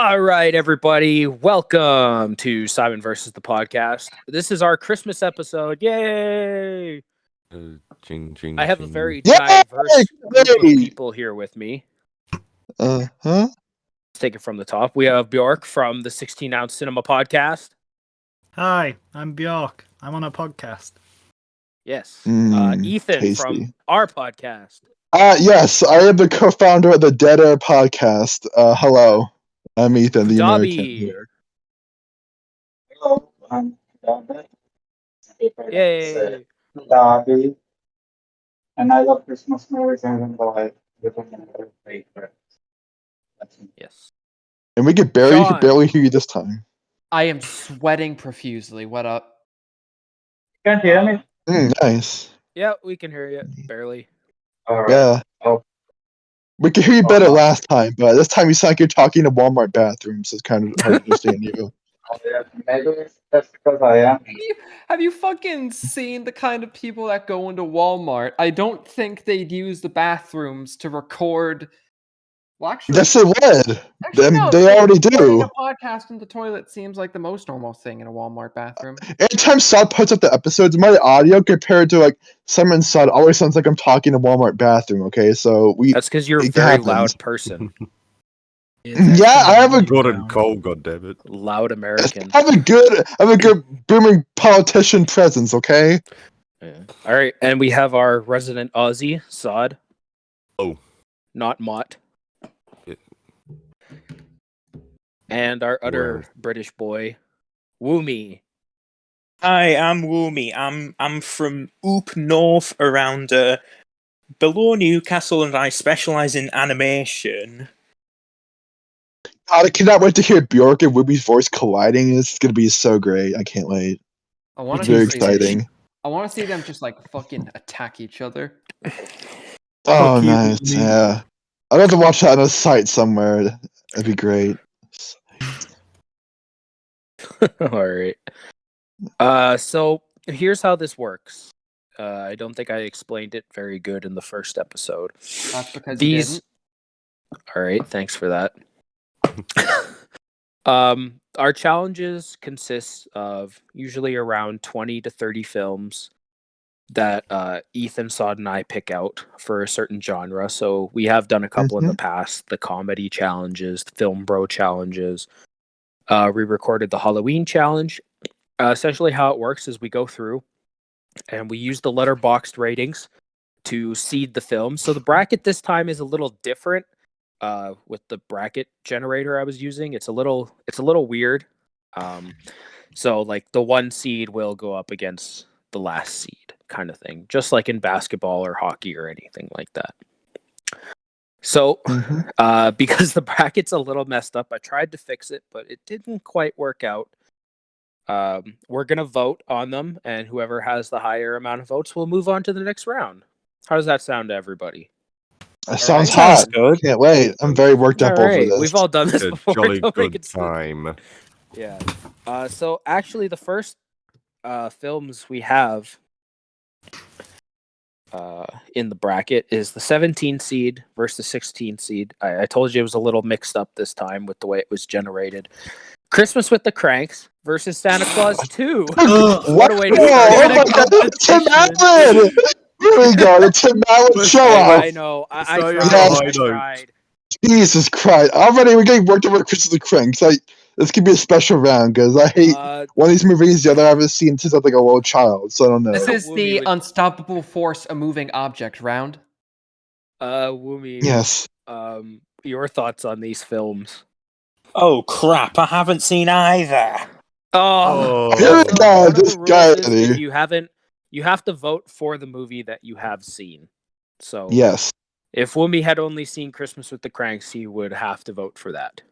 All right, everybody. Welcome to Simon versus the podcast. This is our Christmas episode. Yay! I have a very diverse group of people here with me. Let's take it from the top. We have Bjork from the 16-ounce Cinema podcast. Hi, I'm Bjork. I'm on a podcast. Yes. Ethan tasty. from our podcast. Yes, I am the co-founder of the Dead Air podcast. Hello, I'm Ethan, the American here. Hello, I'm Dobby. Yay! Dobby. And I love Christmas movies and like Yes. And we could barely hear you this time. I am sweating profusely. What up? Can't hear me? Nice. Yeah, we can hear you. Barely. All right. Yeah. Oh. We could hear you better last time, but this time you sound like you're talking to Walmart bathrooms, so it's kind of hard to understand you. Maybe that's because I am. Have you fucking seen the kind of people that go into Walmart? I don't think they'd use the bathrooms to record. Well, actually, yes, they would. No, they already do. A podcast in the toilet seems like the most normal thing in a Walmart bathroom. Anytime Sod puts up the episodes, my audio compared to like Simon Sod always sounds like I'm talking in a Walmart bathroom. Okay, so that's because you're a very loud person. Yeah, I have a Gordon Cole, goddammit. Loud American. I have a good booming politician presence, okay? Yeah. All right, and we have our resident Aussie, Sod. Oh. Not Mott. And our other British boy, Woomy. Hi, I'm Woomy. I'm from Oop North, around below Newcastle, and I specialise in animation. God, I cannot wait to hear Bjork and Woomy's voice colliding. It's gonna be so great. I can't wait. It's very exciting. I want to see them just like fucking attack each other. Oh, nice. Yeah, I'd have to watch that on a site somewhere. That'd be great. All right. So here's how this works. I don't think I explained it very good in the first episode. That's because you didn't. All right, thanks for that. Our challenges consist of usually around 20 to 30 films that Ethan, Sod, and I pick out for a certain genre. So we have done a couple in the past, the comedy challenges, the film bro challenges. We recorded the Halloween challenge. Essentially how it works is we go through and we use the letterboxed ratings to seed the film. So the bracket this time is a little different with the bracket generator I was using. It's a little weird. So like the 1 seed will go up against the last seed kind of thing, just like in basketball or hockey or anything like that. So, because the bracket's a little messed up, I tried to fix it, but it didn't quite work out. We're going to vote on them, and whoever has the higher amount of votes will move on to the next round. How does that sound to everybody? That sounds hot. Good. Can't wait. I'm very worked up over this. We've all done this before. Jolly good time. Yeah. So, actually, the first films we have in the bracket is the 17 seed versus the 16 seed. I told you it was a little mixed up this time with the way it was generated. Christmas with the Kranks versus Santa Claus 2. What a way to start. Tim Allen! Here we go, the Tim Allen show off. I know. I tried. Jesus Christ. Already we're getting worked over Christmas with the Kranks. This could be a special round because I hate one of these movies the other I haven't seen since I was like a little child, so I don't know. This is the Unstoppable Force, a moving object round. Woomy. Yes. Your thoughts on these films? Oh crap! I haven't seen either. This guy. You have to vote for the movie that you have seen. So yes. If Woomy had only seen Christmas with the Kranks, he would have to vote for that.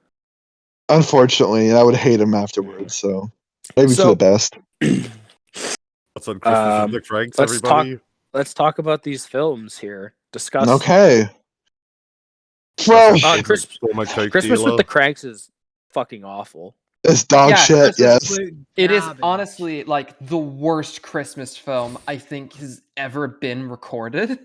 Unfortunately, I would hate him afterwards, so maybe for the best. What's on Christmas with the Kranks, everybody? Let's talk about these films here. Discuss. Okay. Well, Christmas with the Kranks is fucking awful. It's dog shit, yes. It is honestly like the worst Christmas film I think has ever been recorded.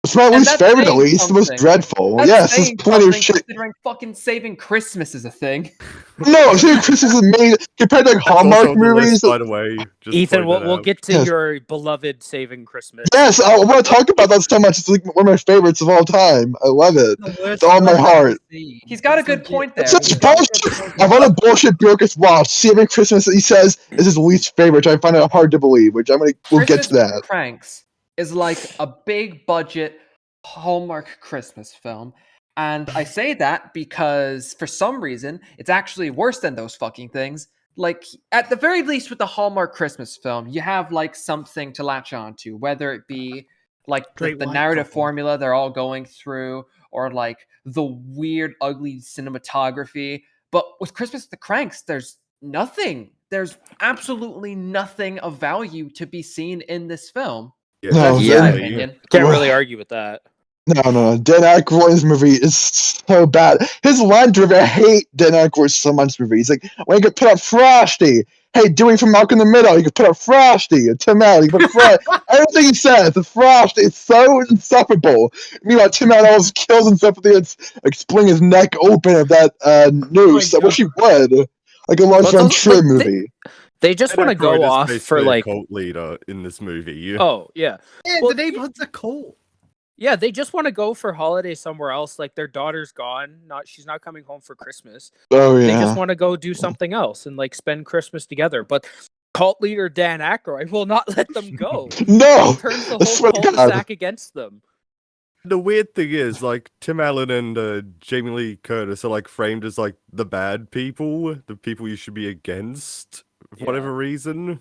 It's my And least that's favorite, at saying least. The most something. dreadful. That's Yes, there's saying plenty of something shit. considering fucking saving Christmas is a thing. No, Saving Christmas is made compared to like That's also Hallmark on the list, movies. by the way. Just Ethan, point that we'll out. get to Yes. your beloved Saving Christmas. Yes, I want to talk about that so much. It's like one of my favorites of all time. I love it. The worst With all my film I've ever heart. seen. He's got a It's good legit. point there. It's just He's got a good bullshit. point I there. want a bullshit Bjorkus watch. Saving Christmas, he says, is his least favorite, which I find it hard to believe, which we'll get to Christmas with that. Kranks is like a big budget Hallmark Christmas film. And I say that because for some reason, it's actually worse than those fucking things. Like, at the very least, with the Hallmark Christmas film, you have like something to latch on to, whether it be like the Straight white narrative couple. formula they're all going through, or like the weird, ugly cinematography. But with Christmas with the Kranks, there's nothing. There's absolutely nothing of value to be seen in this film. Yeah, No, That's just yeah. my definitely. opinion. Can't Well- really argue with that. No. Dan Aykroyd's movie is so bad. His line delivery, I hate Dan Aykroyd so much in this movie. He's like, when you could put up Frosty. Hey, Dewey from Malcolm in the Middle, you could put up Frosty. And Tim Allen, you could put Frosty. Everything he says, the Frosty, it's so insufferable. Meanwhile, Tim Allen always kills himself with the like splitting his neck open of that noose. Oh my I wish he would. Like a Lars Well, von it's Trier also- but movie. They just want to go Aykroyd is off for basically a like, cult leader in this movie. oh yeah, Yeah, Well, the neighborhood's a cult. yeah. They just want to go for holiday somewhere else. Like their daughter's gone, she's not coming home for Christmas. Oh, yeah. They just want to go do something else and like spend Christmas together. But cult leader Dan Aykroyd will not let them go. No! He turns the I swear whole to God. cul-de-sac against them. The weird thing is, like, Tim Allen and Jamie Lee Curtis are like framed as like the bad people, the people you should be against for Yeah. whatever reason.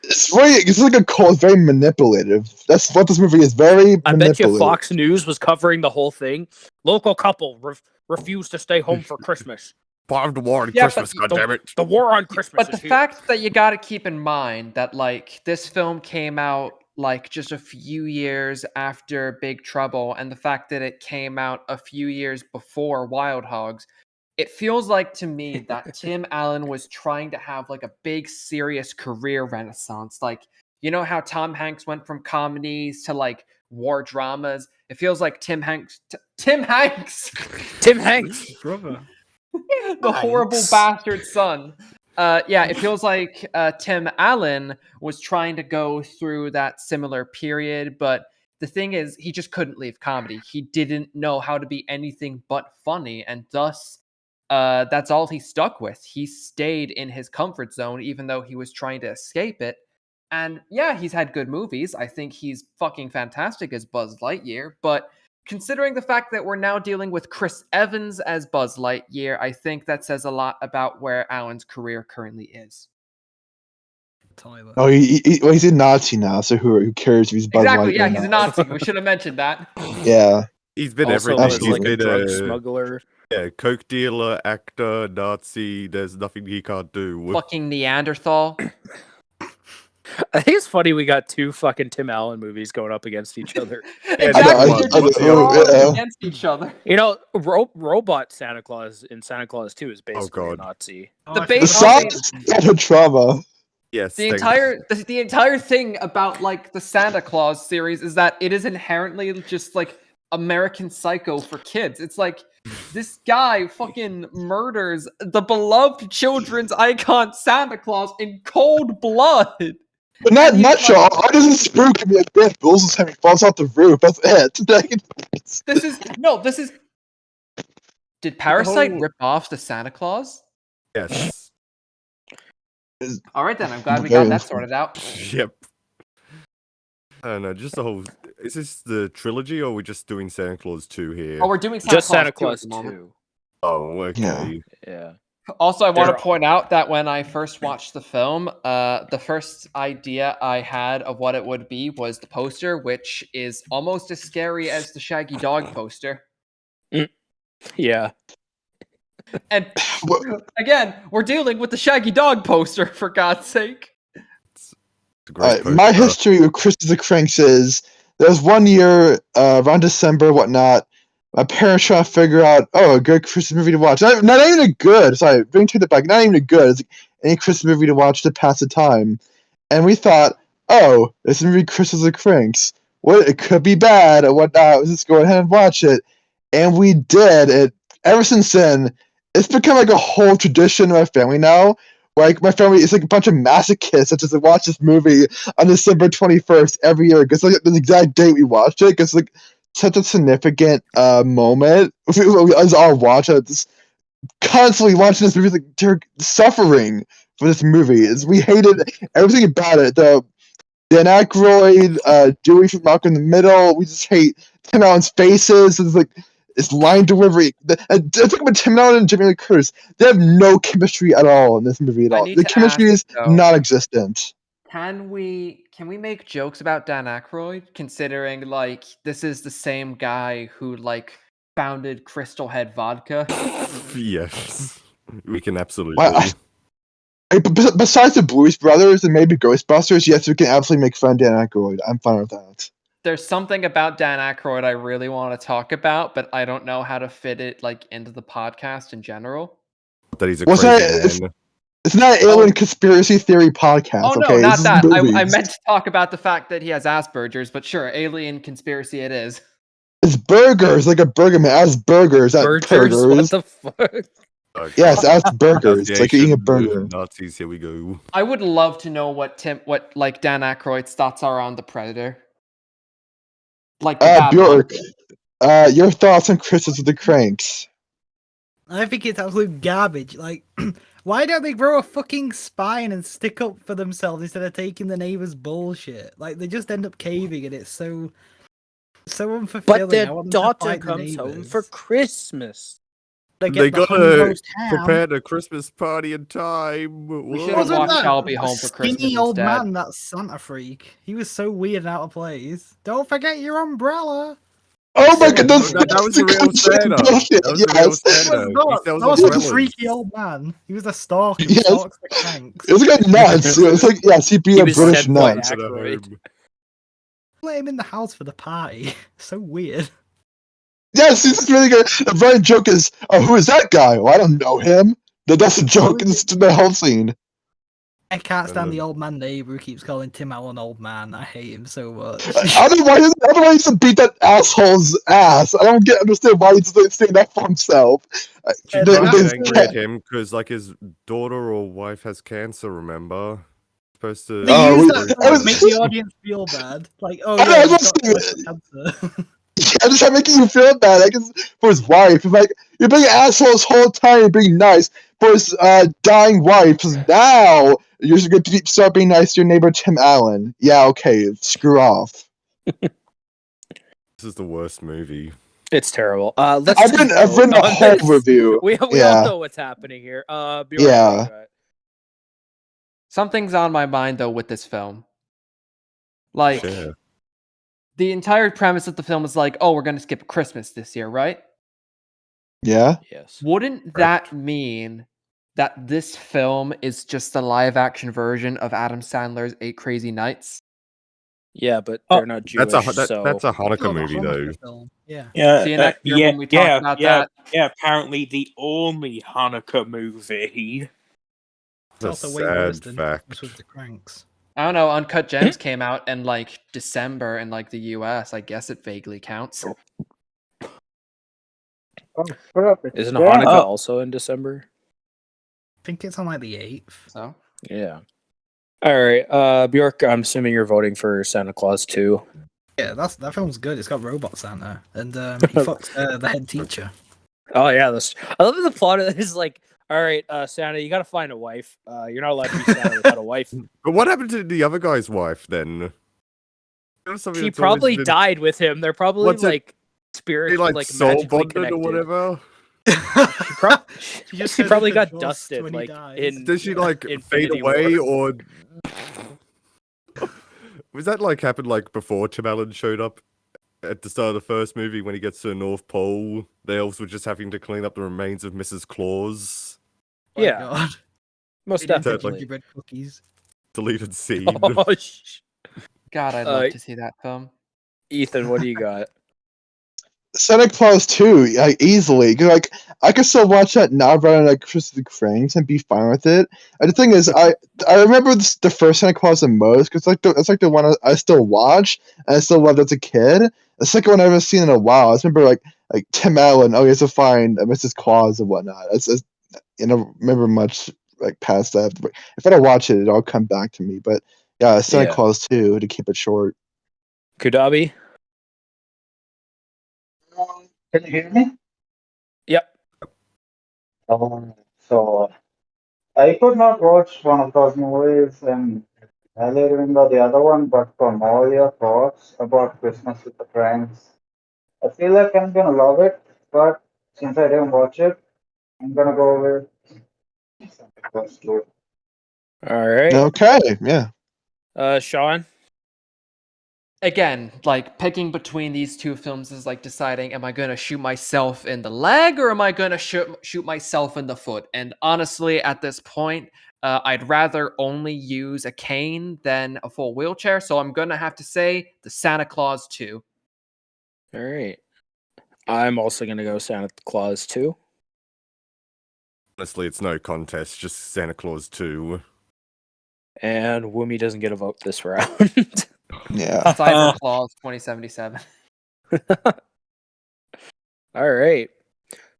It's like a cult, very manipulative. That's what this movie is, very I bet manipulative. you Fox News was covering the whole thing. Local couple refused to stay home for Christmas. Part of the war on Yeah, but Christmas, the- goddammit. The war on Christmas. But the is here. fact that you got to keep in mind that like this film came out like just a few years after Big Trouble, and the fact that it came out a few years before Wild Hogs, it feels like to me that Tim Allen was trying to have like a big serious career renaissance. Like, you know how Tom Hanks went from comedies to like war dramas? It feels like Tim Hanks Tim Hanks. Brother. the horrible bastard son. Yeah, it feels like Tim Allen was trying to go through that similar period, but the thing is, he just couldn't leave comedy. He didn't know how to be anything but funny, and thus, that's all he stuck with. He stayed in his comfort zone, even though he was trying to escape it. And yeah, he's had good movies. I think he's fucking fantastic as Buzz Lightyear, but considering the fact that we're now dealing with Chris Evans as Buzz Lightyear, I think that says a lot about where Alan's career currently is. Tyler. Oh, he's a Nazi now, so who cares if he's Buzz Exactly, Lightyear yeah, or he's a not? Nazi. We should have mentioned that. Yeah. He's been Also everything. was He's like a been drug smuggler. yeah, coke dealer, actor, Nazi. There's nothing he can't do. Fucking Neanderthal. I think it's funny we got two fucking Tim Allen movies going up against each other. Exactly, I they're know, just yeah. throwing against each other. You know, robot Santa Claus in Santa Claus 2 is basically a God. Nazi. Oh, The I base- The forgot. song is trauma. Yes, The thanks. entire thing about like the Santa Claus series is that it is inherently just like American Psycho for kids. It's like this guy fucking murders the beloved children's icon Santa Claus in cold blood. But not And he's nutshell. like- All doesn't spook can be like Beth Bulls time he falls off the roof. That's it. This is. Did Parasite whole- rip off the Santa Claus? Yes. All right then, I'm glad we got that sorted out. Yep. I don't know, just the whole. Is this the trilogy, or are we just doing Santa Claus 2 here? Oh, we're doing Santa Just Claus Santa 2 at Claus the moment. 2. Oh, okay. Yeah. Yeah. Also, I want They're- to point out that when I first watched the film, the first idea I had of what it would be was the poster, which is almost as scary as the Shaggy Dog poster. Yeah. And again, we're dealing with the Shaggy Dog poster, for God's sake. It's a great My poster. history with Christmas the Cranks is there's one year around December, whatnot. My parents trying to figure out, a good Christmas movie to watch. Not even a good. Sorry, bring it back. Not even a good. It's any Christmas movie to watch to pass the time. And we thought, this movie Christmas the Cranks. what it could be bad and whatnot. Let's just go ahead and watch it, and we did it. Ever since then, it's become like a whole tradition in my family now. Like my family is like a bunch of masochists that just watch this movie on December 21st every year. Because like the exact date we watched it, because like such a significant moment. We us all watch it. Just constantly watching this movie, like they're suffering for this movie. We hated everything about it. The Dan Aykroyd, Dewey from Malcolm in the Middle. We just hate Tim Allen's faces. It's like it's line delivery. I think about Tim Allen and Jamie Lee Curtis. They have no chemistry at all in this movie at I all. need The to chemistry ask, is though, non-existent. Can we make jokes about Dan Aykroyd, considering like this is the same guy who like founded Crystal Head Vodka? Yes, we can absolutely. Besides the Blues Brothers and maybe Ghostbusters, yes, we can absolutely make fun of Dan Aykroyd. I'm fine with that. There's something about Dan Aykroyd I really want to talk about, but I don't know how to fit it like into the podcast in general. That he's a crazy man. It's not an alien conspiracy theory podcast. Oh no, okay? not that. I meant to talk about the fact that he has Asperger's, but sure, alien conspiracy it is. It's burgers, like a burger man. Asperger's, not burgers. What the fuck? Okay. Yes, Asperger's. It's like eating a burger. Nazis, here we go. I would love to know what like Dan Aykroyd's thoughts are on the Predator. Like Bjork, your thoughts on Christmas with the Kranks? I think it's absolute garbage. Like, why don't they grow a fucking spine and stick up for themselves instead of taking the neighbor's bullshit? Like, they just end up caving, and it's so unfulfilling. But their daughter comes home for Christmas. They gotta prepare the Christmas party in time. We should have watched I'll Be Home for Christmas Skinny old instead. man, that Santa freak. He was so weird and out of place. Don't forget your umbrella. Oh my god, that was a real Santa. That was a freaky old man. He was a stalker. He stalks the Kranks. It was like nuts. It was like, yes, he'd be a British nut. Let him in the house for the party. So weird. Yes, this is really good. The running joke is, oh, who is that guy? Well, I don't know him. That's a joke in the whole scene. I can't stand the old man neighbor who keeps calling Tim Allen old man. I hate him so much. I don't know why he needs to beat that asshole's ass. I don't understand why he's saying that for himself. They angry at him because like his daughter or wife has cancer. Remember, supposed to. They use that to make the audience feel bad. Like, oh yeah, he's got cancer. I'm just trying to make you feel bad. I guess for his wife, like you're being an asshole this whole time, you're being nice for his dying wife. Now you're just going to start being nice to your neighbor Tim Allen. Yeah, okay, screw off. This is the worst movie. It's terrible. I've written a whole review. We all know what's happening here. Something's on my mind though with this film. Like. Sure. The entire premise of the film is like, oh, we're going to skip Christmas this year, right? Yeah. Yes. Wouldn't that mean that this film is just a live-action version of Adam Sandler's 8 Crazy Nights? Yeah, but they're not Jewish. That's a Hanukkah movie, though. Yeah. Yeah. Apparently, the only Hanukkah movie. That's a sad fact. This was the Kranks. I don't know. Uncut Gems came out in like December in like the US. I guess it vaguely counts. Isn't Hanukkah also in December? I think it's on like the 8th. So yeah. All right, Bjork. I'm assuming you're voting for Santa Claus 2. Yeah, that film's good. It's got robot Santa, and he fucks the head teacher. Oh yeah, I love the plot of this. Like, all right, Santa, you gotta find a wife. You're not allowed to be Santa without a wife. But what happened to the other guy's wife then? She probably died with him. They're probably like spiritual, like soul bonded or whatever. She probably got dusted. Like, does she like fade away or? Was that like happened like before Tim Allen showed up at the start of the first movie when he gets to the North Pole? The elves were just having to clean up the remains of Mrs. Claus. Yeah, God. Most definitely. Bread cookies. Deleted scene. Oh, God, I'd love to see that film. Ethan, what do you got? Santa Claus 2, like, easily. 'Cause, like, I could still watch that now rather than like Christmas with Kranks and be fine with it. And the thing is, I remember the first Santa Claus the most because it's like the one I still watch and I still loved as a kid. The second one I haven't seen in a while. I just remember like Tim Allen. Oh, he has to find Mrs. Claus and whatnot. It's you know, remember much like past that. But if I don't watch it, it'll come back to me. But yeah, Santa Yeah. Claus 2 to keep it short. Kudabi? Can you hear me? Yep. So I could not watch one of those movies, and I didn't remember the other one. But from all your thoughts about Christmas with the Kranks, I feel like I'm gonna love it. But since I didn't watch it, I'm gonna go with Santa Claus 2. All right. Okay, yeah. Sean? Again, like picking between these two films is like deciding, am I going to shoot myself in the leg or am I going to shoot myself in the foot? And honestly, at this point, I'd rather only use a cane than a full wheelchair. So I'm going to have to say the Santa Claus 2. All right. I'm also going to go Santa Claus 2. Honestly, it's no contest. Just Santa Claus 2. And Woomy doesn't get a vote this round. Yeah. Cyber Claus 2077. All right.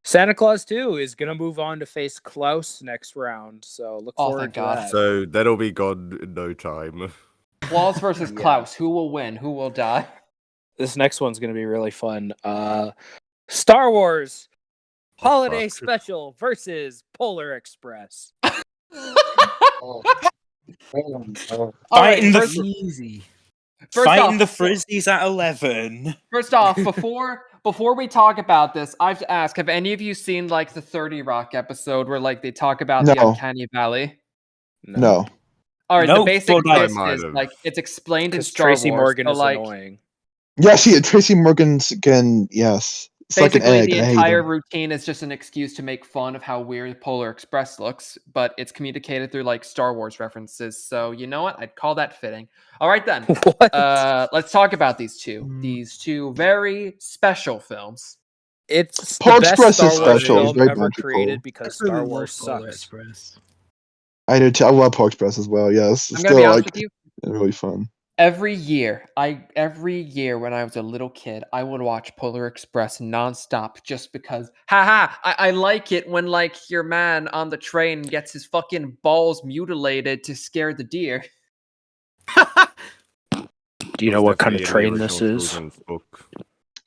Santa Claus 2 is going to move on to face Klaus next round. So look Oh, forward thank to God. that. So that'll be gone in no time. Claus versus Yeah. Klaus. Who will win? Who will die? This next one's going to be really fun. Star Wars Holiday fuck. Special versus Polar Express. Oh, All right, Fighting the first, Easy. first Fighting off, the frizzies at 11. First off, before we talk about this, I have to ask: have any of you seen like the 30 Rock episode where like they talk about the No. Uncanny Valley? No. All right, No, the basic but I gist might is have. like it's explained in Because Star Tracy Wars. Morgan so, is like, annoying. Yeah, see, Tracy Morgan's again. Yes, it's like an basically, egg. the and I hate entire him. routine is just an excuse to make fun of how weird Polar Express looks, but it's communicated through like Star Wars references. So you know what? I'd call that fitting. All right then. What? Let's talk about these two. Mm. These two very special films. It's Polar the best Express Star is Wars special. It's film very ever magical. created because I really Star love Wars Polar sucks. Express. I do too. I love Polar Express as well. Yes, it's I'm gonna be still honest like with you. really fun. Every year when I was a little kid, I would watch Polar Express nonstop just because, I like it when like your man on the train gets his fucking balls mutilated to scare the deer. Do you know what kind of train this is? Children's book.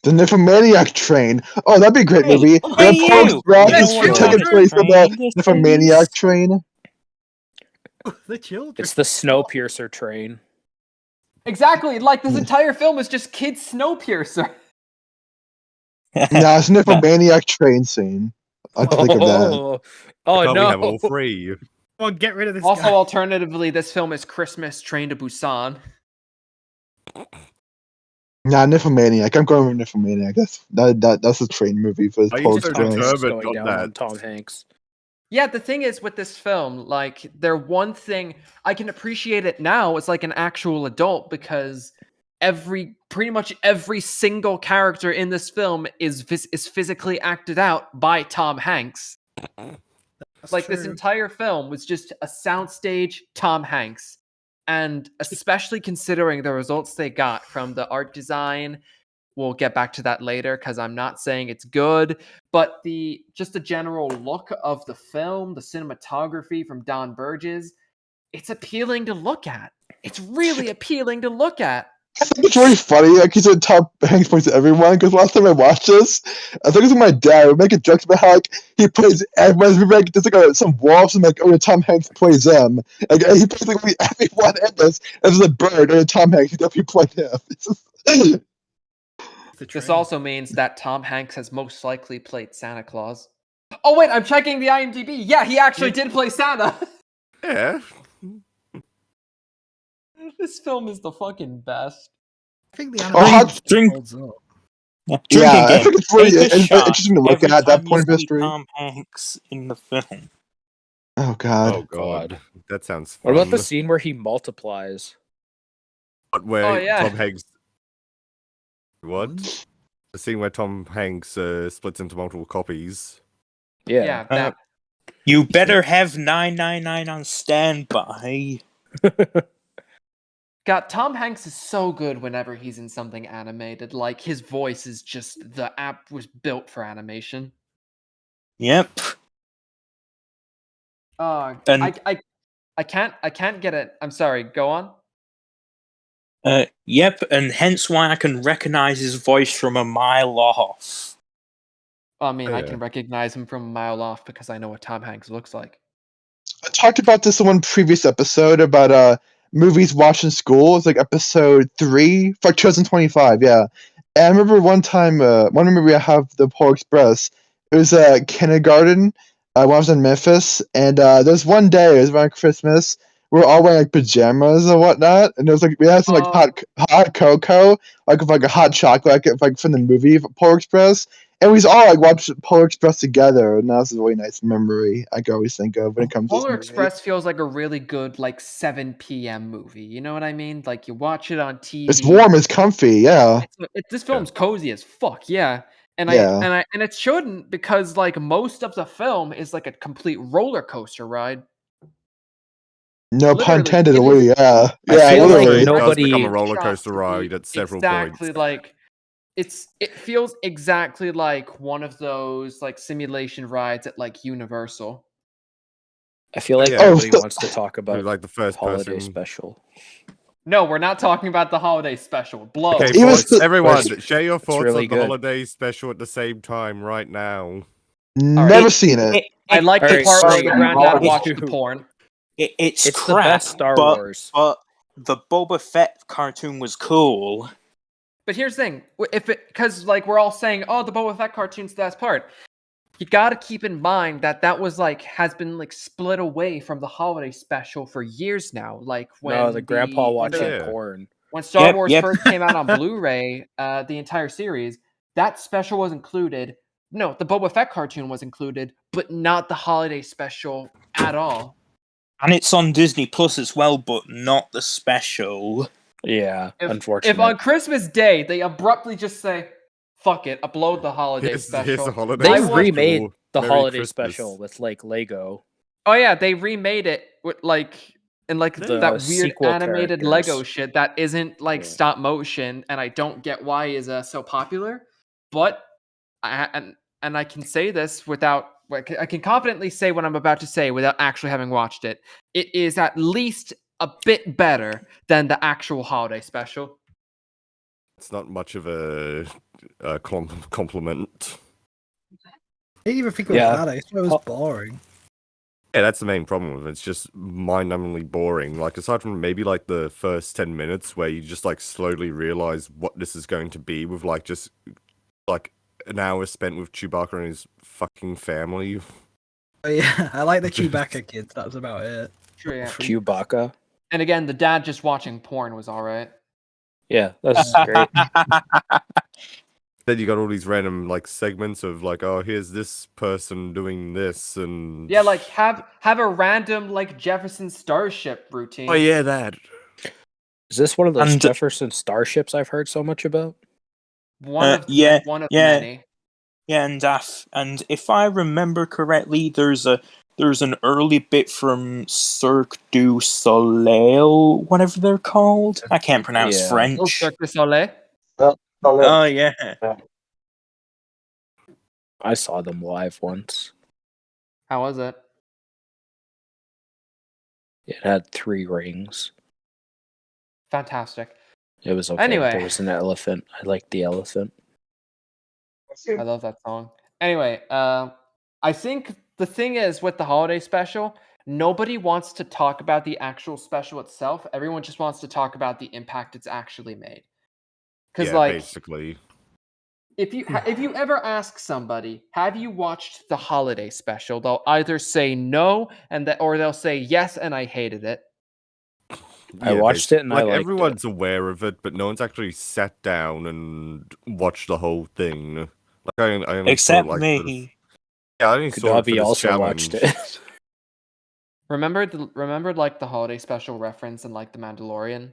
The Nymphomaniac Train. Oh, that'd be a great Hey, movie. hey, The Polar you! Express You is know for what taking kind of place in the train this Nymphomaniac is? Train. The children. It's the Snowpiercer train. Exactly, like this entire film is just Kid Snowpiercer. Nah, it's Nymphomaniac Train scene. I have to think of that. Oh Can't we have all no! three? Oh, get rid of this Also, guy. alternatively, this film is Christmas Train to Busan. Nah, Nymphomaniac. I'm going with Nymphomaniac. That's a train movie for Are you Polar so Express. determined Going on down that? on Tom Hanks. Yeah, the thing is with this film, like, one thing I can appreciate it now as like an actual adult because pretty much every single character in this film is physically acted out by Tom Hanks. That's Like this true. entire film was just a soundstage Tom Hanks, and especially considering the results they got from the art design. We'll get back to that later because I'm not saying it's good, but the general look of the film, the cinematography from Don Burgess, it's appealing to look at. It's really appealing to look at. I think it's really funny. Like he said, Tom Hanks plays everyone. Because last time I watched this, I think it was with my dad. We're making jokes about how like he plays everyone. We're like, there's like some walls and like, oh, Tom Hanks plays them. Like he plays like everyone in this. As a bird, or Tom Hanks, he definitely played him. It's just, The This train. also means that Tom Hanks has most likely played Santa Claus. Oh wait, I'm checking the IMDb. Yeah, he actually did play Santa. Yeah. This film is the fucking best. I think the Oh, animation drink- holds up. Drink yeah, I again. think it's really Take a shot interesting to look every at that time point of you see history. Tom Hanks in the film. Oh God. Oh god. That sounds What fun. about the scene where he multiplies? Where Oh, yeah. Tom Hanks. What? The scene where Tom Hanks splits into multiple copies. Yeah. That. You better have 999 on standby. God, Tom Hanks is so good whenever he's in something animated. Like his voice is just the app was built for animation. Yep. I can't get it. I'm sorry. Go on. Yep, and hence why I can recognize his voice from a mile off. I mean, Oh, I yeah. can recognize him from a mile off because I know what Tom Hanks looks like. I talked about this in one previous episode about movies watched in school. It's like episode 3 for 2025. Yeah, and I remember one time, one movie I have, the Polar Express. It was kindergarten when I was in Memphis, and there was one day, it was around Christmas. We were all wearing like pajamas and whatnot, and it was like we had some like hot cocoa, like with like a hot chocolate, like from the movie Polar Express. And we all like watched Polar Express together, and that was a really nice memory I can always think of when it comes to Polar this movie. Express feels like a really good like 7 p.m. movie. You know what I mean? Like you watch it on TV. It's warm, it's comfy, yeah. This film's cozy as fuck, yeah. And Yeah. and it shouldn't, because like most of the film is like a complete roller coaster ride. No pun Literally, intended, it is- Louis, yeah. I Yeah, feel like literally. It does nobody- become a roller shots coaster to be ride at several exactly points. like it feels exactly like one of those like simulation rides at like Universal. I feel like Yeah. nobody Oh, wants to talk about Like the first holiday person. special. No, we're not talking about the holiday special. Blow. Okay, It was folks, the- everyone, It's- share your thoughts really on the good. holiday special at the same time right now. Never seen it. I like the Alright, part where same. the granddad Me watched the too. porn. It's It's crap, the best Star but, Wars. but the Boba Fett cartoon was cool. But here's the thing: because like we're all saying, oh, the Boba Fett cartoon's the best part. You got to keep in mind that was like has been like split away from the holiday special for years now. Like when No, the grandpa watching Yeah. porn. when Star Yep, Wars yep. first came out on Blu-ray, the entire series, that special was included. No, the Boba Fett cartoon was included, but not the holiday special at all. And it's on Disney Plus as well, but not the special. Yeah, If unfortunately. on Christmas Day they abruptly just say, "Fuck it, upload the holiday Here's special." the holiday They I special. want- remade the Merry holiday Christmas. special with like Lego. Oh yeah, they remade it with in like The that weird sequel animated characters. Lego shit that isn't like Yeah. stop motion, and I don't get why is so popular. But and I can say this without I can confidently say what I'm about to say without actually having watched it. It is at least a bit better than the actual holiday special. It's not much of a compliment. I didn't even think it was Yeah. bad. I just thought it was boring. Yeah, that's the main problem with it. It's just mind-numbingly boring. Like, aside from maybe like the first 10 minutes where you just like slowly realize what this is going to be, with like just like an hour spent with Chewbacca and his fucking family. But yeah, I like the Chewbacca kids. That's about it. Sure, yeah. Chewbacca. And again, the dad just watching porn was all right. Yeah, that's great. Then you got all these random like segments of like, oh, here's this person doing this, and Yeah, like have a random like Jefferson Starship routine. oh yeah, that. Is this one of those And- Jefferson starships I've heard so much about? One of yeah, one of yeah. many. Yeah, and if I remember correctly, there's an early bit from Cirque du Soleil, whatever they're called. I can't pronounce Yeah. Oh, French. Cirque du Soleil. Oh yeah. I saw them live once. How was it? It had 3 rings. Fantastic. It was okay. Anyway. There was an elephant. I liked the elephant. I love that song. Anyway, I think the thing is with the holiday special, nobody wants to talk about the actual special itself. Everyone just wants to talk about the impact it's actually made. Because Yeah, like, basically. if you ever ask somebody, have you watched the holiday special? They'll either say no, or they'll say yes, and I hated it. I watched it and I like liked everyone's aware of it, but no one's actually sat down and watched the whole thing. Like I only saw, Except like, me. yeah, I only saw it for Kadabi this also challenge. watched it. Remembered like the holiday special reference in like The Mandalorian?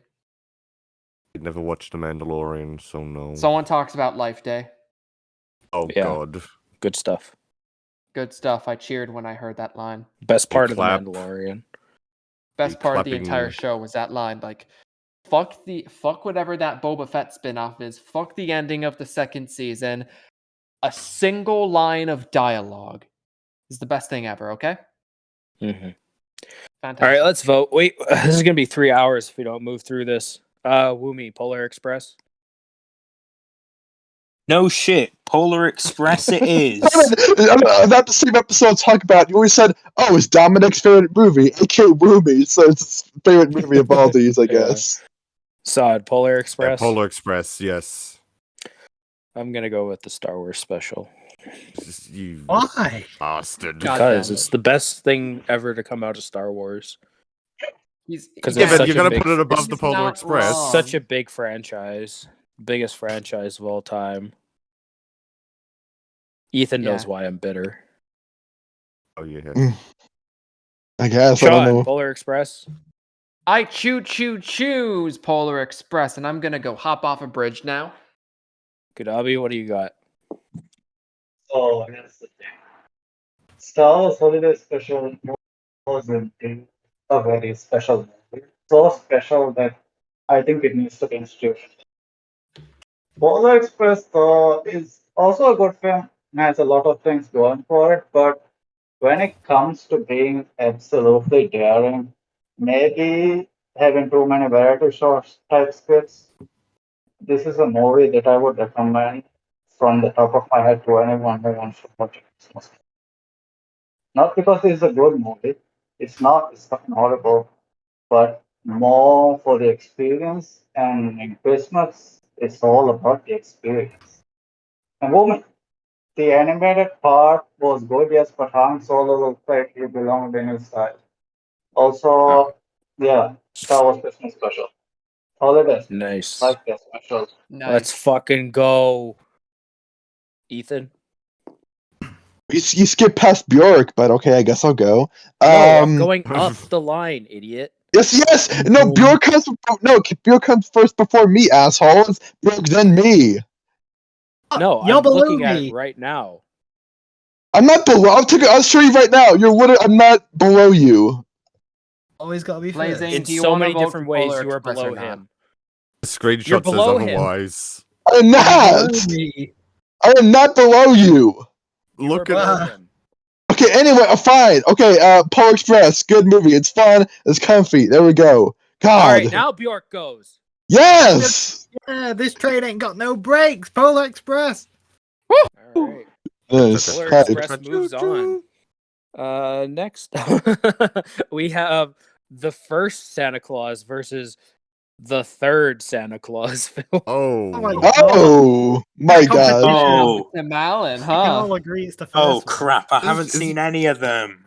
I'd never watched The Mandalorian, so no. Someone talks about Life Day. Oh Yeah. god. Good stuff. Good stuff. I cheered when I heard that line. Best part of the clap. Mandalorian. Best part of the clapping- entire show was that line. Like, fuck whatever that Boba Fett spinoff is. Fuck the ending of the second season. A single line of dialogue is the best thing ever. Okay. Mm-hmm. Fantastic. All right, let's vote. Wait, this is gonna be 3 hours if we don't move through this. Woomy, Polar Express. No shit. Polar Express it is. About the same episode talk about, you always said, oh, it's Dominic's favorite movie, aka Woomy, so it's his favorite movie of all these, I guess. Sod, Polar Yeah, Express. Polar Express, yes. I'm gonna go with the Star Wars special You Why? bastard. God because damn it. it's the best thing ever to come out of Star Wars. Because Yeah, it's but such you're a gonna big, put it above This the is Polar not Express. wrong. such a big franchise, biggest franchise of all time. Ethan knows Yeah. why I'm bitter. Oh yeah. I guess, I don't Sean, know. Polar Express. I choose Polar Express, and I'm gonna go hop off a bridge now. Kudabi, what do you got? So here's the thing. Star Wars Holiday Special was indeed a very special movie. So special that I think it needs to be instituted. Polar Express is also a good film and has a lot of things going for it, but when it comes to being absolutely daring, maybe having too many variety shows type scripts, this is a movie that I would recommend from the top of my head to anyone who wants to watch it. Not because it's a good movie, it's fucking horrible, but more for the experience. And in Christmas, it's all about the experience. And woman, the animated part was good, yes, but Han Solo looked like he belonged in his style. Also, yeah, Star Wars Christmas special. Holidays, Nice. like that special. Nice. Let's fucking go. Ethan? You skip past Bjork, but okay, I guess I'll go. No, I'm going up the line, idiot. Yes! No, Bjork comes first before me, asshole. It's Bjork, then me. No, You're I'm below looking at me. it right now. I'm not below. I'll show you right now. I'm not below you. Always gotta be Blazing. first. In do you so wanna many vote different for ways, Polar you are Express or below not? him. The screenshot You're says below him. otherwise. I'm not. Below me. I am not below you. You Look are at below Ah. him. Okay, anyway, fine. Okay, Polar Express, good movie. It's fun. It's comfy. There we go. God. All right, now Bjork goes. Yes. Yeah, this train ain't got no brakes. Polar Express. All right. Nice. Polar Hi. Express moves on. Next, we have the first Santa Claus versus the third Santa Claus film. Oh. my God. Oh my God. Oh. Tim Allen, We can all huh? agree it's the first Oh one. crap! I Is- haven't is- seen any of them.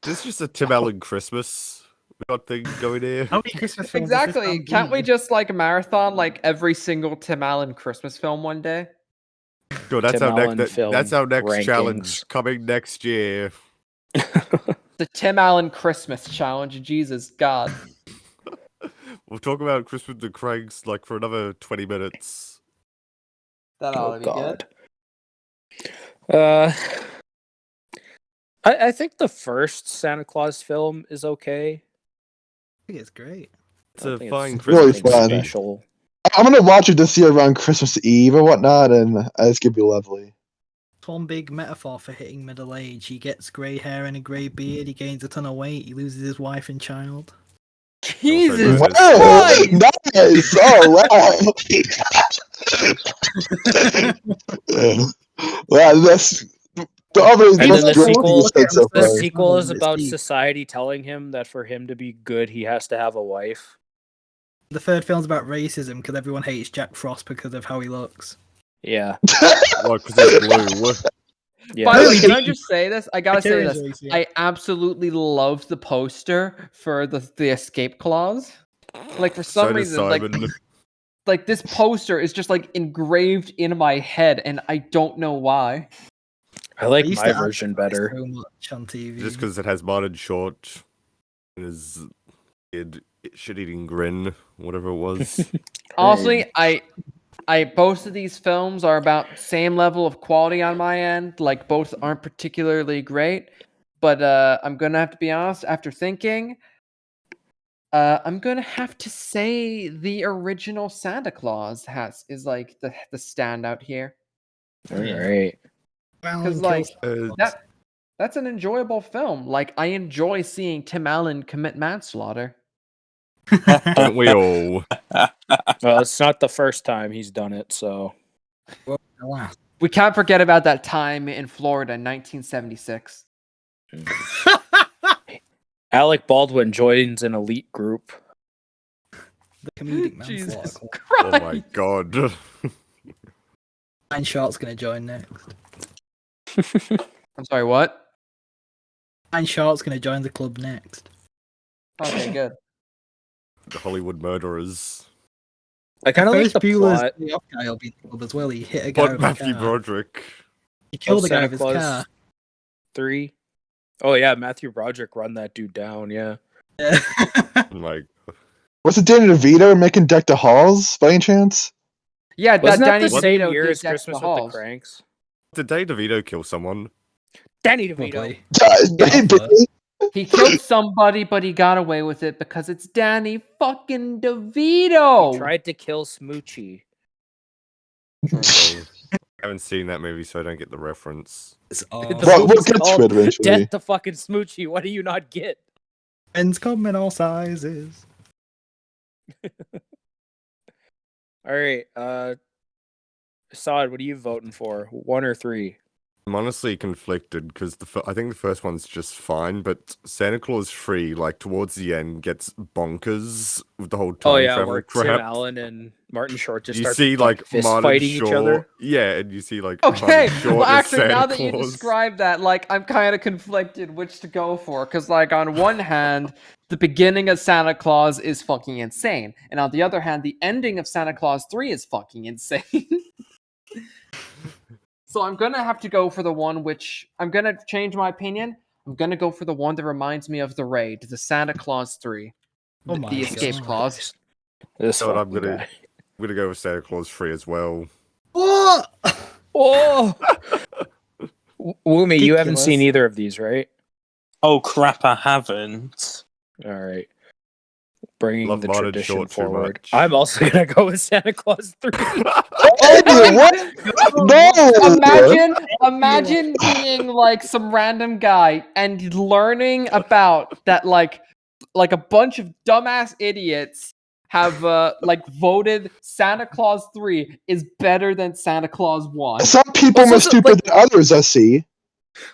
This is just a Tim Allen Christmas we got thing going here. How many Christmas films does this Exactly. man Can't we do? just like marathon like every single Tim Allen Christmas film one day? Sure, that's Tim our Allen next. film That's our next rankings. challenge coming next year. The Tim Allen Christmas challenge. Jesus God. We'll talk about Christmas and Kranks like for another 20 minutes. That ought Oh to be God. good. I think the first Santa Claus film is okay. I think it's great. It's I don't a think fine really Christmas fun. movie. special. I'm gonna watch it this year around Christmas Eve and whatnot, and it's gonna be lovely. It's one big metaphor for hitting middle age. He gets grey hair and a grey beard. He gains a ton of weight. He loses his wife and child. Jesus Christ. Wow, Christ! nice! Oh wow! Wow, that's And then the great sequel, you said so the far. sequel is It's about deep. society telling him that for him to be good, he has to have a wife. The third film's about racism because everyone hates Jack Frost because of how he looks. Yeah. What? Because it's blue. Yeah. By the way, Really can I deep. just say this? I gotta say Material's this. racist. I absolutely love the poster for the escape clause. Like for some So does reason, like Simon. like this poster is just like engraved in my head, and I don't know why. I like I used my to version advertise better. so much on TV. Just because it has Martin Short and his shit-eating grin, whatever it was. Honestly, I both of these films are about same level of quality on my end. Like both aren't particularly great, but I'm gonna have to be honest. After thinking, I'm gonna have to say the original Santa Claus is like the standout here. All right. Because like that's an enjoyable film. Like I enjoy seeing Tim Allen commit manslaughter. Don't we all? Well, it's not the first time he's done it, so. We can't forget about that time in Florida in 1976. Alec Baldwin joins an elite group. The comedic Jesus manslaughter. Christ. Oh my god. Ryan Sharp's gonna join next. I'm sorry, what? Ryan Sharp's gonna join the club next. Okay, good. The Hollywood murderers. I kind of like Ferris the Bueller's plot. Day Off guy will be in the club as well. He hit a guy But with a Matthew car. Broderick. He killed a guy Santa with his Claus car. 3. Oh yeah, Matthew Broderick run that dude down. Yeah. Yeah. Like, Was it Danny DeVito making Deck the Halls by any chance? Yeah, Wasn't that Danny the same DeVito year did as Deck Christmas the with the Halls. Kranks? did Danny DeVito kill someone? Danny DeVito. Probably. Maybe. He killed somebody, but he got away with it because it's Danny fucking DeVito. He tried to kill Smoochie. Oh, I haven't seen that movie, so I don't get the reference. It's The Well, we'll movie's get to called it eventually. Death to fucking Smoochie. What do you not get? Friends come in all sizes. All right, Assad, what are you voting for? 1 or 3? I'm honestly conflicted because I think the first one's just fine, but Santa Claus 3, like towards the end, gets bonkers with the whole time Oh yeah, travel where crap. Tim Allen and Martin Short just You start see like fist Martin fighting Short, each other. yeah, and you see like Okay, Martin Short well, as actually, Santa now that you Claus. describe that, like, I'm kind of conflicted which to go for. Because, like, on one hand, the beginning of Santa Claus is fucking insane. And on the other hand, the ending of Santa Claus 3 is fucking insane. So I'm going to have to go for the one which... I'm going to change my opinion. I'm going to go for the one that reminds me of The Raid, the Santa Claus 3. Oh my The Escape God. Clause. This You know what, fucking guy. I'm gonna go with Santa Claus 3 as well. What? Oh, Woomy, you haven't Ridiculous. seen either of these, right? Oh crap, I haven't. All right. Bringing Love the Martin tradition Short too forward. much. I'm also gonna go with Santa Claus 3. Hey, what? No! Imagine being like some random guy and learning about that like a bunch of dumbass idiots have like voted Santa Claus 3 is better than Santa Claus 1. Some people Well, more so, stupid than others, I see.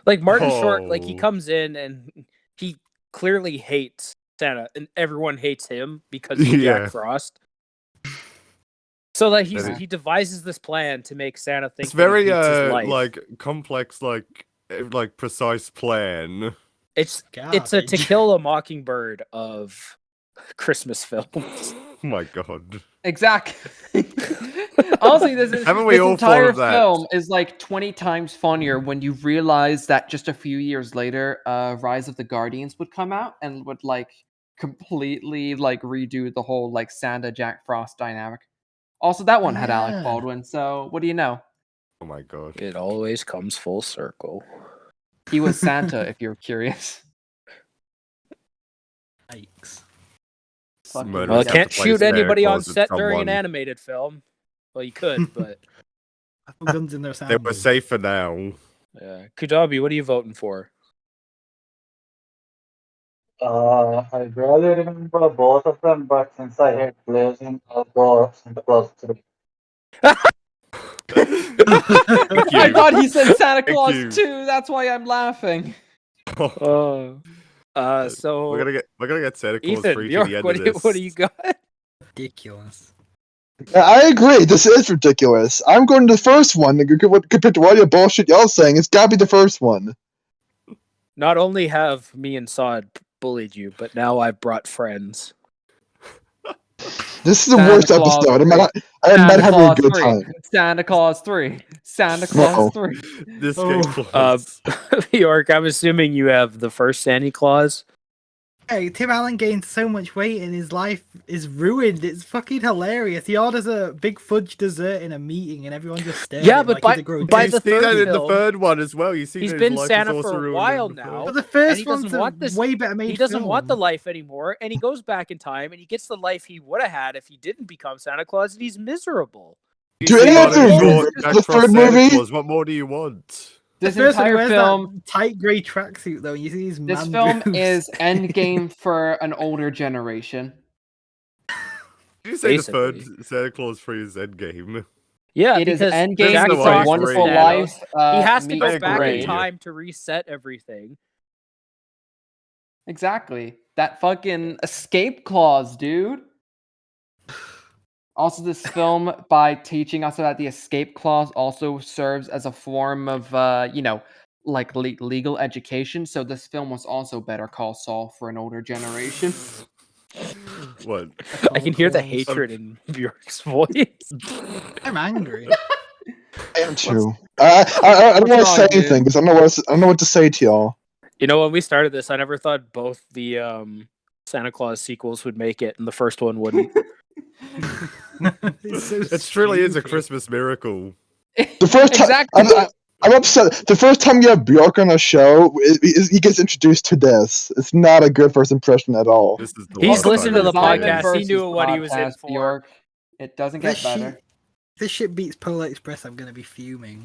Like Martin Short, like he Oh. comes in and he clearly hates Santa, and everyone hates him because he's Yeah. Jack Frost. So like That is- he devises this plan to make Santa think It's that he very hates his life. like complex, like precise plan. it's a To Garbage. Kill a Mockingbird of Christmas films. Oh my god. Exactly. Honestly, this Haven't we all entire thought of that? film is like 20 times funnier when you realize that just a few years later, Rise of the Guardians would come out and would like completely like redo the whole like Santa Jack Frost dynamic. Also, that one had Alec Yeah. Baldwin, so what do you know? Oh my god. It always comes full circle. He was Santa, if you're curious. Yikes. Fucking Murderers Well, I have can't to place shoot Santa anybody on Claus at set during an someone. animated film. Well, you could, but I put guns in their sound. They were safer now. Kudabi, what are you voting for? I barely remember both of them, but since I hate blazing, I'll go Santa Claus 3. Thank you. I thought he said Santa Thank Claus you. 2. That's why I'm laughing. So We're gonna get Santa Claus Ethan, 3 to Bjork, the end what of do you this. what do you got? Ridiculous. Yeah, I agree. This is ridiculous. I'm going to the first one compared to all your bullshit y'all saying. It's gotta be the first one. Not only have me and Sod bullied you, but now I've brought friends. This is the Santa worst Claus episode. I'm not Santa having a Claus good 3. time. Santa Claus 3. Santa Claus Uh-oh. 3. This Oh. getting close. Bjork, I'm assuming you have the first Santa Claus. Hey, Tim Allen gained so much weight and his life is ruined. It's fucking hilarious. He orders a big fudge dessert in a meeting and everyone just stares Yeah, at him but like he's a by You the see that third in the film, third one as well. You see he's that his been life Santa is also for a ruined while in the now. But the And first he doesn't one's a want this. way better made He doesn't want the film. life anymore, and he goes back in time and he gets the life he would have had if he didn't become Santa Claus, and he's miserable. You Do see any of Martin you Short, remember Jack the Frost, third Santa movie? Claus. What more do you want? The This first one, he entire wears film, that tight grey tracksuit though, and you see these this man film boobs. is endgame for an older generation. Did you say the Basically. third Santa Claus 3 is Endgame? Yeah, It is because endgame. There's Jack no It's way a he's Frost is Wonderful rated. Thanos. Life. He has to meets go back in Grade. time to reset everything. Exactly. That fucking escape clause, dude. Also, this film, by teaching us that the escape clause also serves as a form of, like legal education. So this film was also Better Call Saul for an older generation. What? I can hear the Claus. hatred in Bjork's voice. I'm angry. I am too. I don't want to what's say wrong, dude? anything because I don't know what to say to y'all. You know, when we started this, I never thought both the Santa Claus sequels would make it, and the first one wouldn't. It's so It truly is a stupid. Christmas miracle. The first time Exactly. I'm upset. The first time you have Bjork on a show, he gets introduced to this. It's not a good first impression at all. This is the He's last listened time to the he's played podcast. it. He Versus knew what he was in podcast, for. Bjork. It doesn't get This better. shit, this shit beats Polar Express. I'm gonna be fuming.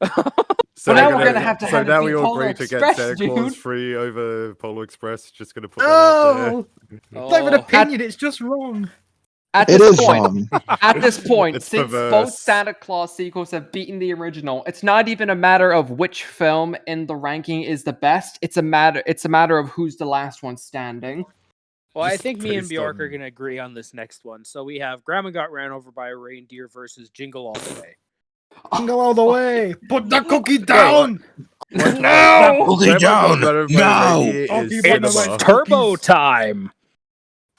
So Well, now we're we're gonna have to so have it now be we all Polar agree to get Express, Santa Claus dude. free over Polar Express. Just gonna put that out there. Oh, it's not even an Oh, opinion. It's just wrong. At It this is point, wrong. At this point, It's since both perverse. Santa Claus sequels have beaten the original, it's not even a matter of which film in the ranking is the best. It's a matter of who's the last one standing. well, I Just think me and based Bjork are on- going to agree on this next one. So we have Grandma Got Ran Over by a Reindeer versus Jingle All the Way. Jingle all the way. Put the cookie down! down. No! Cookie down! No! It's Turbo time.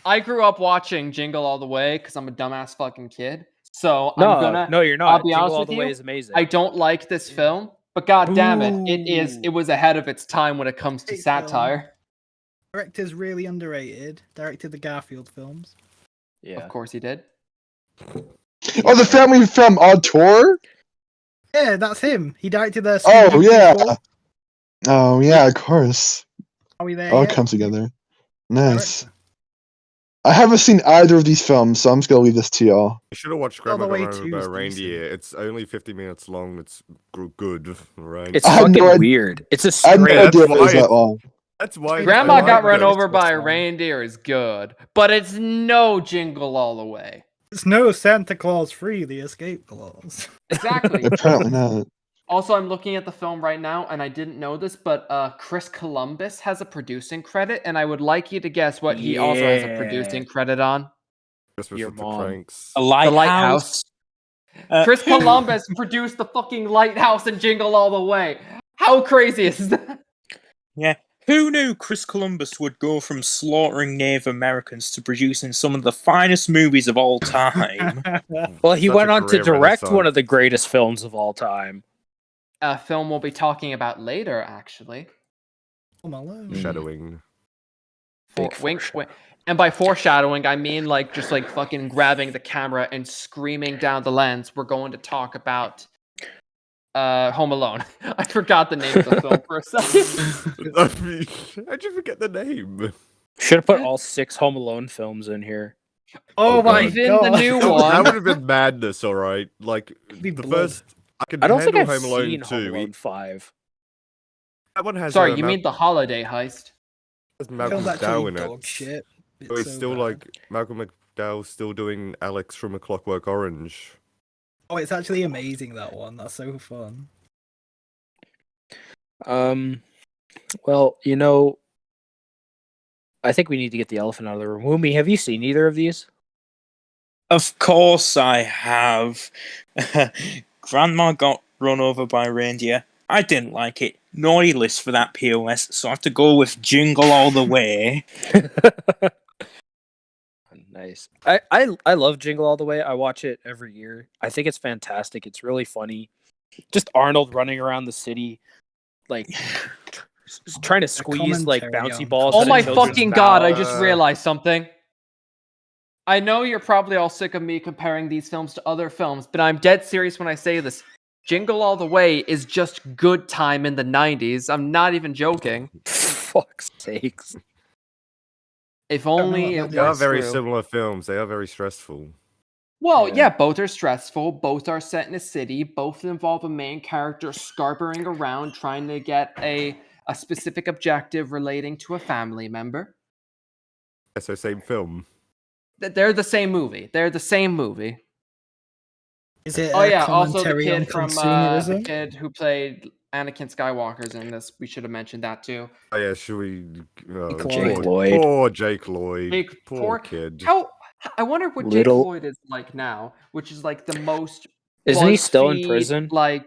I grew up watching Jingle All the Way because I'm a dumbass fucking kid. So No, I'm gonna. no, you're not. I'll be Jingle honest All with the you, Way is amazing. I don't like this film, but god damn it, Ooh. it was ahead of its time when it comes to Great film. satire. Director's really underrated. Directed the Garfield films. Yeah. Of course he did. Oh, the family film on tour? Yeah, that's him. He directed the. Oh Scooby-Doo yeah. sequel. Oh yeah, of course. Are we there All yet? comes together. Nice. Director. I haven't seen either of these films, so I'm just gonna leave this to y'all. You should have watched All the Grandma Way Got Run 2 Over is by a Reindeer. decent. It's only 50 minutes long. It's good, right? It's I had no fucking idea- weird. It's a I had no straight. that's idea it was why that long. That's why Grandma I Got like Run this. Over by a long. Reindeer is good, but it's no Jingle All the Way. It's no Santa Claus free, the escape clause. Exactly. Apparently not. Also, I'm looking at the film right now, and I didn't know this, but Chris Columbus has a producing credit, and I would like you to guess what he also has a Yeah. producing credit on. Christmas Your with the mom. Kranks. A The lighthouse. Lighthouse. Chris who- Columbus produced the fucking Lighthouse and Jingle All the Way. How crazy is that? Yeah. Who knew Chris Columbus would go from slaughtering Native Americans to producing some of the finest movies of all time? Well, he Such went a on to career direct one renaissance. of the greatest films of all time. A film we'll be talking about later, actually. Home Alone. Shadowing. Big Wink, wink. And by foreshadowing, I mean like just like fucking grabbing the camera and screaming down the lens. We're going to talk about Home Alone. I forgot the name of the film for a second. How'd you forget the name? Should have put all 6 Home Alone films in here. Oh my Even god. the new That one. would have been madness, all right. Like Be the blood. first, I could I don't think handle I've Home Alone seen 2. Home Alone 5. That one has. Sorry, you mean the holiday heist? Malcolm Film's McDowell actually in dog it? shit. So it's so still bad. like Malcolm McDowell still doing Alex from A Clockwork Orange. Oh, it's actually amazing, that one. That's so fun. Well, you know, I think we need to get the elephant out of the room. Wumi, have you seen either of these? Of course I have. Grandma got run over by a reindeer. I didn't like it. Naughty list for that POS, so I have to go with Jingle All the Way. Nice. I love Jingle All the Way. I watch it every year. I think it's fantastic. It's really funny. Just Arnold running around the city, like trying to squeeze like commentary bouncy on balls. Oh out of my children's fucking god, I mouths. just realized something. I know you're probably all sick of me comparing these films to other films, but I'm dead serious when I say this. Jingle All the Way is just good time in the 90s. I'm not even joking. Fuck's sakes. If know only what it that They are was very true. similar films. They are very stressful. Well, Yeah. yeah, both are stressful. Both are set in a city. Both involve a main character scarpering around trying to get a specific objective relating to a family member. Yeah, so same film. They're the same movie. They're the same movie. Is it Oh a yeah, also the commentary on kid from the consumerism? kid who played Anakin Skywalker's in this. We should have mentioned that too. Oh yeah, should we? Jake Poor, Lloyd. poor Jake Lloyd. Jake, poor kid. How I wonder what Little- Jake Lloyd is like now, which is like the most. Isn't he still in BuzzFeed, prison? Like, I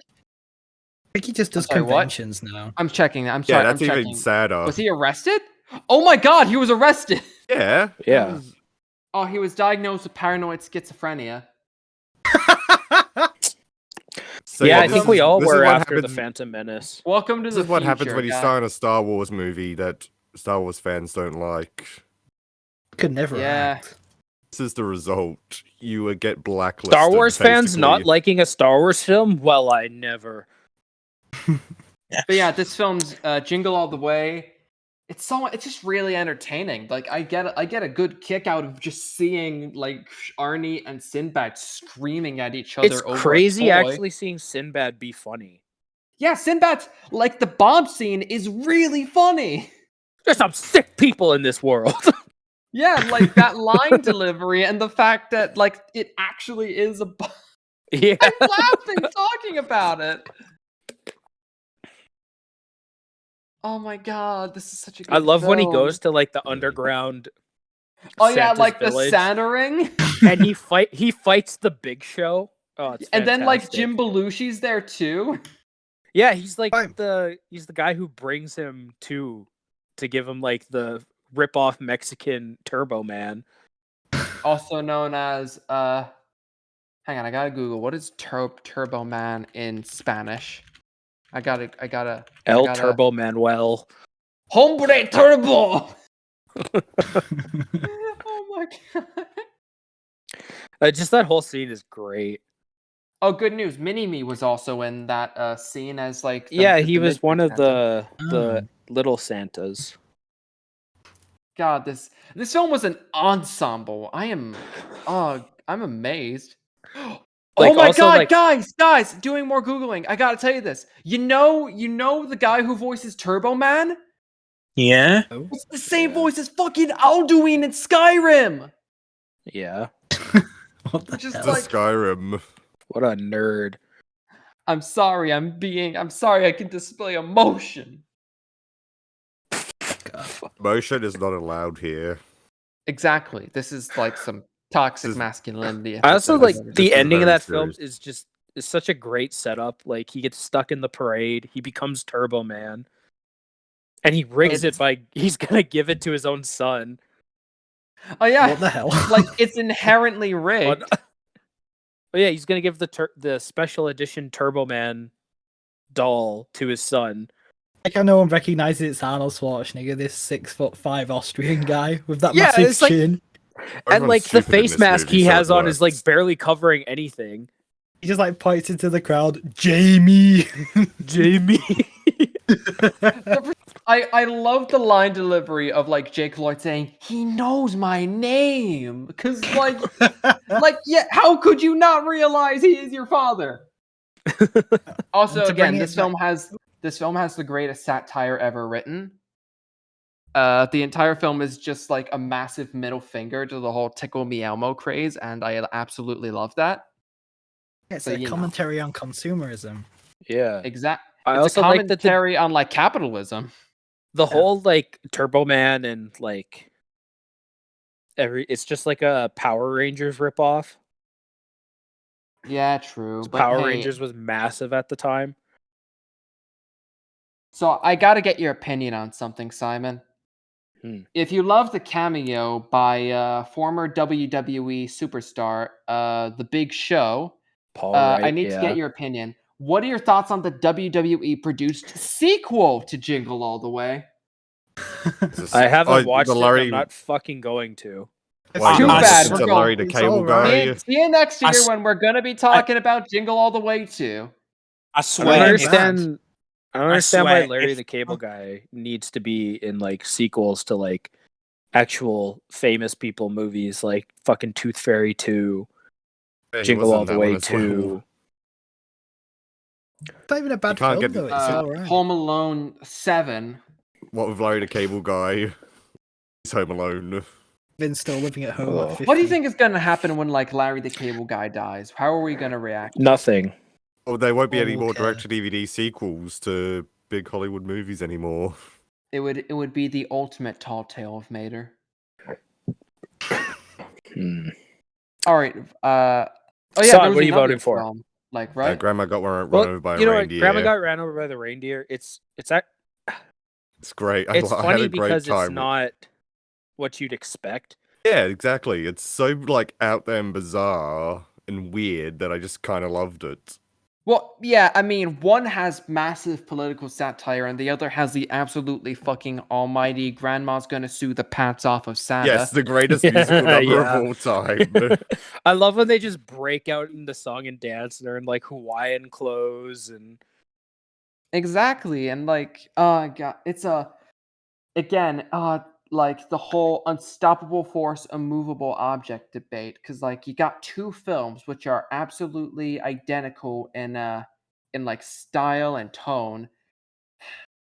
think he just does sorry, what? conventions now. I'm checking. I'm Yeah, sorry. that's I'm even checking. sadder. Was he arrested? Oh my god, he was arrested. Yeah. Yeah. Oh, he was diagnosed with paranoid schizophrenia. So yeah, I welcome- think we all this is were what after the happens- Phantom Menace. Welcome to This the is what happens future, when you guys. start a Star Wars movie that Star Wars fans don't like. Could never Yeah. act. This is the result. You would get blacklisted. Star Wars fans not basically. liking a Star Wars film? Well, I never. But yeah, this film's Jingle All the Way. It's just really entertaining. Like I get a good kick out of just seeing like Arnie and Sinbad screaming at each other. It's over a crazy toy. actually seeing Sinbad be funny. Yeah, Sinbad's like the bomb scene is really funny. There's some sick people in this world. Yeah, like that line delivery and the fact that like it actually is a bomb. Yeah. I'm laughing talking about it. Oh my god, this is such a good I love when he film. goes to like the underground. Oh yeah, Santa's like village, the Santa ring. and he fights the Big Show. Oh, it's And then like fantastic. Jim Belushi's there too. Yeah, he's like Fine. he's the guy who brings him to give him like the rip-off Mexican Turbo Man. Also known as hang on, I gotta Google what is Turbo Man in Spanish. I gotta El Turbo Manuel. Hombre Turbo. Oh my god. Just that whole scene is great. Oh, good news. Mini-Me was also in that scene as like Yeah, he was midget one of Santa. the little Santas. God, this film was an ensemble. I'm amazed. Like, oh my also, god, like- guys, doing more googling. I gotta tell you this. You know the guy who voices Turbo Man? Yeah. It's the same voice as fucking Alduin in Skyrim. Yeah. What the Just hell? The like- Skyrim. What a nerd. I'm sorry I can display emotion. Motion is not allowed here. Exactly. This is like some toxic This is- masculinity. I also This like is the ending of very that film serious. is such a great setup. Like he gets stuck in the parade, he becomes Turbo Man, and he rigs it by he's gonna give it to his own son. Oh yeah. What the hell? Like it's inherently rigged. Oh yeah, he's gonna give the special edition Turbo Man doll to his son. Like, I no one recognizes it's Arnold Schwarzenegger, this 6'5" Austrian guy with that Yeah, massive it's like- chin. And Everyone's like the stupid in face this mask movie, he so it has on is like works. barely covering anything. He just like points into the crowd, Jamie. Jamie. I love the line delivery of like Jake Lloyd saying he knows my name because like yeah, how could you not realize he is your father? Also, And to again, bring this it film has the greatest satire ever written. The entire film is just like a massive middle finger to the whole Tickle Me Elmo craze, and I absolutely love that. It's So, a you know. commentary on consumerism. Yeah. Exactly. I It's also a like that commentary on like capitalism. the whole like Turbo Man and like it's just like a Power Rangers ripoff. Yeah, true. But Power hey, Rangers was massive at the time. So I gotta get your opinion on something, Simon. If you love the cameo by former WWE superstar, The Big Show, Paul Wright, I need to yeah. get your opinion. what are your thoughts on the WWE produced sequel to Jingle All the Way? I haven't watched the it. Larry, I'm not fucking going to. Why, Too you bad, listen we're to Larry the It's Cable alright. Guy. See you next I year s- when we're gonna be talking about Jingle All the Way too. I I swear. don't Right. understand. I don't I understand why swear, Larry if- the Cable Guy needs to be in like sequels to like actual famous people movies, like fucking Tooth Fairy 2, Yeah, he Jingle was in All the that one Way as well. 2. It's not even a bad can't film get though. It's alright. Home Alone 7. What with Larry the Cable Guy? He's Home Alone. Been still living at home Oh. at 50. What do you think is gonna happen when like Larry the Cable Guy dies? How are we gonna react? Nothing. Oh, there won't be any more Okay. direct-to-DVD sequels to big Hollywood movies anymore. It would be the ultimate tall tale of Mater. Hmm. All right. Oh yeah. Son, there what was are you another voting for? film, like right. Grandma got run Well, over by you a know what? reindeer. Grandma got ran over by the reindeer. It's It's great. it's I had funny a great because time. it's not what you'd expect. Yeah, exactly. It's so like out there and bizarre and weird that I just kind of loved it. Well, yeah. I mean, one has massive political satire, and the other has the absolutely fucking almighty "Grandma's gonna sue the pats off of Santa." Yes, the greatest Yeah, musical number yeah. of all time. I love when they just break out in the song and dance. They're in like Hawaiian clothes and Exactly, and like, God, it's like the whole unstoppable force, immovable object debate. Because like you got two films which are absolutely identical in like style and tone.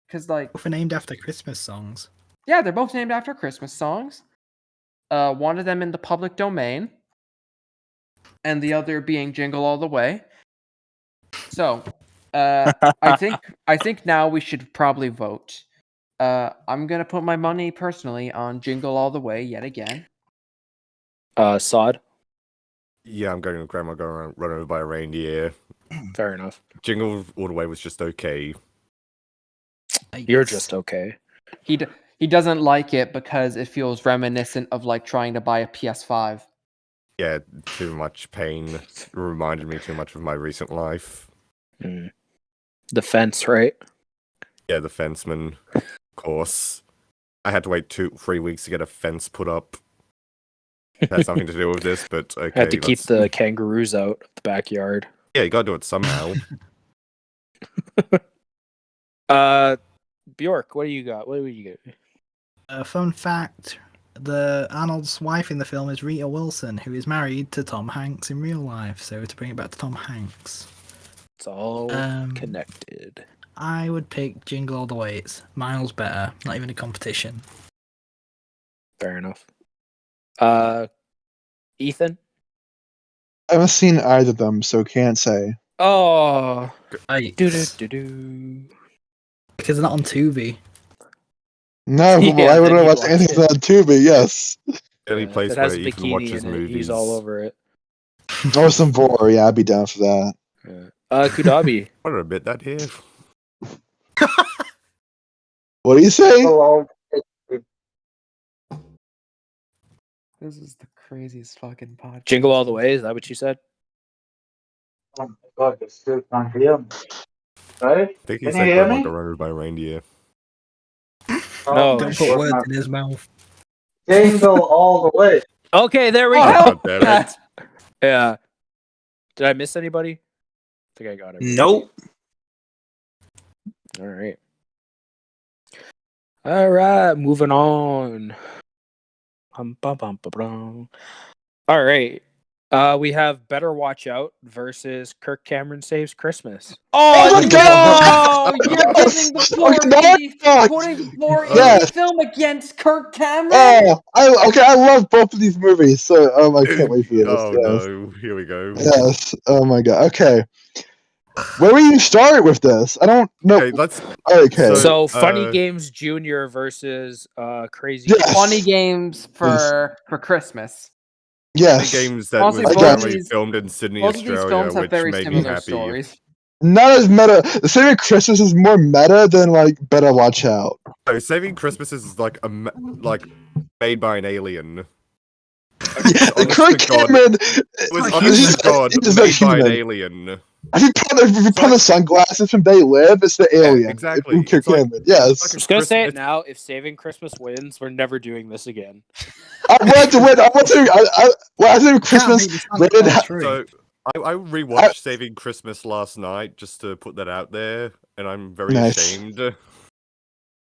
Because like, Both are named after Christmas songs. yeah, they're both named after Christmas songs. One of them in the public domain, and the other being Jingle All the Way. So, I think now we should probably vote. I'm gonna put my money personally on Jingle All the Way yet again. Sod. Yeah, I'm going with Grandma got run over by a reindeer. Fair enough. Jingle All the Way was just okay. You're just okay. He doesn't like it because it feels reminiscent of like trying to buy a PS5. Yeah, too much pain. Reminded me too much of my recent life. Mm. The fence, right? Yeah, the fenceman, of course. I had to wait 3 weeks to get a fence put up. It has nothing to do with this, but okay. I had to keep the kangaroos out of the backyard. Yeah, you gotta do it somehow. Bjork, what do you got? What do you get? Fun fact: the Arnold's wife in the film is Rita Wilson, who is married to Tom Hanks in real life. So to bring it back to Tom Hanks, It's all connected. I would pick Jingle All the Way. It's miles better. Not even a competition. Fair enough. Ethan? I haven't seen either of them, so can't say. Oh. Right. Do. Because they're not on Tubi. No, Yeah, why would then I you'd watch watch anything it. on Tubi? Yes. The only place If it where has a Ethan bikini watches in it, movies. he's all over it. Or some vor, yeah, I'd be down for that. Yeah. Kudabi. What did I admit that here? What do you say? Hello. This is the craziest fucking podcast. Jingle All the Way, is that what you said? Oh my god, you still can't hear me. Right? I think he Can said you hear Grandma me? got run over by a reindeer. No. Oh, Don't good put words enough. in his mouth. Jingle all the way. Okay, there we Oh, go. hell God damn it. Yeah. Did I miss anybody? I think I got it. Nope. All right. All right, moving on. All right. We have Better Watch Out versus Kirk Cameron Saves Christmas. Oh my God! You're giving the poor Okay, no, indie, fuck. putting poor Yes. indie film against Kirk Cameron? Oh, I love both of these movies, so I can't wait for this. Oh yes. no, here we go. Yes. Oh my God. Okay. Where will you start with this? I don't know. Okay, let's. Okay. So, Funny Games Junior versus Crazy. Yes. Funny games for Christmas. Yes. games that Honestly, was both of apparently these- filmed in Sydney, Both of these Australia, films have which very made me similar happy. stories. Not as meta. The Saving Christmas is more meta than like Better Watch Out. So, Saving Christmas is like like made by an alien. Yeah, Honest Kirk to God. Cameron. It was He's- honest to God he's a made by an human. alien. If you put on the sunglasses from They Live, it's the alien. exactly. Kirk It's like- Cameron. Yes. like I'm just gonna say it Christmas- now. If Saving Christmas wins, we're never doing this again. I want to win. I think Christmas. Can't beat the Santa rated Claus ha- tree. So I rewatched Saving Christmas last night just to put that out there, and I'm very Nice. ashamed.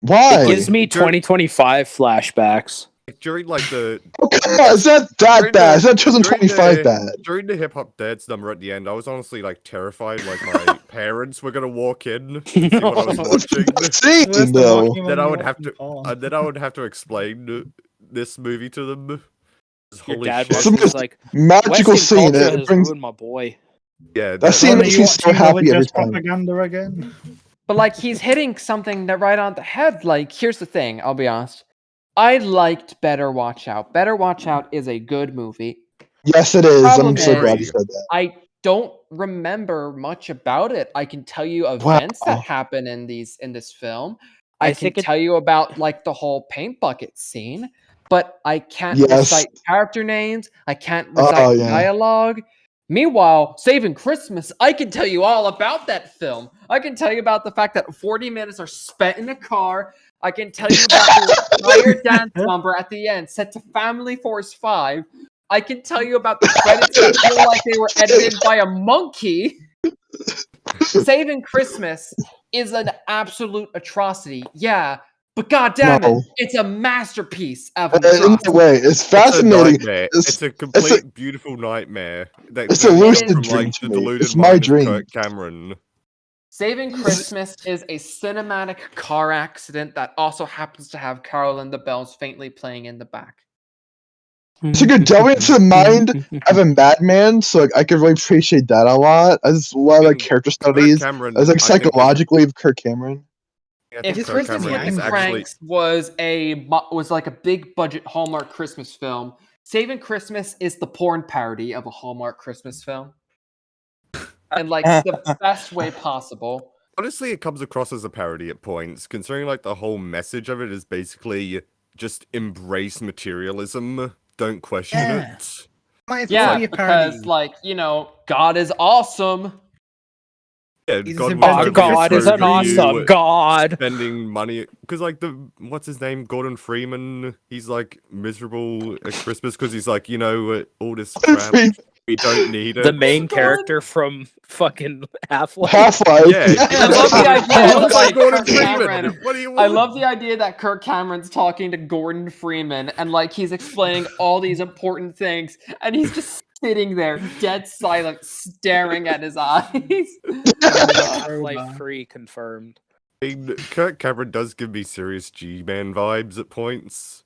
Why? It gives me 2025 flashbacks. During like the Oh, come on, it's not that During bad. the- It's not 2025 during bad. during the hip hop dance number at the end, I was honestly like terrified, like my parents were gonna walk in, see what I was watching, Scene, Worse than though. walking then on I the would have open to, floor. and then I would have to explain this movie to them. Your Holy dad shit! was like, Magical Western scene. culture It has brings ruined my boy. Yeah, that scene Are makes you me so watching happy every religious time. propaganda again? But like he's hitting something that right on the head. Like, here's the thing, I'll be honest. I liked Better Watch Out. Better Watch Out is a good movie. Yes, it is. Problem I'm so glad you is- said that. I don't remember much about it. I can tell you Wow. events that happen in this film. I I can think it- tell you about like the whole paint bucket scene, but I can't Yes. recite character names. I can't Oh, recite yeah. dialogue. Meanwhile, Saving Christmas, I can tell you all about that film. I can tell you about the fact that 40 minutes are spent in a car. I can tell you about the entire dance number at the end set to Family Force 5. I can tell you about the credits that feel like they were edited by a monkey. Saving Christmas is an absolute atrocity. Yeah, but goddamn No. it, it's a masterpiece of In atrocity. a way, it's It's a fascinating. nightmare. It's- It's a complete beautiful nightmare. That It's a comes lucid from, dream like, to the me. deluded It's my mind of dream. Kirk Cameron. Saving Christmas is a cinematic car accident that also happens to have Carol and the Bells faintly playing in the back. So you're delving into the mind of a madman, so like, I could really appreciate that a lot. I just love like character Kirk studies. Cameron, As like I think, is- psychologically of Kirk Cameron. I If think Kirk Christmas Cameron with is the actually Kranks was like a big budget Hallmark Christmas film, Saving Christmas is the porn parody of a Hallmark Christmas film. And like the best way possible. honestly, it comes across as a parody at points, considering like the whole message of it is basically just embrace materialism, don't question Yeah. it. Might as well Yeah, be a parody. because like, you know, God is awesome. Yeah, He's God, invented Oh, will Christmas God is an throw you awesome God. spending money because like what's his name, Gordon Freeman, he's like miserable at Christmas because he's like, all this crap, we don't need it. The main character from fucking Half-Life. Half-Life. Yeah, I love the idea It's of like like Gordon Kirk Freeman. Cameron. What do you want? I love the idea that Kirk Cameron's talking to Gordon Freeman and like he's explaining all these important things and he's just sitting there dead silent staring at his eyes. Half-Life 3 confirmed. I mean, Kirk Cameron does give me serious G-Man vibes at points.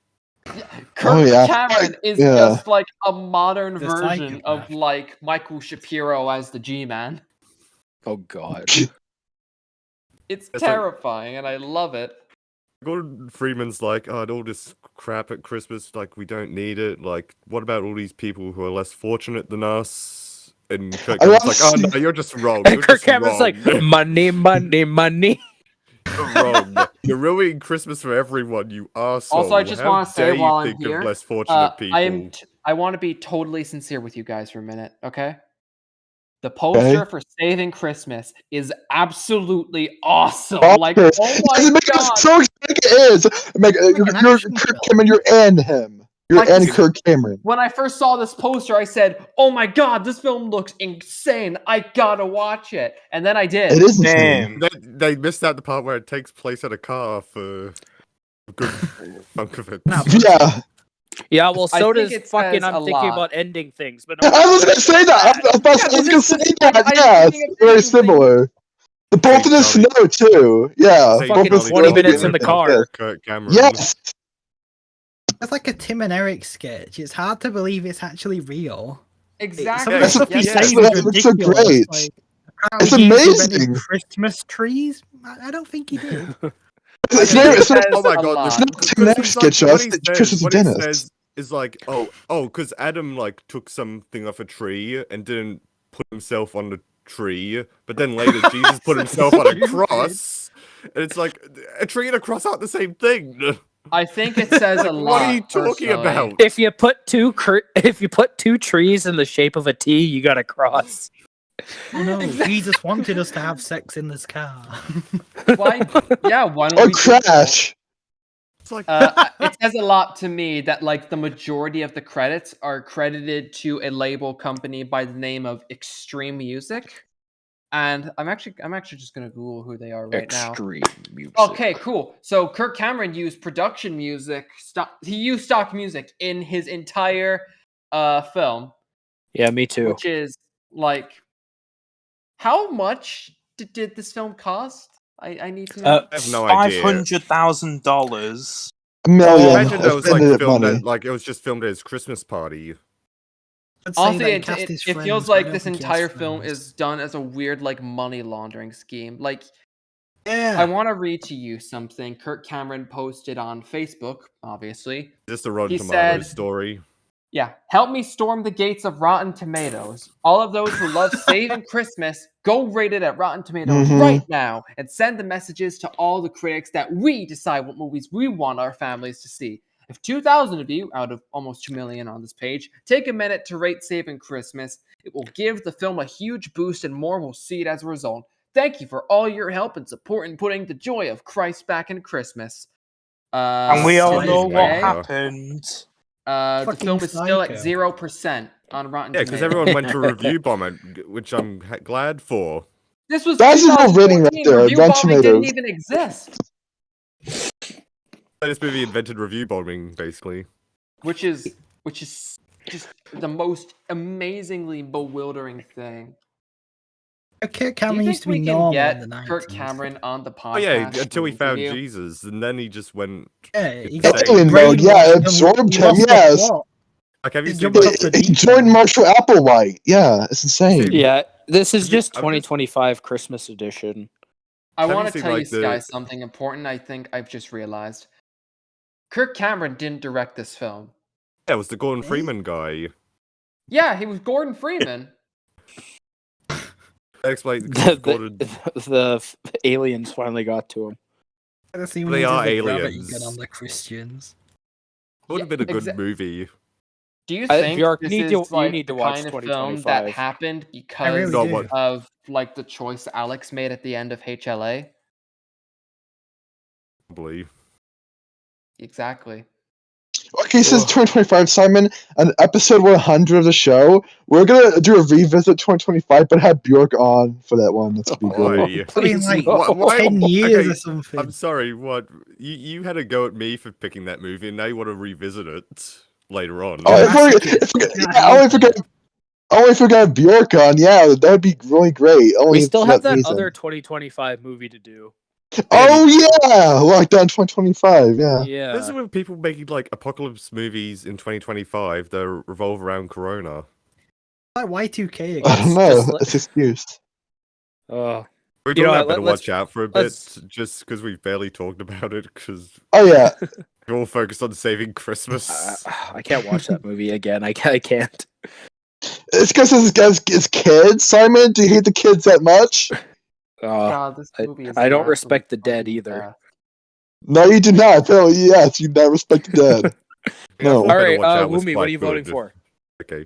Kirk yeah. Cameron is Yeah. just like a modern The version of psychopath. like Michael Shapiro as the G-Man. Oh God. It's like- terrifying and I love it. Gordon Freeman's like, all this crap at Christmas, like, we don't need it. Like, what about all these people who are less fortunate than us? And Kirk I Cameron's love like, oh, no, you're just wrong. You're And Kirk just Cameron's like, wrong. money, money, money. You're wrong. You're ruining Christmas for everyone, you arsehole. Also, I just How wanna say dare you while I'm think here, of less fortunate people. I want to be totally sincere with you guys for a minute, okay? The poster for Saving Christmas is absolutely awesome. Like, Chris. oh my It makes god! it so exciting it is. You're an Kirk action film. Cameron, you're and him. You're Like, and Kirk Cameron. When I first saw this poster, I said, "Oh my god, this film looks insane! I gotta watch it." And then I did. It is insane. Damn. They missed out the part where it takes place at a car for a good chunk of it. No, Yeah. Yeah, well, I so think does it fucking. says I'm a thinking lot. about ending things, but I was gonna say that. I was gonna say that. I'm Yeah, thinking it's of very ending similar. The both in the Same snow too. Yeah. Same Fucking both in the 20 snow. minutes in the car. Kirk Cameron. Yes. It's like a Tim and Eric sketch. It's hard to believe it's actually real. Exactly. Some of the stuff yeah, he yeah. says Yeah, is it's so ridiculous. great. Like, It's apparently he invented amazing. Christmas trees? I don't think he did. It's think not, it it's not, says Oh my a god, lot. it's not Tim and Eric sketch. what It's he Christmas what and he Dennis. says is like, because Adam like took something off a tree and didn't put himself on the tree, but then later Jesus put himself on a cross, and it's like a tree and a cross aren't the same thing. I think it says a lot. What are you talking personally. about? if you put two trees in the shape of a T, you got a cross. Oh no, Exactly. Jesus wanted us to have sex in this car. Why? Yeah, why don't Or we do that? crash. It's like It says a lot to me that like the majority of the credits are credited to a label company by the name of Extreme Music, and I'm actually just gonna Google who they are right now. Extreme music. Okay, cool. So Kirk Cameron used production music. He used stock music in his entire film, Yeah, me too. which is like, how much did this film cost? I need to know. I have no idea. $500,000. A million. Imagine that was like Spending filmed money. at, like it was just filmed at his Christmas party. I'd say Honestly, that he it cast his feels friends, but I like don't this think he has entire film friends. is done as a weird like money laundering scheme. Like, Yeah. I want to read to you something Kirk Cameron posted on Facebook, obviously. Just a Rotten He Tomatoes said- story. Yeah, help me storm the gates of Rotten Tomatoes. All of those who love saving Christmas, go rate it at Rotten Tomatoes Mhm. right now and send the messages to all the critics that we decide what movies we want our families to see. If 2,000 of you, out of almost 2 million on this page, take a minute to rate Saving Christmas, it will give the film a huge boost and more will see it as a result. Thank you for all your help and support in putting the joy of Christ back in Christmas. And we all Psycho. know what okay. happened. The Fucking film is still at psycho. 0% on Rotten Yeah, because Tomatoes. everyone went to review bomb it, which I'm glad for. This was That's a low rating right 2014. there, Review Rotten bombing didn't Tomatoes. even exist, This movie invented review bombing, basically. which is just the most amazingly bewildering thing. Kirk Do you Cameron think used to be we can normal get in the 90s. Kirk Cameron on the podcast? Oh yeah, for until he an found interview? Jesus, and then he just went. Yeah, he insane. got Alien mode, yeah, brainwashed and absorbed he him, lost the yes. plot. Like, have you He seen jumped like, off the He deep joined end. Marshall Applewhite. Yeah, it's insane. Yeah, this is Have you- just I'm just- 2025 Christmas edition. I Have you want to seen, tell like, you the- guys something important. I think I've just realized. Kirk Cameron didn't direct this film. Yeah, it was the Gordon Eh? Freeman guy. Yeah, he was Gordon Freeman. That explains The, Gordon. the aliens finally got to him. Let's see when They he are uses the gravity aliens. gun on the Christians. Would have been a good movie. Do you I- think Bjork, this you need is to- like you need to the watch kind of film 2025. that happened I because really No, do. what- of like the choice Alex made at the end of HLA? Probably. Exactly. Okay, since Ugh. 2025, Simon, on episode 100 of the show, we're gonna do a revisit 2025, but have Bjork on for that one. That's gonna be Why? great. I mean, Please like, no. Why- 10 years okay, or something. I'm sorry. What you had a go at me for picking that movie, and now you want to revisit it later on. Oh, if we got Bjork on, yeah, that would be really great. Only We still for have that reason. other 2025 movie to do. Oh yeah, Lockdown 2025. Yeah. Yeah. This is when people making like apocalypse movies in 2025 that revolve around Corona. Like Y2K I again. don't It's know. just like- That's an excuse. Oh, We're You doing know that what, better let's- watch out for a bit, let's- just because we've barely talked about it, because Oh yeah. we're all focused on saving Christmas. I can't watch that movie again. I can't. It's because it's kids. Simon, do you hate the kids that much? God, this movie is I don't an respect the absolute dead fucking either. death. No, you do not. No, yes, you not respect the dead. Yeah, No. Better All right, Watch Out was Woomy, what quite are you voting good. for? Okay.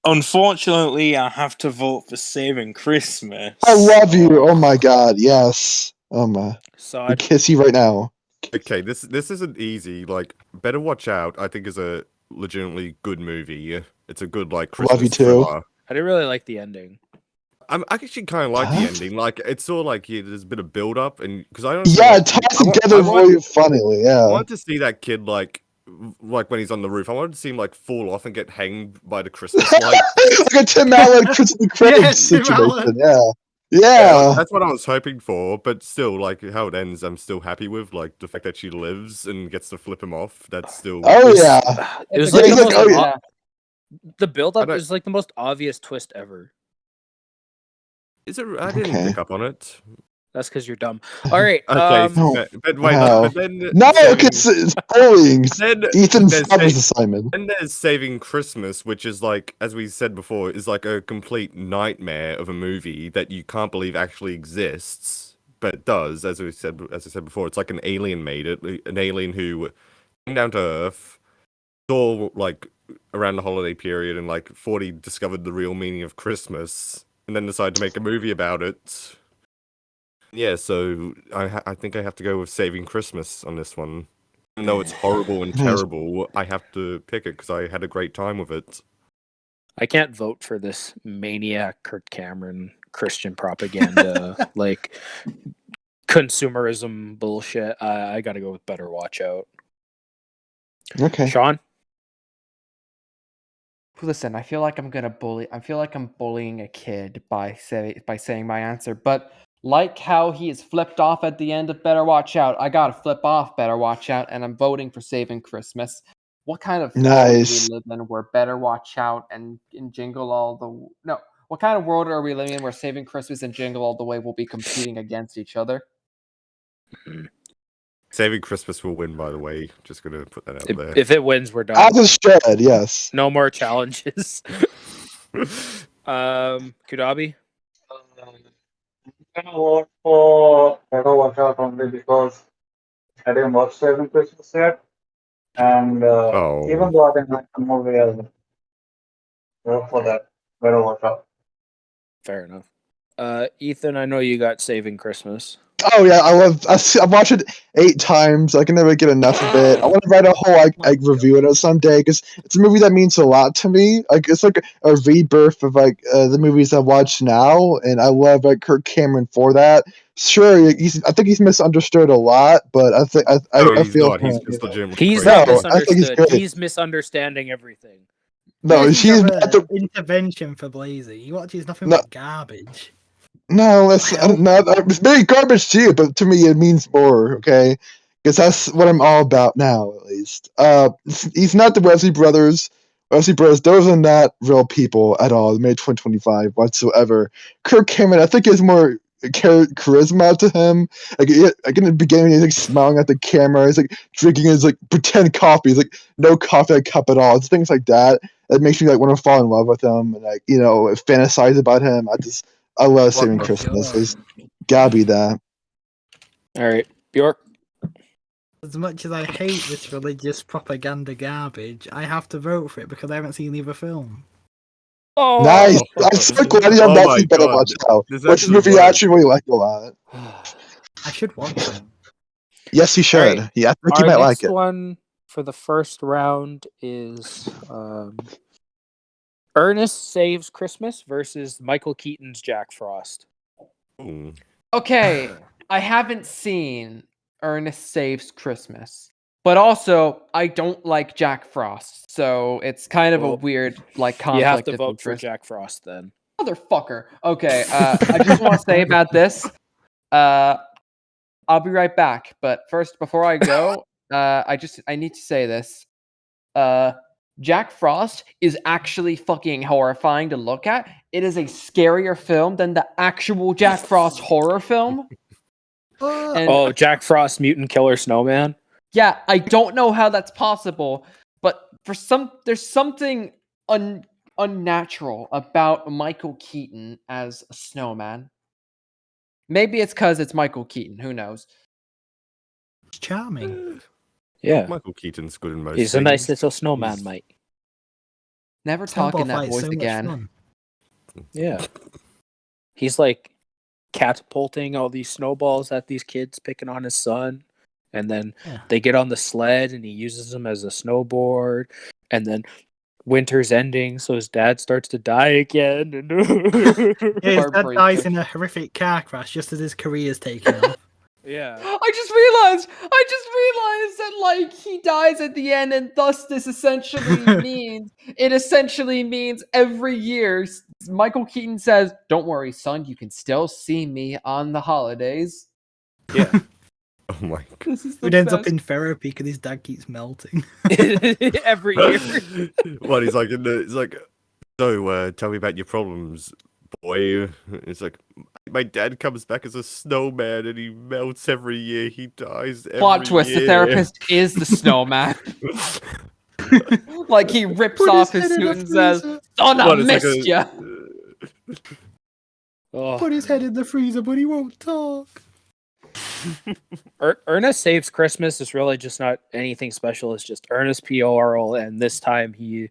Unfortunately, I have to vote for Saving Christmas. I love you. Oh my god, yes. Oh my. I Sod. kiss you right now. Okay, this isn't easy. Like, Better Watch Out, I think is a legitimately good movie. It's a good like Christmas Love you too. thriller. I didn't really like the ending. I actually kind of like the What? ending. Like, it's sort of like there's a bit of build up, and because I don't. Yeah, it ties together really funnily. I Yeah. wanted to see that kid like when he's on the roof. I wanted to see him like fall off and get hanged by the Christmas light. Like a Tim Allen, Christopher Craig Yeah, Tim situation. Allen. Yeah. Yeah, Yeah. that's what I was hoping for. But still, like how it ends, I'm still happy with. Like the fact that she lives and gets to flip him off. That's still. Oh It's- yeah. It was Yeah, like he's the like, most oh, yeah. the build I up don't- is like the most obvious twist ever. Is it? I didn't Okay. pick up on it. That's because you're dumb. All right. Okay, No. but wait, Wow. but then No, saving- because it's bullying. then Ethan there's Summers sa- Simon. then there's Saving Christmas, which is like, as we said before, is like a complete nightmare of a movie that you can't believe actually exists, but it does. As I said before, it's like an alien made it, an alien who came down to Earth, saw like around the holiday period, and like 40 discovered the real meaning of Christmas, and then decided to make a movie about it. Yeah, so I think I have to go with Saving Christmas on this one. Even though it's horrible and terrible, I have to pick it because I had a great time with it. I can't vote for this maniac Kurt Cameron Christian propaganda, like consumerism bullshit. I got to go with Better Watch Out. Okay. Sean? Listen, I feel like I'm bullying a kid by saying my answer, but like how he is flipped off at the end of Better Watch Out, I gotta flip off Better Watch Out, and I'm voting for Saving Christmas. What kind of world Nice. do we live in where Better Watch Out and Jingle All the No, what kind of world are we living in where Saving Christmas and Jingle All the Way will be competing against each other? Saving Christmas will win, by the way. Just gonna put that out there. If it wins, we're done. As it should, yes. No more challenges. Kudabi? I'm gonna vote for Better Watch Out only because I didn't watch Saving Christmas yet. And even though I didn't like the movie, I'll vote for that. Better Watch Out. Fair enough. Ethan, I know you got Saving Christmas. Oh yeah, I've watched it 8 times. I can never get enough of it. I want to write a whole like review on it someday because it's a movie that means a lot to me. Like it's like a rebirth of like the movies I watch now, and I love like Kirk Cameron for that. Sure, I think he's misunderstood a lot, but I think I feel not. He's just legitimately He's great. not No, I think he's misunderstood. good. He's misunderstanding everything. No, He's she's got at the intervention for Blazy. He watches nothing No. but garbage. no. It's very garbage to you, but to me it means more. Okay, because that's what I'm all about now. At least, he's not the Wesley brothers. Wesley brothers, those are not real people at all. They made 2025 whatsoever. Kirk Cameron, I think, has more charisma to him. Like in the beginning, he's like smiling at the camera. He's like drinking his like pretend coffee. He's like no coffee cup at all. It's things like that that makes me like want to fall in love with him and like fantasize about him. I love Saving my Christmas. God. It's gotta be that. All right, Bjork. As much as I hate this religious propaganda garbage, I have to vote for it because I haven't seen either film. Oh, Nice. I'm so glad you have Oh not my seen Better God. Watch Out. This Which actually movie I works. actually really like a lot. I should watch it. Yes, you should. Alright. Yeah, I think you Our might next like it. one for the first round is Ernest Saves Christmas versus Michael Keaton's Jack Frost. Ooh. Okay, I haven't seen Ernest Saves Christmas, but also I don't like Jack Frost, so it's kind of a Well, weird like conflict You have to of vote for interest. Jack Frost then. Motherfucker. Okay, I just want to say about this. I'll be right back, but first, before I go, I need to say this. Jack Frost is actually fucking horrifying to look at. It is a scarier film than the actual Jack Frost horror film. And Jack Frost Mutant Killer Snowman? yeah, I don't know how that's possible, but there's something unnatural about Michael Keaton as a snowman. Maybe it's because it's Michael Keaton. Who knows? It's charming. Yeah. Michael Keaton's good in most He's a nice things. little snowman, He's- mate. Never Snowball talk in that fight's voice so much again. fun. Yeah. He's like catapulting all these snowballs at these kids picking on his son. And then Yeah. they get on the sled and he uses them as a snowboard. And then winter's ending, so his dad starts to die again. Yeah, his dad Heartbreaking. dies in a horrific car crash just as his career's taking off. Yeah. I just realized that like he dies at the end, and thus this essentially means every year Michael Keaton says, "Don't worry, son, you can still see me on the holidays." Yeah. Oh my God. This is the Who ends up best. in therapy because his dad keeps melting. Every year. What he's like so tell me about your problems, boy. It's like my dad comes back as a snowman and he melts every year. He dies every Plot twist: year. the therapist is the snowman. Like he rips off his suit and says, "Son, I What, it's like missed ya." Oh. Put his head in the freezer, but he won't talk. Ernest Saves Christmas is really just not anything special. It's just Ernest P. Orwell, and this time he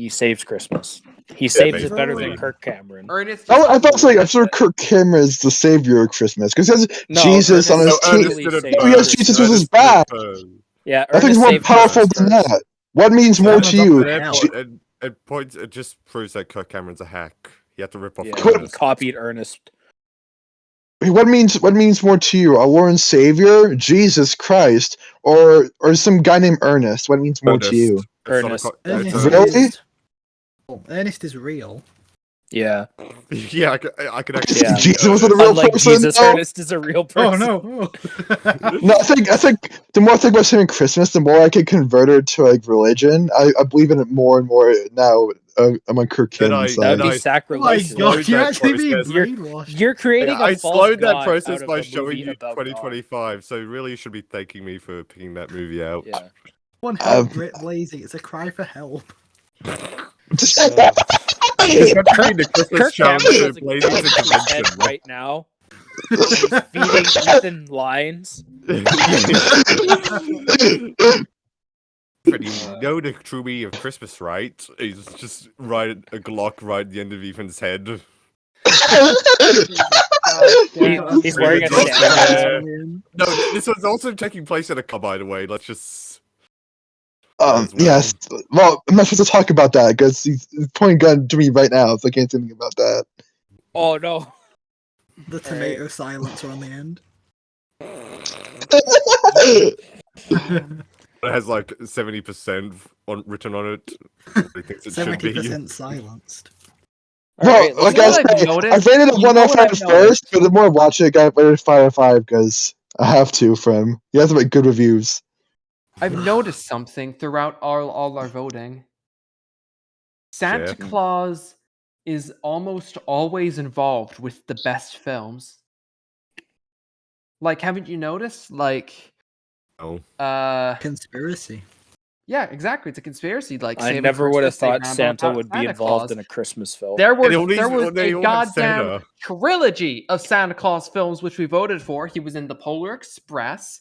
saves Christmas. He saves it better than basically. Kirk Cameron. Ernest. Oh, I thought like I'm sure Kirk Cameron is the savior of Christmas because he has No, Jesus on his Ernest team. actually did it saved Oh yes, Christmas. Jesus was his Ernest did it back. first. Yeah, Nothing's Ernest more saved powerful Christmas than first. that. What means more Someone's to up you? with And it just proves that Kirk Cameron's a hack. He had to rip off Yeah, Ernest. copied Ernest. What means more to you? A Lord and Savior, Jesus Christ, or some guy named Ernest? What means more to you? It's not a Ernest. it's Ernest Really? is... Ernest is real. Yeah, yeah, I could actually. Yeah. see Jesus was a Ernest. real unlike person. Jesus, though? Ernest is a real person. no. No, I think the more I think about saving Christmas, the more I get converted to like religion. I believe in it more and more now. Among Kirk Then Cameron's That'd side. be I- Oh my sacrilegious. slowed god, you're that actually being process. brainwashed. You're creating a I false slowed that god process out by of a showing movie you about God. 2025, so really you should be thanking me for picking that movie out. Yeah. One help, Brit Blazing. It's a cry for help. It's meant to be the Christmas Kirk challenge Cameron to has a Blazing gun to his head Convention. right now. And he's feeding Ethan lines. But you know the true meaning of Christmas, right? He's just right a Glock right at the end of Ethan's head. He's wearing a Really Santa hat. No, this was also taking place at a car, by the way. Let's just. as well. Yes. Well, I'm not supposed to talk about that because he's pointing gun to me right now, so I can't say anything about that. Oh no. The tomato silencer on the end. It has like 70% written on it. He thinks it should be. 70% silenced. Alright, Well, like let's I what I've said, noticed? I rated it You know 1 out of what 5 I've first, noticed? but the more I watch it, I rated 5 out of 5 because I have to for him. He has to make good reviews. I've noticed something throughout all our voting. Santa Share. Claus is almost always involved with the best films. Like, haven't you noticed? Like, Oh. Conspiracy. yeah, exactly. It's a conspiracy. Like, I Saving never would have Christmas, They thought Rambo Santa About would be Santa involved Claus. in a Christmas film. There was all a had goddamn Santa. trilogy of Santa Claus films which we voted for. He was in the Polar Express.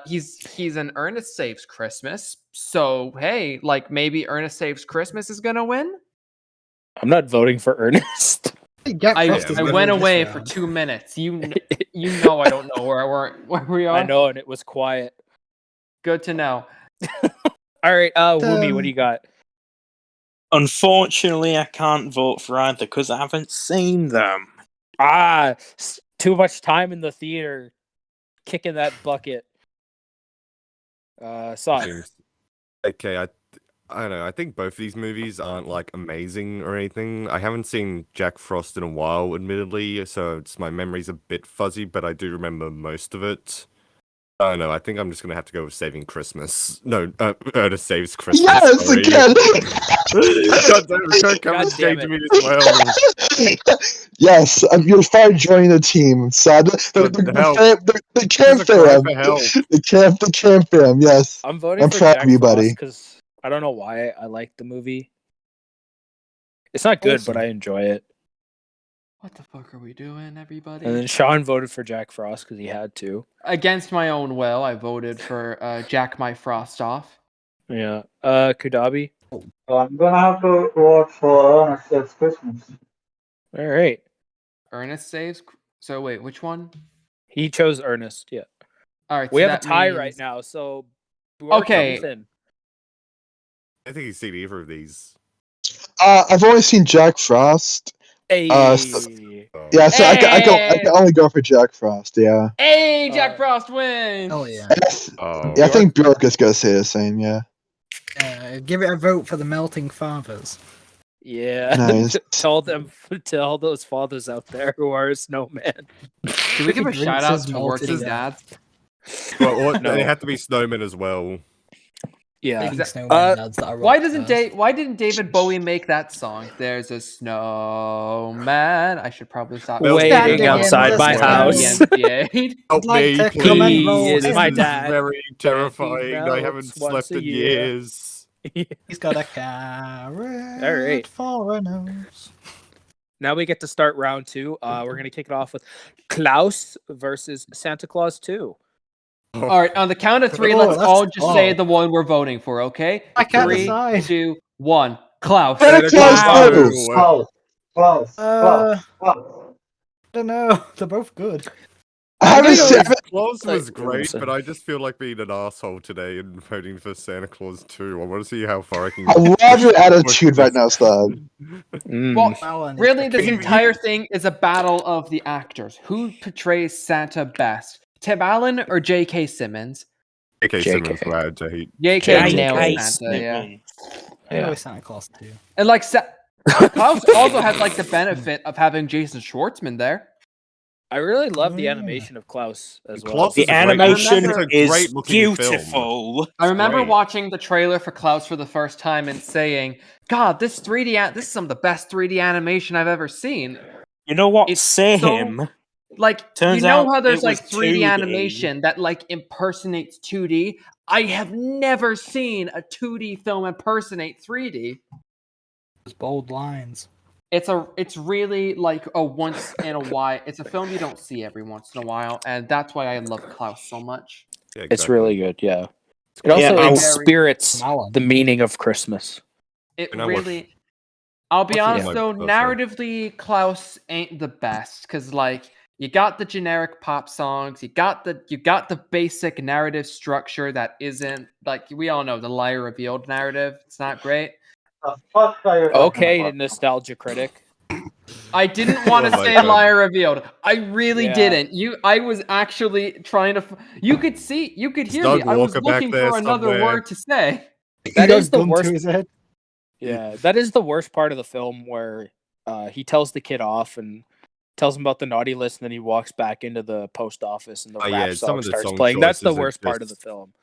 He's in Ernest Saves Christmas. So hey, like maybe Ernest Saves Christmas is gonna win. I'm not voting for Ernest. Jack I Frost is I winning went this away for round. 2 minutes. You know I don't know where we are. I know, and it was quiet. Good to know. Alright, Woomy, what do you got? Unfortunately, I can't vote for either because I haven't seen them. Too much time in the theater kicking that bucket. Saw it. Okay, I don't know. I think both of these movies aren't like amazing or anything. I haven't seen Jack Frost in a while, admittedly, so my memory's a bit fuzzy, but I do remember most of it. I don't know. I think I'm just gonna have to go with Saving Christmas. No, Ernest Saves Christmas. Yes, sorry. again! God damn it, Kirk Cameron's God damn game to me as well. Yes, you're fine joining the team. Sad. The help. The camp This is a cry fam. for help. The camp fam, yes. I'm voting I'm for proud Jack of you, Frost buddy. because I don't know why I like the movie. It's not good, but I enjoy it. What the fuck are we doing, everybody? And then Sean voted for Jack Frost because he had to. Against my own will, I voted for Jack My Frost Off. Yeah. Kudabi. So I'm gonna have to vote for Ernest Saves Christmas. All right. Ernest Saves. So wait, which one? He chose Ernest. Yeah. All right. We so have a that tie means- right now, so whoever Okay. comes in. I think he's seen either of these. I've only seen Jack Frost. Hey. Yeah, so I can only go for Jack Frost, yeah. Hey, Jack Frost wins. Oh yeah. Oh. Yeah, I think Bjork is gonna say the same, yeah. Give it a vote for the melting fathers. Yeah. Nice. Tell those fathers out there who are a snowman. Can we give a Grinch shout out is to melted working down. dads? Well, No. they have to be snowmen as well. Yeah. Baking snowman dads that are Why rock doesn't stars. Why didn't David Bowie make that song? There's a snowman. I should probably stop. Well, Waiting Standing outside in my the house. snow. Help like me, to please. come and roll This in. my is dad, very terrifying. I melts haven't once slept a in year. years. He's got a carrot All right. for a nose. now we get to start round 2. We're gonna kick it off with Klaus versus Santa Claus 2. All right, on the count of 3, Oh, let's let's all just say go. the one we're voting for, okay? I can't 3, decide. 2, 1. Klaus. Santa Claus Wow. 2. Klaus. Klaus. Klaus. Klaus. I don't know. They're both good. I haven't seen. Claus Like, was great, listen. but I just feel like being an asshole today and voting for Santa Claus 2. I want to see how far I can. I love your attitude right now, Stan. Well, Alan is really, this the king. entire thing is a battle of the actors. Who portrays Santa best? Tim Allen or J.K. Simmons? J.K. JK. Simmons allowed to hate. J.K. JK. nailed Santa, yeah. I go with Santa Claus too. And like, Klaus also has like the benefit of having Jason Schwartzman there. I really love the Yeah. animation of Klaus as well. Klaus The is a great- animation it's a is great-looking film. beautiful. I remember great. watching the trailer for Klaus for the first time and saying, "God, this 3D, this is some of the best 3D animation I've ever seen." You know what? It's Same. Like, Turns you know out how there's it was like 3D 2D. animation that like impersonates 2D? I have never seen a 2D film impersonate 3D. Those bold lines. It's really like a once in a while. It's a film you don't see every once in a while, and that's why I love Klaus so much. Yeah, It's exactly. really good, yeah. It Yeah, also I- inspirits Alan. the meaning of Christmas. It And I watched- really. I'll be watched it honest with though, my brother. narratively, Klaus ain't the best because like you got the generic pop songs, you got the basic narrative structure that isn't like we all know the liar revealed narrative. It's not great. The fuck are you talking Okay, about? nostalgia critic. I didn't want Oh to my say God. liar revealed. I really Yeah. didn't. I was actually trying to. You could hear Doug me. I was Walker back looking there for another somewhere. word to say. That is the gun to worst. his head. Yeah, that is the worst part of the film where he tells the kid off and tells him about the naughty list, and then he walks back into the post office and the Oh, rap yeah, some song of the starts song playing. That's the choices are worst part of the just- film.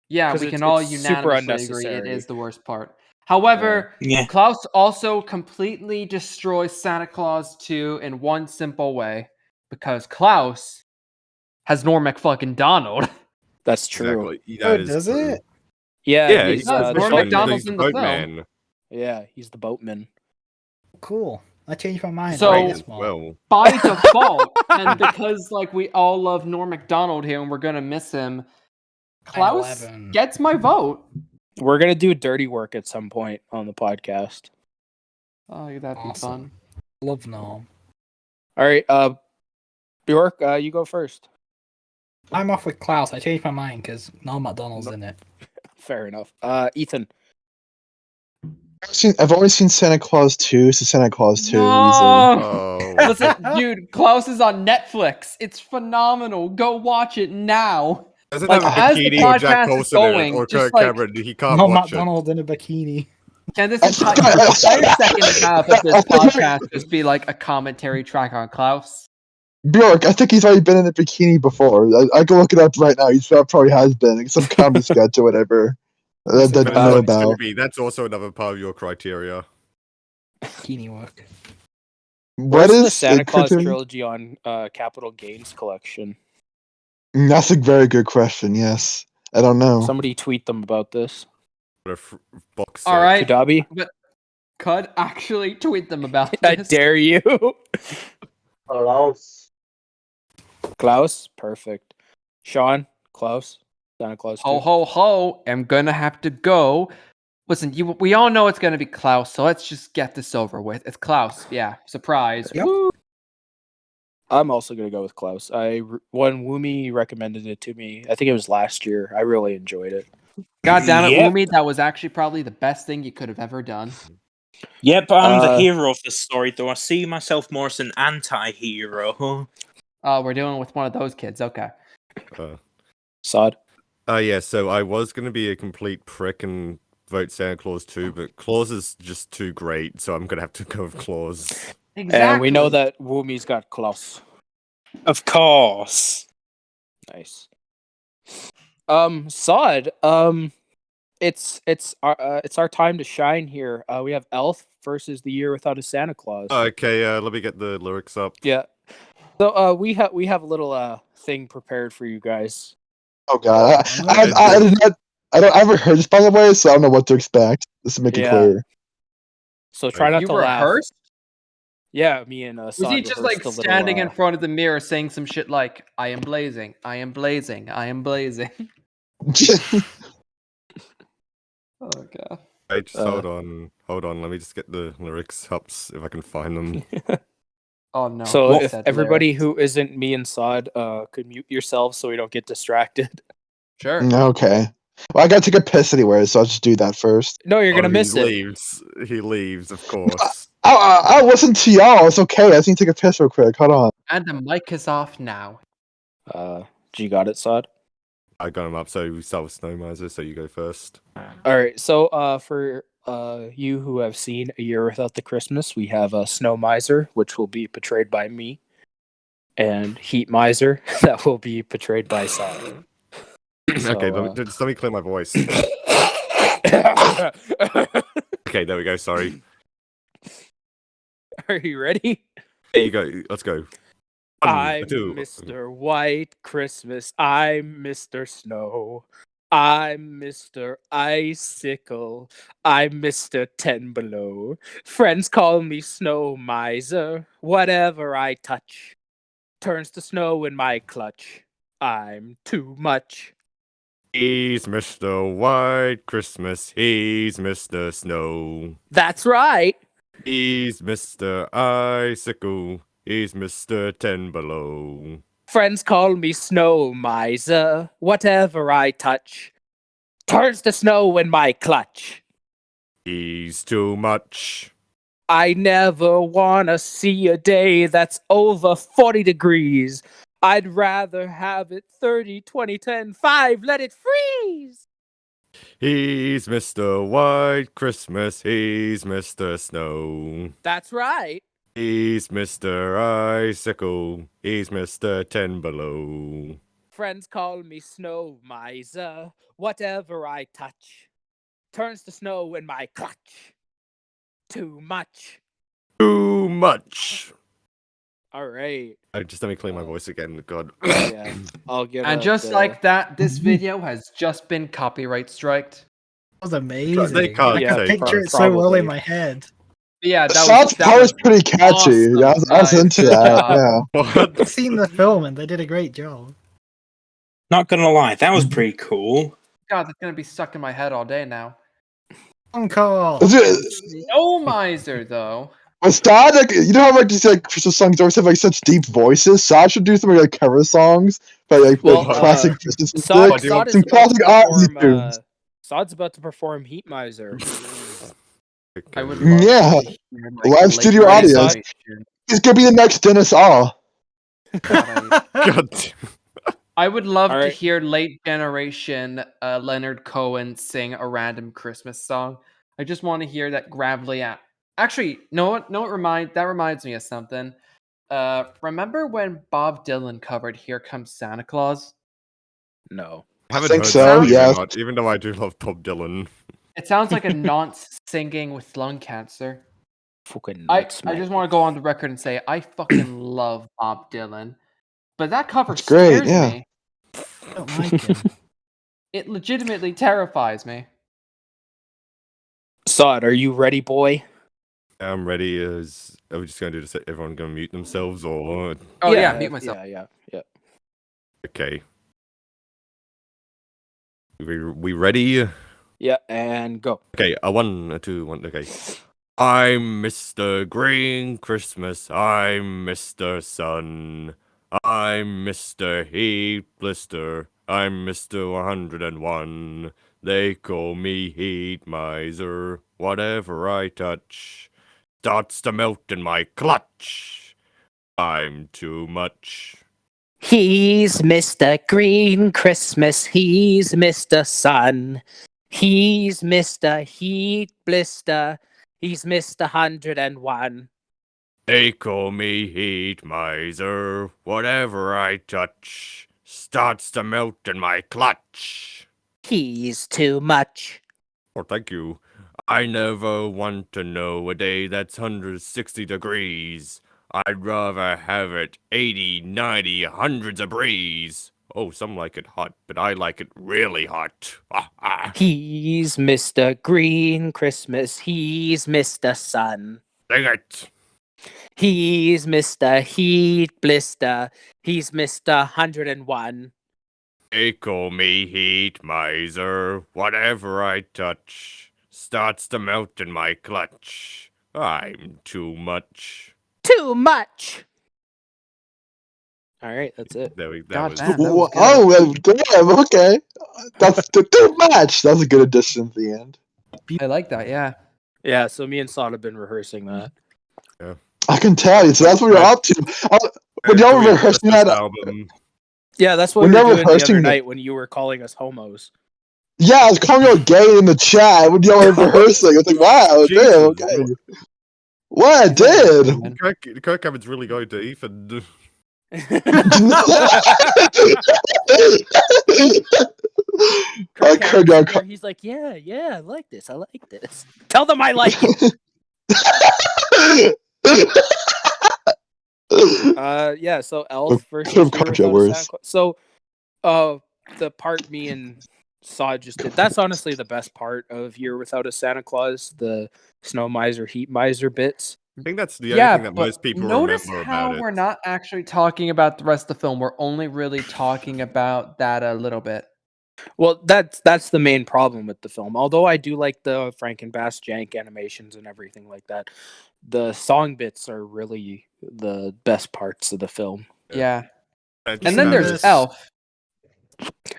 Yeah, 'Cause we it's- can all it's super unanimously agree it unnecessary. is the worst part. However, Yeah. Klaus also completely destroys Santa Claus 2 in one simple way because Klaus has Norm McFucking Donald. That's true. Exactly. Oh, That is does true. it? Yeah, Yeah, he's he's does. the Norm Bushman, Macdonald's he's in the film. boatman. Yeah, he's the boatman. Cool. I changed my mind. So- I Right like as this one. well. By default, and because like we all love Norm McDonald here and we're gonna miss him, Klaus 9/11. gets my vote. We're gonna do dirty work at some point on the podcast. Oh, that'd be Awesome. fun. Love Norm. All right, Bjork, you go first. I'm off with Klaus. I changed my mind because Norm Macdonald's in it. Fair enough. Ethan. I've only seen Santa Claus 2, so Santa Claus 2. Oh. Listen, dude, Klaus is on Netflix. It's phenomenal. Go watch it now. Doesn't Like, have a as the bikini or Jack podcast is Colson in it, going, or just Kirk like- Cameron. He can't Norm watch it. Macdonald in a bikini. Can this entire second half of this podcast just be like a commentary track on Klaus? Bjork, I think he's already been in a bikini before. I can look it up right now. He probably has been. Like some comedy sketch or whatever. That I But know it's gonna about. be- that's also another part of your criteria. Bikini work. What Where's is the Santa it, Claus criterion? trilogy on Capital Games collection? That's a very good question. Yes, I don't know. Somebody tweet them about this. What a box All set. right, Kudabi, could actually tweet them about I this. dare you. Klaus. Klaus, perfect. Sean, Klaus, Santa Claus. Ho 2. ho ho! I'm gonna have to go. Listen, we all know it's gonna be Klaus, so let's just get this over with. It's Klaus, yeah. Surprise. Yep. Woo. I'm also gonna go with Klaus. When Woomy recommended it to me, I think it was last year. I really enjoyed it. God damn it, Yep. Woomy, that was actually probably the best thing you could have ever done. Yep, I'm the Uh, hero of the story, though I see myself more as an anti-hero. Oh, we're dealing with one of those kids. Okay. Sod. Yeah, so I was gonna be a complete prick and vote Santa Claus 2, but Claus is just too great, so I'm gonna have to go with Claus. Exactly. And we know that Woomy's got Klaus. Of course. Nice. Sod. It's our time to shine here. We have Elf versus The Year Without a Santa Claus. Okay, let me get the lyrics up. Yeah. So we have a little thing prepared for you guys. Oh god, I haven't heard this by the way, so I don't know what to expect. Just to make it Yeah. clear. So try not You to laugh. rehearsed? Yeah, me and Was Sod he just rehearsed like a little, standing in front of the mirror saying some shit like, I am blazing, I am blazing, I am blazing? Oh god. Hey, just Uh, hold on. Let me just get the lyrics up if I can find them. Oh no. So he if said everybody lyrics. who isn't me and Sod could mute yourselves so we don't get distracted. Sure. Okay. Well, I gotta take a piss anyway, so I'll just do that first. No, you're gonna Oh, miss he it. leaves. He leaves, of course. I'll listen to y'all. It's okay. I just need to take a piss real quick. Hold on. And the mic is off now. G got it, Sod? I got him up, so we start with Snow Miser, so you go first. Alright, so for you who have seen A Year Without the Christmas, we have Snow Miser, which will be portrayed by me, and Heat Miser, that will be portrayed by Sod. Okay, So, just let me clear my voice. Okay, there we go, sorry. Are you ready? There you go, let's go. I'm two. Mr. White Christmas. I'm Mr. Snow. I'm Mr. Icicle. I'm Mr. Ten Below. Friends call me Snow Miser. Whatever I touch turns to snow in my clutch. I'm too much. He's Mr. White Christmas, he's Mr. Snow. That's right. He's Mr. Icicle, he's Mr. Ten Below. Friends call me Snow Miser. Whatever I touch turns to snow in my clutch. He's too much. I never wanna see a day that's over 40 degrees. I'd rather have it 30, 20, 10, 5, let it freeze. He's Mr. White Christmas, he's Mr. Snow. That's right. He's Mr. Icicle, he's Mr. Ten Below. Friends call me Snow Miser. Whatever I touch turns to snow in my clutch. Too much. Too much. All right. Just let me clear my voice again, God. Yeah, I'll get. And just like that, this video has just been copyright striked. That was amazing. They can't I Yeah, could take picture pro- it so well in probably. my head. But yeah, Sod's part was pretty catchy. awesome, Yeah, I was guys. into Good that. job. Yeah. What? I've seen the film and they did a great job. Not gonna lie, that was pretty cool. God, that's gonna be stuck in my head all day now. Encore. No miser though. But Sod, like, you know how like these like Christmas songs always have like such deep voices. Sod should do some like cover songs, but like Well, classic Christmas Sod, music. Sod is Some about to classic Ozzy perform. tunes. Sod's about to perform Heat Miser. I would Okay. love Yeah. to hear, like, Live late studio night audience. generation. He's gonna be the next Dennis Ah. God, God. I would love to Alright. hear late generation Leonard Cohen sing a random Christmas song. I just want to hear that gravelly. Actually, that reminds me of something. Remember when Bob Dylan covered "Here Comes Santa Claus"? No. I haven't think heard so, that, believe it or yes. not, even though I do love Bob Dylan. It sounds like a nonce singing with lung cancer. Fucking I nuts, man. just want to go on the record and say I fucking love Bob Dylan, but that cover It's great, scares yeah. me. I don't like him. It legitimately terrifies me. Sod, are you ready, boy? I'm ready. Are we just gonna do this? Everyone gonna mute themselves, or Oh yeah, mute myself. Yeah. okay? We ready? Yeah, and go. Okay, a 1, a 2, 1. Okay. I'm Mr. Green Christmas. I'm Mr. Sun. I'm Mr. Heat Blister. I'm Mr. 101. They call me Heat Miser. Whatever I touch starts to melt in my clutch. I'm too much. He's Mr. Green Christmas. He's Mr. Sun. He's Mr. Heat Blister. He's Mr. 101. They call me Heat Miser. Whatever I touch starts to melt in my clutch. He's too much. Oh, thank you. I never want to know a day that's 160 degrees. I'd rather have it 80, 90, hundreds of breeze. Oh, some like it hot, but I like it really hot. He's Mr. Green Christmas. He's Mr. Sun. Dang it. He's Mr. Heat Blister. He's Mr. 101. They call me Heat Miser. Whatever I touch starts to melt in my clutch. I'm too much. Too much. All right, that's it. That God was damn, that was good. Oh, well, damn, okay. That's the too much. That was a good addition at the end. I like that. Yeah. Yeah, so me and Sod have been rehearsing that. I can tell you. So that's what you're up to. When y'all were rehearsing that, album. Yeah, that's what When we were y'all doing the rehearsing other the- night when you were calling us homos. yeah, I was calling you gay in the chat when y'all were rehearsing. I was like, wow, damn, Jesus, okay. What I did? Kirk Evans really go to Ethan. I could not. He's like, yeah, I like this. I like this. Tell them I like it. Yeah. So Elf versus Could've Year caught you Without a worse. Santa Claus. So, the part me and Saw just did. That's honestly the best part of Year Without a Santa Claus. The Snow Miser, Heat Miser bits. I think that's the only thing that most people notice remember how about it. we're not actually talking about the rest of the film. We're only really talking about that a little bit. Well, that's the main problem with the film. Although I do like the Frank and Bass jank animations and everything like that, the song bits are really the best parts of the film. Yeah. I And think then that there's is- Elf.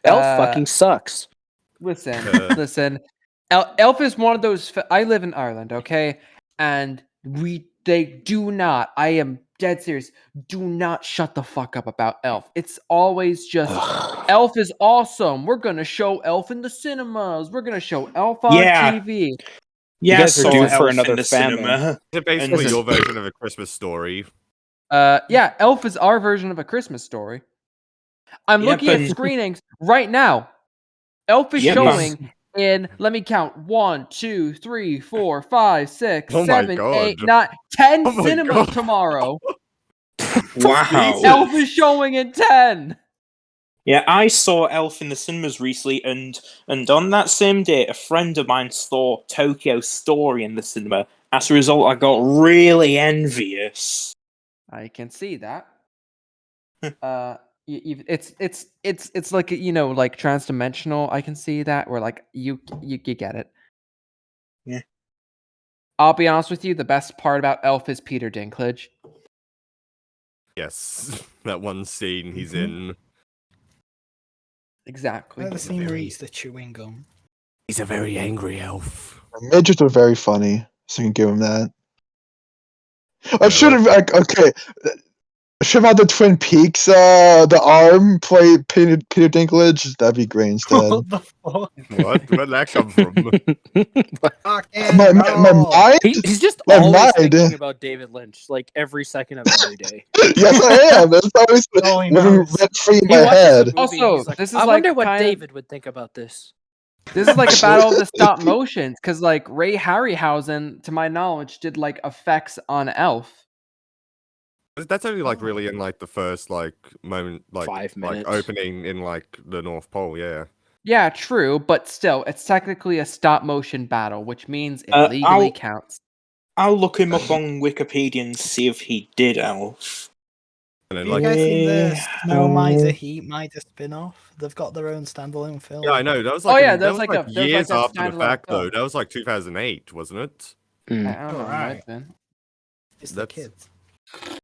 Elf fucking sucks. Listen, Uh. listen. Elf is one of those. I live in Ireland, okay, and they do not. I am dead serious. Do not shut the fuck up about Elf. It's always just Elf is awesome. We're gonna show Elf in the cinemas. We're gonna show Elf on Yeah. TV. Yeah, guys I are saw due for Elf another in the famine. cinema. Is it basically Listen. your version of A Christmas Story? Yeah, Elf is our version of A Christmas Story. I'm Yeah, looking at but- screenings right now. Elf is Yeah, but- showing in, let me count, 1, 2, 3, 4, 5, 6, Oh my 7, God. 8, 9, 10 Oh my cinemas God. tomorrow. Wow. Elf is showing in 10. Yeah, I saw Elf in the cinemas recently, and on that same day, a friend of mine saw Tokyo Story in the cinema. As a result, I got really envious. I can see that. It's like, you know, like transdimensional. I can see that, where like you get it. Yeah. I'll be honest with you. The best part about Elf is Peter Dinklage. Yes, that one scene he's Mhm. in. Exactly. The scene where he eats the chewing gum. He's a very angry elf. Midgets are very funny, so you can give him that. I Yeah, should have okay. I should have had the Twin Peaks, the arm play Peter Dinklage. That'd be great instead. What the fuck? What? Where'd that come from? my mind. He's just My always mind. thinking about David Lynch, like every second of every day. Yes, I am. That's always Oh, he living knows. rent free in He my watches a head. movie and Also, he's like, this is I like wonder what kinda- David would think about this. This is like a battle of the stop motions, because like Ray Harryhausen, to my knowledge, did like effects on Elf. That's only like really in like the first like moment, like 5 minutes. opening in like the North Pole. Yeah. Yeah, true, but still, it's technically a stop motion battle, which means it legally I'll- counts. I'll look him up on Wikipedia and see if he did Elf. And then Have like you guys seen the Yeah. Snow Miser, Heat Miser spin-off? They've got their own standalone film. yeah, I know that was Oh, like yeah, that there's was like like a- there's like years a after the standalone fact film. though. That was like 2008, wasn't it? Mm. I don't know. Alright. Might have been. It's the That's- kids.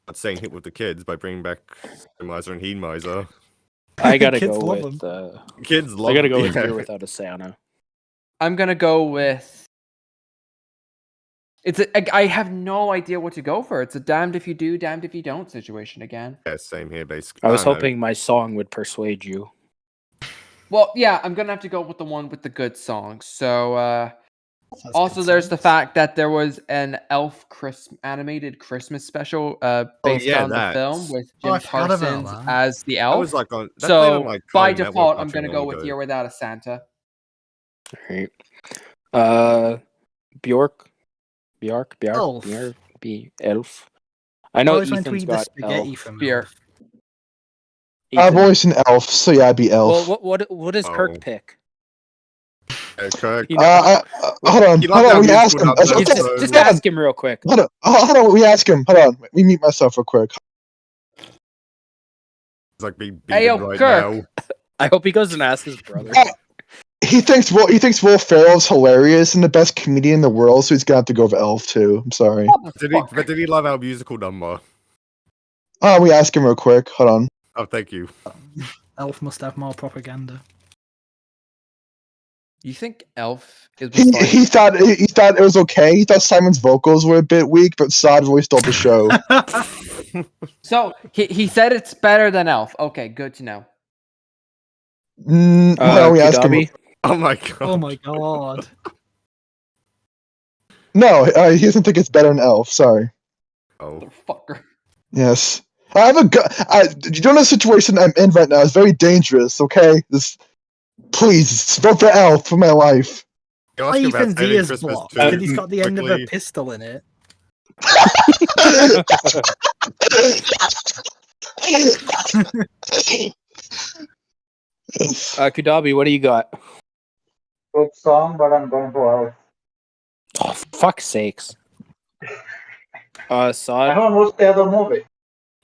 Not saying hit with the kids by bringing back the Miser and He Miser. I gotta Kids go love with. Kids love. I gotta go with yeah. Year Without a Santa. I'm gonna go with. I have no idea what to go for. It's a damned if you do, damned if you don't situation again. Yeah, same here, basically. I was don't know. hoping my song would persuade you. Well, yeah, I'm gonna have to go with the one with the good songs. So, That's also, good there's the songs. fact that there was an Elf animated Christmas special based yeah, on the that. film with Oh, Jim I forgot about Parsons that. as the That elf. was like on. That played So, on, like, by Cartoon Network default, not I'm too gonna long go with ago. Year Without a Santa. Alright. Bjork, Elf. Elf. I I know always went to Ethan's eat the got spaghetti Elf. from Beer. Elf. I've Ethan. always an elf, so yeah, I'd be elf. Well, what does Kirk Oh. pick? Kirk. You know, Hold on. You like Hold on. that We ask musical him. number, just, so- just ask him real quick. Hold on. Hold on. We ask him. Hold on. Let me mute myself real quick. It's like being Hey, yo, beaten right Kirk. now. I hope he goes and asks his brother. He thinks Will Ferrell's hilarious and the best comedian in the world, so he's gonna have to go with Elf too. I'm sorry. But did he love our musical number? Oh, we ask him real quick. Hold on. Oh, thank you. Elf must have more propaganda. You think Elf is He thought it was okay. He thought Simon's vocals were a bit weak, but Sod really stole the show. So he said it's better than Elf. Okay, good to know. Hold on, we ask him. Kudabi? Oh my god. Oh my god. No, he doesn't think it's better than Elf. Sorry. Oh. Motherfucker. Yes. I have you don't know the situation I'm in right now. It's very dangerous, okay? Please, vote for Elf for my life. You ask him about Ethan's saving ears Christmas blocked too, because he's got the end of a quickly. pistol in it. Kudabi, what do you got? Good song, but I'm going to Elf. Oh, fuck's sakes. I Sod? haven't watched the other movie.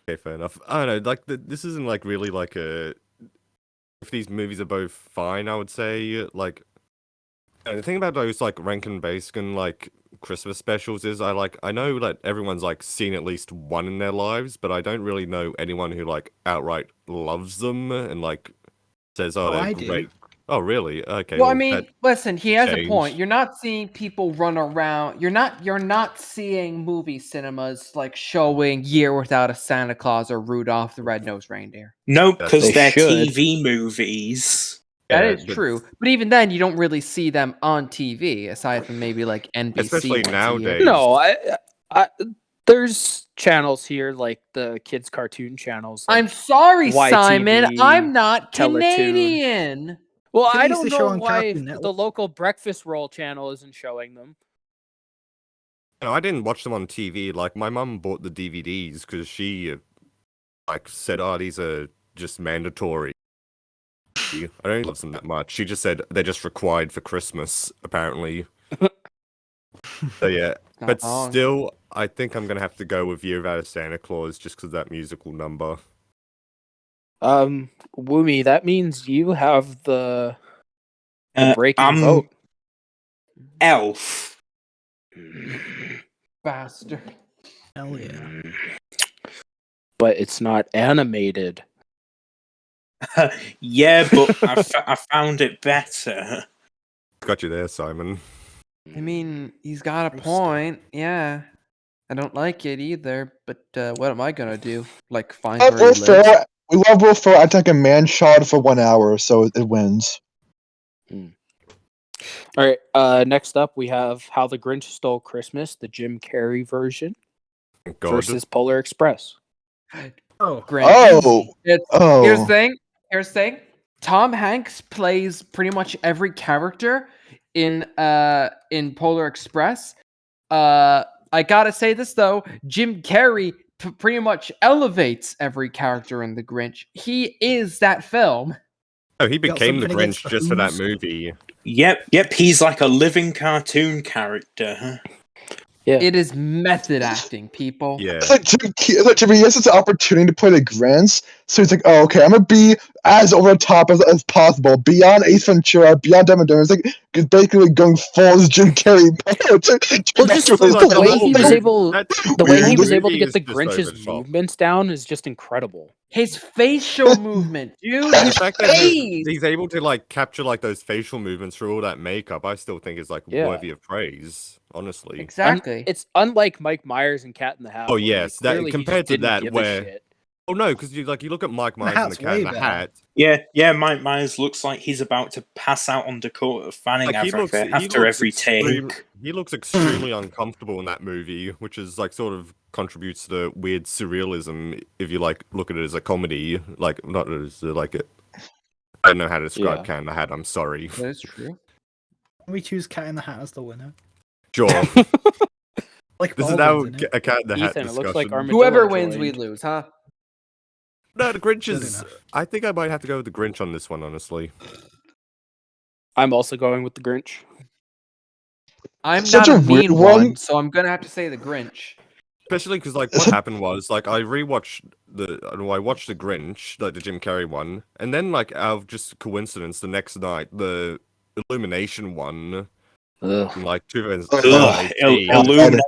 Okay, fair enough. I don't know, like this isn't like really like a. If these movies are both fine, I would say like. The thing about those like Rankin Bacon like Christmas specials is I know that everyone's like seen at least one in their lives, but I don't really know anyone who like outright loves them and like says, "Oh, they're I great." do. Oh, really? Okay. Well, I well, mean, that- listen, he has a changed. point. You're not seeing people run around. You're not seeing movie cinemas like showing Year Without a Santa Claus or Rudolph the Red-Nosed Reindeer. No, because They they're should. TV movies. That Yeah, is true. But even then, you don't really see them on TV aside from maybe like NBC. Especially once a year. nowadays. No, I there's channels here like the kids' cartoon channels. Like, I'm sorry, YTV, Simon. I'm not Teletoon. Canadian. well, They I used don't to show know on why Cartoon Network. the local breakfast roll channel isn't showing them. No, I didn't watch them on TV. Like my mum bought the DVDs because she like said, "Oh, these are just mandatory." I don't love them that much. She just said they're just required for Christmas, apparently. So yeah, Not but wrong. still, I think I'm gonna have to go with Year Without a Santa Claus just because that musical number. Woomy, that means you have the breaking I'm vote. Elf. Bastard. Hell yeah. But it's not animated. Yeah, but I found it better. Got you there, Simon. I mean, he's got a Roasted. point. Yeah. I don't like it either, but what am I gonna do? Like find Love where Will he lives? Ferrell. We love Will Ferrell acting like a man child for 1 hour, so it wins. All right. Next up, we have How the Grinch Stole Christmas, the Jim Carrey version, Thank God. versus Polar Express. Oh. Grinch. Oh, It's, oh. Here's the thing. Here's the thing. Tom Hanks plays pretty much every character in Polar Express. I gotta say this though, Jim Carrey pretty much elevates every character in The Grinch. He is that film. Oh, he got became the something against Grinch the just for that Who's? movie. Yep, he's like a living cartoon character. Yeah. It is method acting, people. Yeah. It's like Jimmy has this opportunity to play the Grinch, so he's like, "Oh, okay, I'm gonna be as over the top as possible, beyond Ace Ventura, beyond Dumb and Dumber." It's like he's basically going full as Jim Carrey. Well, just the way he was able, the way he was able to get the Grinch's movements down is just incredible. His facial movement, dude. The His fact that face. he's able to like capture like those facial movements through all that makeup, I still think is like Yeah. worthy of praise. Honestly. Exactly. It's unlike Mike Myers and Cat in the Hat. Oh where yes, that clearly he just compared to didn't that give a where shit. oh no, because you look at Mike Myers and the Hat's Cat in way the better. Hat. Yeah, Mike Myers looks like he's about to pass out on Dakota Fanning Like after every extreme- take. He looks extremely uncomfortable in that movie, which is like sort of contributes to the weird surrealism if you like look at it as a comedy, like not as like it. I don't know how to describe Yeah. Cat in the Hat. I'm sorry. That is true. We choose Cat in the Hat as the winner. Sure. Like This is Baldwin's now in it. a Cat in the Hat Ethan, it discussion. looks like Armadillo Whoever wins, joined. we lose, huh? No, the Grinch Good is. enough. I think I might have to go with the Grinch on this one, honestly. I'm also going with the Grinch. I'm Such not a a weird mean one. one, so I'm gonna have to say the Grinch. Especially because like what happened was like I watched the Grinch, like the Jim Carrey one, and then like out of just coincidence the next night the Illumination one, Ugh. in, like Ugh, 2018. Illumination.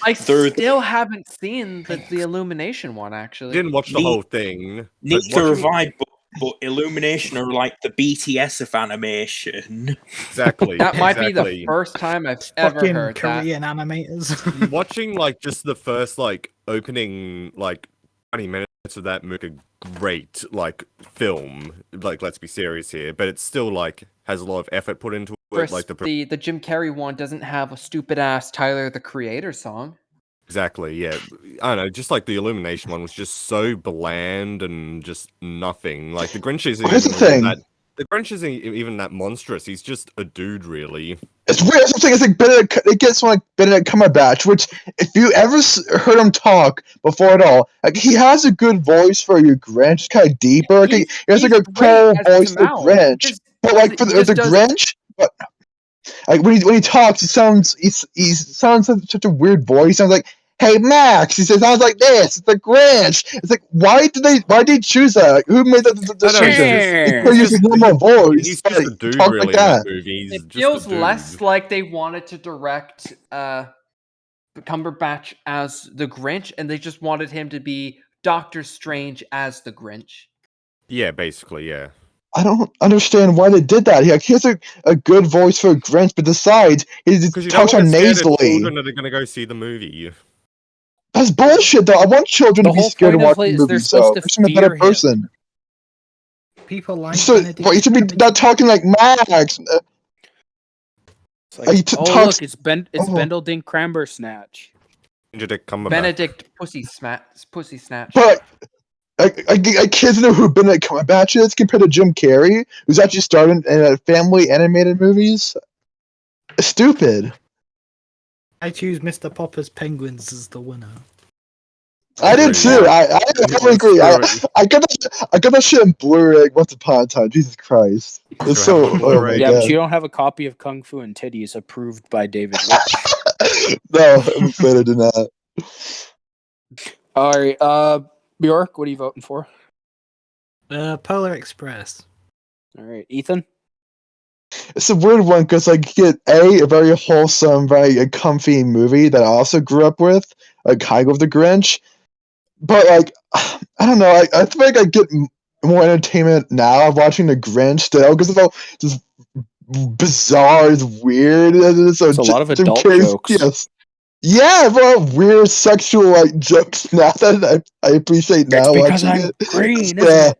I They're- still haven't seen the Illumination one actually. Didn't watch the Neat- whole thing. but Neither have watching- I, but Illumination are like the BTS of animation. Exactly. That might be exactly. the first time I've ever Fucking heard that. Korean animators. Watching like just the first like opening like 20 minutes of that movie, great like film. Like let's be serious here, but it's still like has a lot of effort put into it. First, Like the Jim Carrey one doesn't have a stupid ass Tyler the Creator song. exactly, yeah. I don't know, just like the Illumination one was just so bland and just nothing. Like the Grinch isn't Here's the even thing. that. The Grinch isn't even that monstrous. He's just a dude, really. It's weird. That's the thing. It's like Benedict. It gets like Benedict Cumberbatch, which if you ever heard him talk before at all, like he has a good voice for your Grinch. It's kind of deeper. Like, he has like a pro voice for the Grinch, but like for the Grinch, but like when he talks, it sounds he sounds like such a weird voice. He sounds like, "Hey Max," he says, "Sounds like this." It's the Grinch. It's like why did they choose that? Like, who made that decision? They're using normal voice. He's just a dude, talk really, like in that that. movie. He's It just a feels dude. less like they wanted to direct Cumberbatch as the Grinch, and they just wanted him to be Doctor Strange as the Grinch. Yeah, basically, yeah. I don't understand why they did that. He has a good voice for Grinch, but besides, he just Because you don't talks want on to scare the nasally. children that are going to go see the movie. That's bullshit, though. I want children The to be whole scared of point of watching it is they're movies, though. supposed to Makes them a better fear him. person. People like So, Benedict well, you should be Cumberbatch. not talking like Max. It's like, He oh talks. look, it's Benedict Cramber Snatch. Benedict Cumberbatch. Benedict Pussy Snatch. But I kids know who Benedict Cumberbatch is compared to Jim Carrey, who's actually starred in family animated movies. Stupid. I choose Mr. Popper's Penguins as the winner. I did too. I agree. Screw I got that shit in Blu-ray once upon a time. Jesus Christ. It's Sure, so. have it on Oh my Blu-ray. Yeah, god. but you don't have a copy of Kung Fu and Titties approved by David Lynch. No, I'm afraid I did not. All right, Bjork, what are you voting for? Polar Express. All right, Ethan. It's a weird one because like you get a very wholesome, very comfy movie that I also grew up with, like kind of the Grinch. But like, I don't know. I feel like I get more entertainment now watching the Grinch still because it's all just bizarre, it's weird. It's a lot of adult jokes. Yes. Yeah, but weird sexual like jokes now that I appreciate now. It's because watching I'm it. green, It's, isn't it?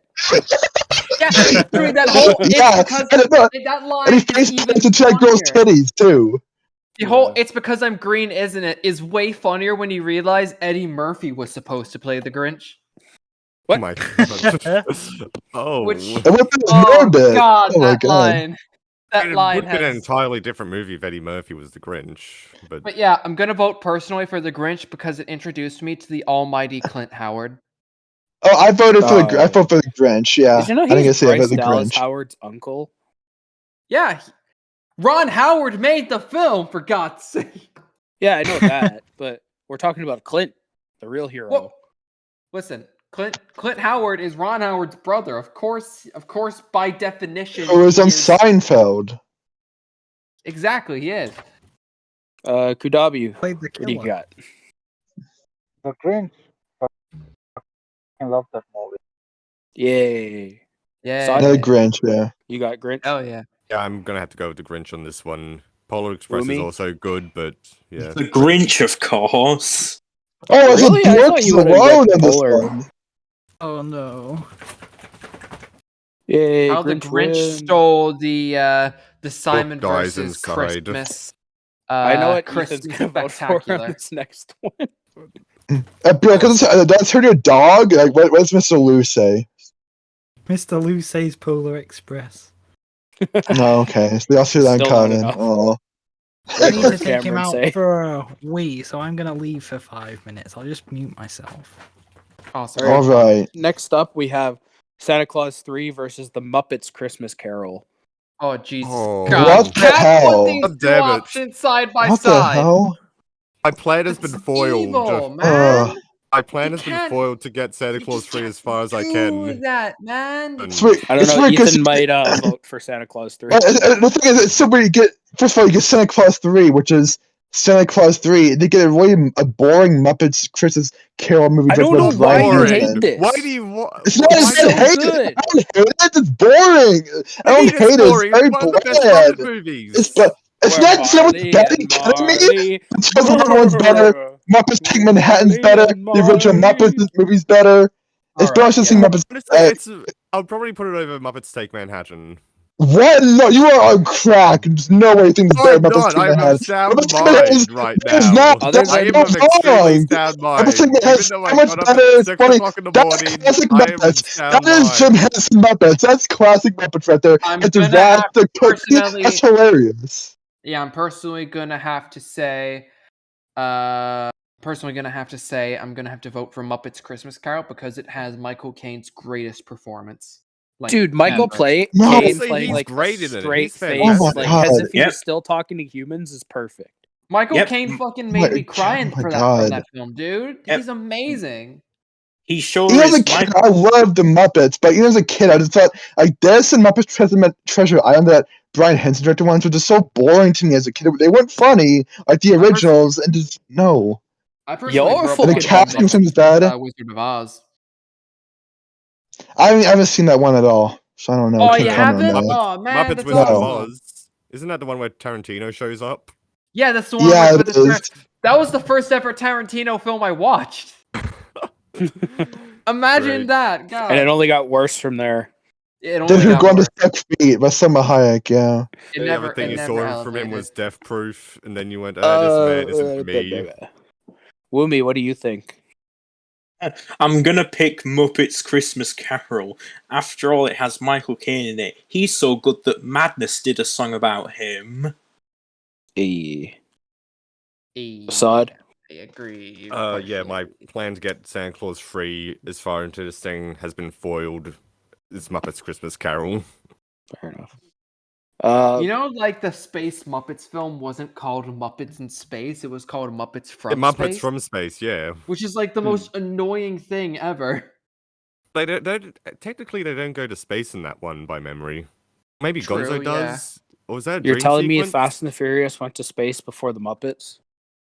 Yeah, dude, that whole Yeah, that line And he is face even plants into that girl's funnier. titties too. The whole "it's because I'm green, isn't it?" is way funnier when you realize Eddie Murphy was supposed to play the Grinch. Oh my god. Oh. Which- It would have been Oh more bit. god, Oh my that god. line. That It line would have been an has. entirely different movie if Eddie Murphy was the Grinch. But yeah, I'm gonna vote personally for the Grinch because it introduced me to the almighty Clint Howard. Oh, I voted for Oh. I voted for the Grinch. Yeah, Did you know I think I he's say I Bryce voted the Dallas Grinch. Howard's uncle? Yeah, Ron Howard made the film, for God's sake. Yeah, I know that, but we're talking about Clint, the real hero. Well, listen, Clint Howard is Ron Howard's brother. Of course, by definition. It was he on is- Seinfeld. Exactly, he is. Kudabi, Played the what do you killer. got? The Grinch. I love that movie. Yay. Yeah. Saw Another it. Grinch, yeah. You got Grinch? Oh yeah. Yeah, I'm gonna have to go with the Grinch on this one. Polar Express Rumi? is also good, but yeah. The Grinch, of course. Oh, it's Really? a I thought Bjork's you would've alone went in this Polar. one. Oh no. Yay, How the Grinch stole the Simon dies versus inside. Christmas. I know what Christmas Ethan's gonna vote for on spectacular. this next one. Bjork, that's heard your dog? Like, what does Mr. Lou say? Mr. Lou says Polar Express. Oh, okay. So I'll see that Still not coming. enough. Oh. I need to take him Cameron out say. for a wee, so I'm gonna leave for 5 minutes. I'll just mute myself. Awesome. All All right. Next up, we have Santa Claus 3 versus the Muppets Christmas Carol. Oh Jesus Oh. God! What the Cat, hell? put these God two damn it. options side by What the side. hell? My plan has It's been foiled. evil, man. My plan You has been can't- foiled to get Santa You Claus just 3 can't as far as I do can. that, man. And Sweet. I don't It's know. weird 'cause Ethan might vote for Santa Claus 3. the thing is, it's so weird. You get first of all, you get Santa Claus 3, which is Santa Claus 3. They get a boring Muppets Christmas Carol movie. I don't directed know by why Brian you Henson. hate this. Why do you It's not It's as so I hate good. it. I don't hate it. It's boring. I What do you don't mean it's hate it. boring? It's very It's one of the best Muppet bland. movies. It's We're not so much Marley better. and You kidding me? Marley. The Children's one's better. Muppets Take Manhattan's Marley better. and The original Marley. Muppets movie's better. It's better to see yeah. Muppets. Honestly, I'll probably put it over Muppets Take Manhattan. What? No, you are on crack. There's no way you think it's better I'm than Muppets not. Take I'm Manhattan. of sound Muppets Take Manhattan mind right it is now. not. Other That's I than- am of extremely wrong. sound Muppets mind. Take Manhattan's Even though so I much got up better. at It's 6 funny. o'clock in the That's morning, classic I am in Muppets. sound That is Jim mind. Henson Muppets. That's classic Muppets right there. I'm It's a gonna have the to cookie. personally- That's hilarious. Yeah, I'm personally gonna have to say, I'm gonna have to vote for Muppets Christmas Carol because it has Michael Caine's greatest performance. Like, Dude, Michael ever. No. Caine Honestly, playing he's like great a in it. straight He's face, fantastic. like as if he Yep. was still talking to humans, is perfect. Michael Yep. Caine fucking my- made me cry oh my from God. that film, dude. Yep. He's amazing. He sure Even as a is. kid, I loved the Muppets, but even as a kid, I just thought like this and Muppets Treasure Island that Brian Henson directed ones were just so boring to me as a kid. They weren't funny like the originals, and just no. I personally Y'all are grew up And the fucking watching casting seems bad. Wizard of Oz. I haven't seen that one at all, so I don't know. Oh, I you can't comment on haven't? that. Oh man, Muppets that's Wizard of awesome. Oz. Isn't that the one where Tarantino shows up? Yeah, that's the one. Yeah, with it the is. that was the first ever Tarantino film I watched. Imagine Great. that, God. And it only got worse from there. It Then only who got gone to worse. Suck Feet by Selma Hayek? Yeah. It The never, other thing it you never saw from him elevated. was Death Proof, and then you went, this man isn't for me. Woomy, what do you think? I'm gonna pick Muppets Christmas Carol. After all, it has Michael Caine in it. He's so good that Madness did a song about him. Assad? I agree. Yeah, my plan to get Santa Claus free as far into this thing has been foiled. It's Muppets Christmas Carol. Fair enough. You know, like the Space Muppets film wasn't called Muppets in Space; it was called Muppets from Muppets Space, from Space, yeah. which is like the most annoying thing ever. They don't technically they don't go to space in that one by memory. Maybe True, Gonzo yeah. does. Or was that a You're dream telling me sequence? Fast and the Furious went to space before the Muppets?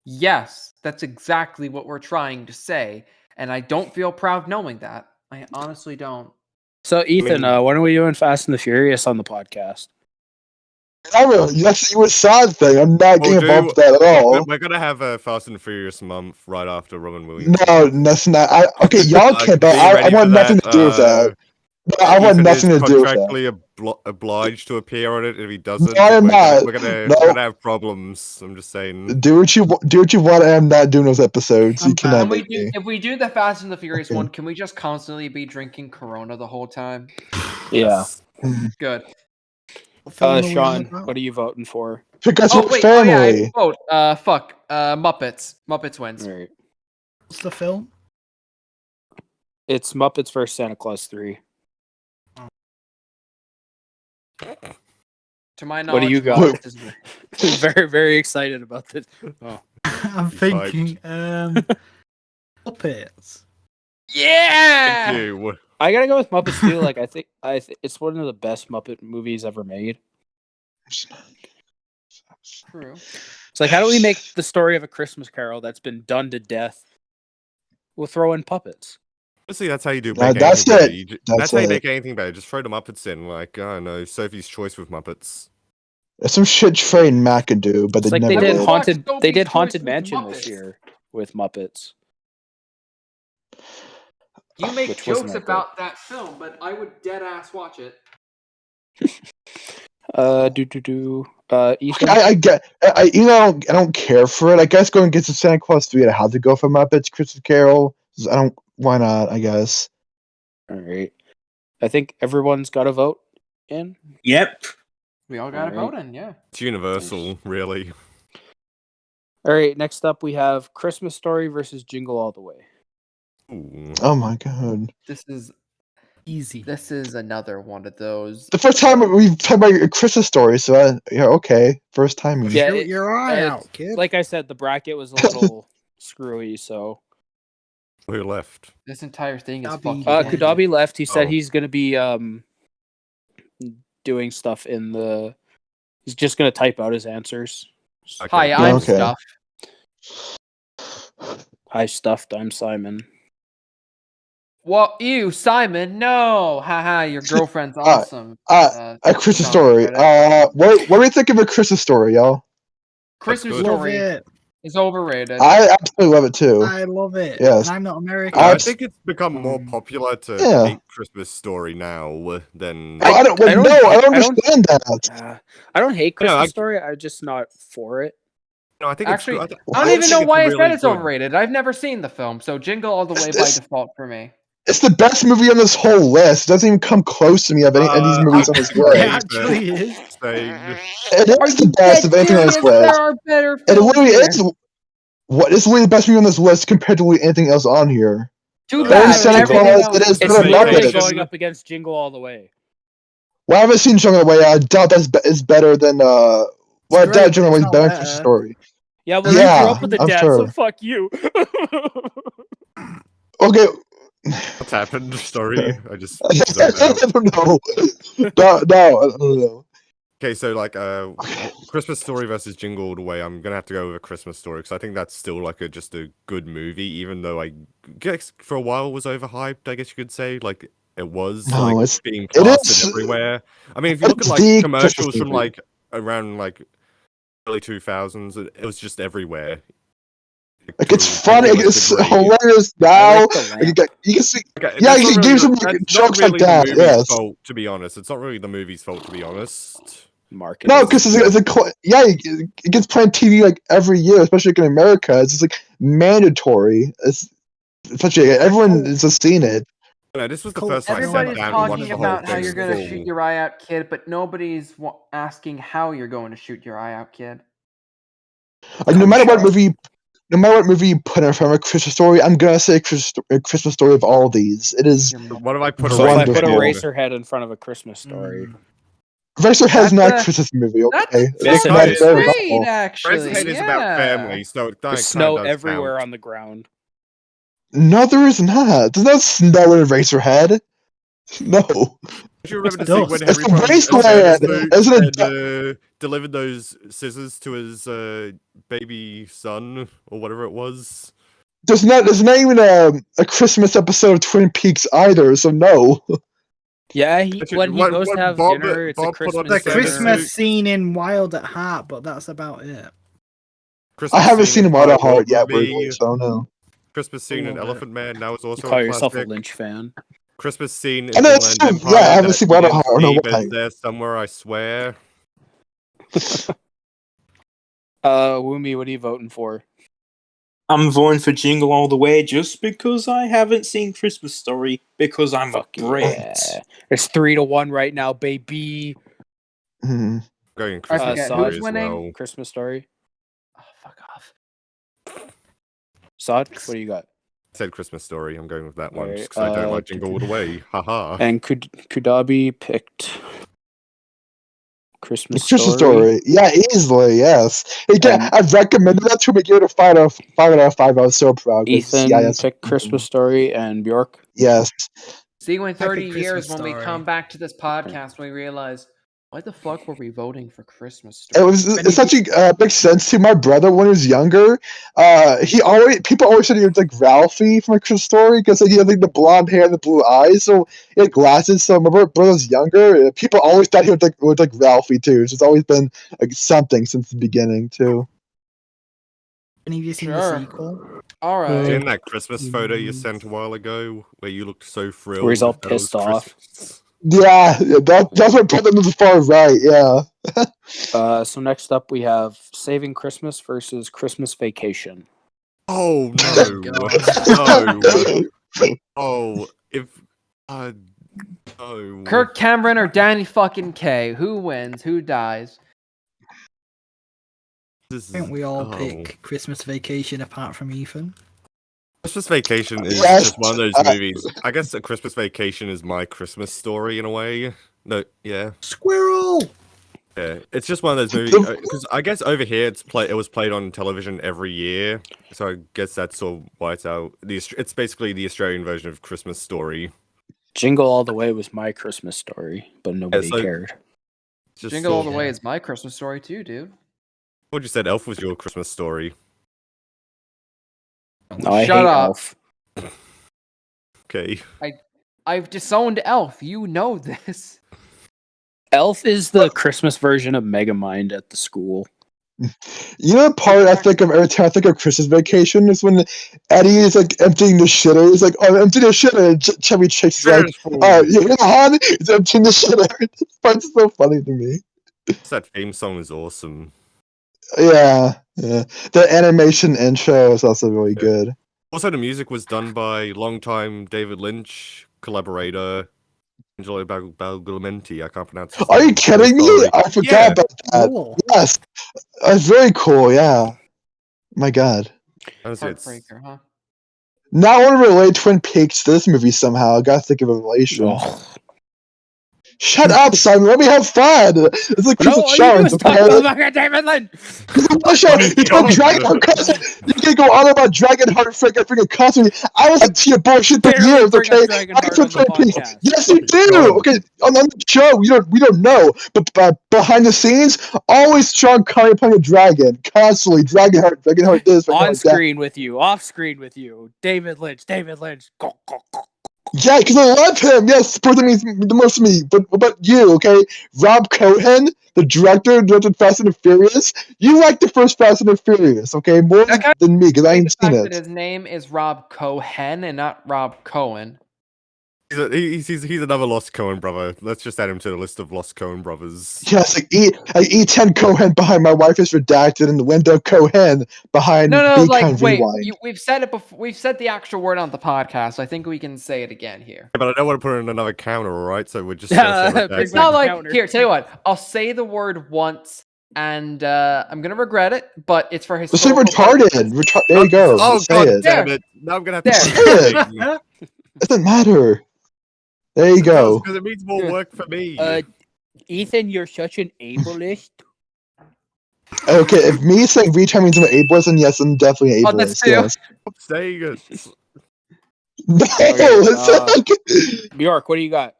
Yes, that's exactly what we're trying to say, and I don't feel proud knowing that. I honestly don't. So, Ethan, mean- when are we doing Fast and the Furious on the podcast? That's you sad thing. I'm not getting involved with that at all. We're gonna have a Fast and Furious month right after Robin Williams. No, that's not. Okay, y'all can't, but Be I ready want for nothing that. to do with that. I want Ethan nothing is to do with that. contractually obliged to appear on it. If he doesn't, No, I'm not. we're No. gonna have problems. I'm just saying. Do what you want. I am not doing those episodes. You cannot Can we make me. if we do the Fast and the Furious Okay. one, can we just constantly be drinking Corona the whole time? Yeah. Good. What film are we on Sean, about? what are you voting for? Because Oh we're wait, oh yeah, I family. vote. Fuck. Muppets. Muppets wins. All right. What's the film? It's Muppets vs. Santa Claus 3. To my knowledge, What do you got? Muppets is Very, very excited about this. Oh. I'm He's thinking, Muppets. Yeah. Thank you. I gotta go with Muppets too. Like I think it's one of the best Muppet movies ever made. True. It's like, how do we make the story of A Christmas Carol that's been done to death? We'll throw in puppets. Honestly, that's how you do. That's anything better. it. That's how you it. make anything better. Just throw the Muppets in, like I don't know, Sophie's Choice with Muppets. There's some shit Trey and Mac could do, but It's they like they never did did. haunted. Sophie's They did Choice Haunted with Mansion this Muppets. year with Muppets. You make Which wasn't jokes that good. about that film, but I would dead ass watch it. Ethan. I get. I don't care for it. I guess going against the Santa Claus 3, I had to go for Muppets Christmas Carol. I don't. Why not? I guess. All right. I think everyone's got a vote in. Yep. We all got to Alright. vote in, yeah. It's universal, really. All right. Next up, we have Christmas Story versus Jingle All the Way. Ooh. Oh my god. This is Easy. This is another one of those. The first time we've talked about a Christmas story, so yeah, okay, first time. Yeah, Shoot your eye out, kid. Like I said, the bracket was a little screwy, so. Who left? This entire thing is Kudabi fucking. dead. Kudabi left. He said Oh. he's gonna be doing stuff in the. He's just gonna type out his answers. Okay. Hi, I'm Okay. Stuff. Hi, Stuffed. I'm Simon. Well, you, Simon, no! Haha, your girlfriend's awesome. A Christmas Sean, story. right? What do you think of a Christmas story, y'all? Christmas good. Love Story it. is overrated. I absolutely love it too. I love it. Yes. And I'm not American. I Abs- think it's become more popular to Yeah. hate Christmas Story now than. I don't understand that. I don't hate No, Christmas Story. I'm just not for it. No, I think Actually, it's good. I don't even know why I said really it's good. overrated. I've never seen the film, so Jingle all the way by It's- default for me. It's the best movie on this whole list. It doesn't even come close to me of any of these movies on this It list. actually is. It Are is you the best of dead anything on this serious? list. There are better It films really here. is. What is really the best movie on this list compared to anything else on here? Too Better Better than bad. Santa Everything Claus. else It is is It's better than literally Muppet. going up against Jingle All the Way. Well, I haven't seen Jungle Way. I doubt is better than Well, I great, doubt Jungle but Way is it's better not than Christmas better. Story. Yeah, well, Yeah, you grew up with a I'm dad, sure. so fuck you. Okay. What's happened? Story. I just. I zoned out. don't know. No, I don't know. Okay, so like Christmas Story versus Jingle All the Way. I'm gonna have to go with a Christmas Story because I think that's still like just a good movie, even though I guess for a while was overhyped. I guess you could say like it was No, like it's- being it plastered is- everywhere. I mean, if you look at it's like the commercials Christmas from movie. like around like early 2000s, it was just everywhere. Like it's to a funny, ridiculous it's degree. hilarious I now. like the lamp. You can see. Okay, Yeah, that's you not can really give some that's not jokes really like that. the movie's Yes. fault, to be honest. It's not really the movie's fault, to be honest. Marketing. No, because it gets played on TV like every year, especially like in America. It's just like mandatory. It's especially everyone has just seen it. No, this was the Cool. first time I sat Everybody's down and watched talking the whole about how thing you're going to full. shoot your eye out, kid, but nobody's asking how you're going to shoot your eye out, kid. Like no matter what movie you put in front of a Christmas Story, I'm gonna say Christmas Story of all these. It is. What if I put a So if I put a Wonderful. Racerhead in front of a Christmas Story, Racerhead That's is not a- a Christmas movie. That's Okay, Yes, not it is. very great, well. actually. Racerhead is yeah. about family, so it there's kinda snow does everywhere count. on the ground. No, there is not. There's no snow in Racerhead. No. Do you remember the It's scene when dust. It's Harry a put on his wasteland, suit isn't it? and delivered those scissors to his baby son or whatever it was? There's not even a Christmas episode of Twin Peaks either. So no. Yeah, Actually, when he when- goes when to have Bob- dinner, it's Bob a put on Christmas The Santa dinner. Christmas suit. scene in Wild at Heart, but that's about it. Christmas I haven't scene seen in Wild at Wild Heart yet, World with weirdly, Me, so no. Christmas scene in love it. Elephant Man, that was You also call a yourself a classic. Lynch fan? Christmas scene in I know, it's Inland true. Yeah, I Empire haven't that seen Wild at Ian Heart, I don't know Stevens why. there somewhere, I swear. Woomy, what are you voting for? I'm voting for Jingle All the Way just because I haven't seen Christmas Story because I'm a Brit. Yeah. It's 3-1 right now, baby. Hmm. Going Christmas forget, Story who's as winning? well. Christmas Story. Oh, fuck off. Sod, what do you got? Said Christmas Story. I'm going with that one Alright, just because I don't like Jingle All the Way. Haha. And Kudabi picked Christmas Christmas Story. Story. Yeah, easily, yes. Again, I've recommended that to him. I gave it a 5 out of 5. I was so proud. 'cause, Ethan yeah, yes. picked Christmas Story, and Bjork. Yes. See, when 30 Christmas years, when we Story. come back to this podcast, we realize, why the fuck were we voting for Christmas It Story? was. It's actually makes sense to my brother when he was younger. People always said he was like Ralphie from a Christmas Story because he had like the blonde hair and the blue eyes. So he had glasses. So my brother was younger. People always thought he was like Ralphie too. It's just always been like something since the beginning too. Any of you seen Sure. the sequel? All right. In that Christmas photo you sent a while ago, where you looked so thrilled, Where he's all that it was pissed off. Christmas. Yeah, that's my brother was far right. Yeah. So next up, we have Saving Christmas versus Christmas Vacation. Oh Oh, no! God. No! Oh, if no. Kirk Cameron or Danny fucking K? Who wins? Who dies? This I think we all oh. pick Christmas Vacation apart from Ethan. Christmas Vacation is Yes, just one of those movies. I guess A Christmas Vacation is my Christmas story in a way. No, yeah. Squirrel. Yeah, it's just one of those movies because I guess over here it was played on television every year, so I guess that's sort of why it's out. It's basically the Australian version of Christmas Story. Jingle All the Way was my Christmas story, but nobody so- cared. Just Jingle All sort the of- Way is my Christmas story too, dude. What you said, Elf was your Christmas story. No, I Shut hate up. Elf. Okay. I've disowned Elf. You know this. Elf is the Christmas version of Megamind at the school. You know, the part I think of every time I think of Christmas Vacation is when Eddie is like emptying the shitter. He's like, "Oh, I'm emptying the shitter," and Chevy Chase is like, "Oh, you're in Han." He's emptying the shitter. This part's so funny to me. That theme song is awesome. Yeah. The animation intro is also really good. Also, the music was done by longtime David Lynch collaborator Angelo Badalamenti. I can't pronounce his Are you name. kidding me? Sorry. I forgot Yeah. about that. Cool. Yes, that's very cool. Yeah. My God. Honestly, it's Heartbreaker, huh? Now I want to relate Twin Peaks to this movie somehow. I gotta think of a relation. Ugh. Shut up, Simon. Let me have fun. It's like No, Christmas all you do Challenge, is talk okay? about fucking David Lynch. You talk Dragonheart costume. You can't go on about Dragonheart freaking costume. I was to your bullshit for Barely years, bring okay? up Dragonheart I'm for on the Twin Peaks. podcast. Yes, you do. God. Okay, on the show, we don't know, but behind the scenes, always Sean Connery playing a dragon, constantly Dragonheart this, Dragonheart On that. screen with you, off screen with you. David Lynch. Go, go, go. Yeah, because I love him. Yes, the person means the most to me. But what about you, okay? Rob Cohen, the directed Fast and the Furious. You like the first Fast and the Furious, okay? More Okay. than me, because I The ain't seen fact it. that his name is Rob Cohen and not Rob Cohen. he's another Lost Cohen brother. Let's just add him to the list of Lost Cohen brothers. Yes, like E10 Cohen behind My Wife is Redacted and the window Cohen behind No, Be like Kind wait, Rewind. we've said it before. We've said the actual word on the podcast. I think we can say it again here. But I don't want to put in another counter, alright? So we're just Yeah, gonna say big It's redacted. not like counter. here. Tell you what, I'll say the word once, and I'm gonna regret it. But it's for his. Let's say retarded. There you go. Oh Let's say god it. damn it! Now I'm gonna have to There. say it. Doesn't matter. There you go. Because it means more work for me. Ethan, you're such an ableist. Okay, if me saying retard means I'm an ableist, then yes, I'm definitely Oh, ableist. that's two. Yes. Stop saying it. No, it's not. Bjork, what do you got?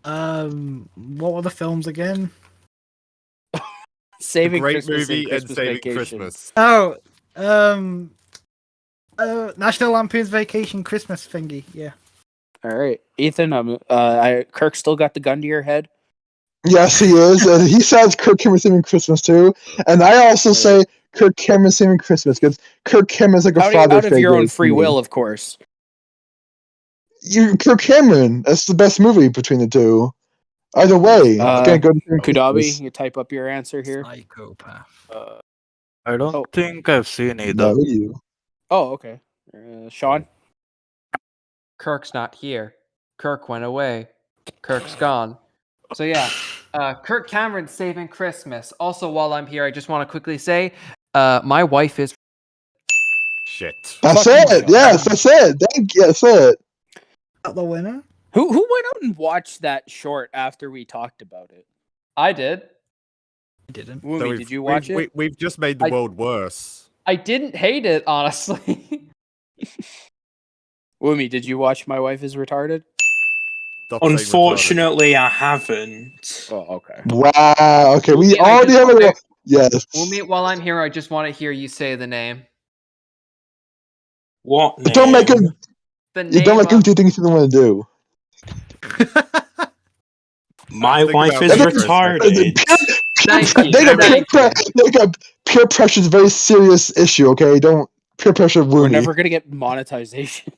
What were the films again? Saving Great Christmas movie and and Christmas saving Vacation. Christmas. Oh, National Lampoon's Vacation Christmas thingy. Yeah. All right, Ethan. Kirk still got the gun to your head. Yes, he is. And he says Kirk Cameron saving Christmas too. And I also say Kirk Cameron saving Christmas because Kirk Cameron's like a father Out of your figure own to free me. will, of course. Kirk Cameron. That's the best movie between the two. Either way, I can't go to saving Kudabi, Christmas. you type up your answer here. Psychopath. I don't Oh. think I've seen either. No, you. Oh, okay. Sean. Kirk's not here. Kirk went away. Kirk's gone. So yeah, Kirk Cameron saving Christmas. Also, while I'm here, I just want to quickly say, my wife is. Shit. That's Fucking it. God. Yes, that's it. Thank you. That's it. Not the winner? Who went out and watched that short after we talked about it? I did. I didn't. Woomy, did you watch it? We've just made the I- world worse. I didn't hate it, honestly. Woomy, did you watch My Wife is Retarded? Stop saying retarded. Unfortunately, I haven't. Oh, okay. Wow. Okay, we Yeah, I already just have a. wanna- Yes. Well, while I'm here, I just want to hear you say the name. What? You don't make him. The You name don't make him of- do things you don't want to do. My Think wife about is it for a second. retarded. Thank you. Peer pressure is a very serious issue. Okay, don't peer pressure. We're Woomy. never gonna get monetization.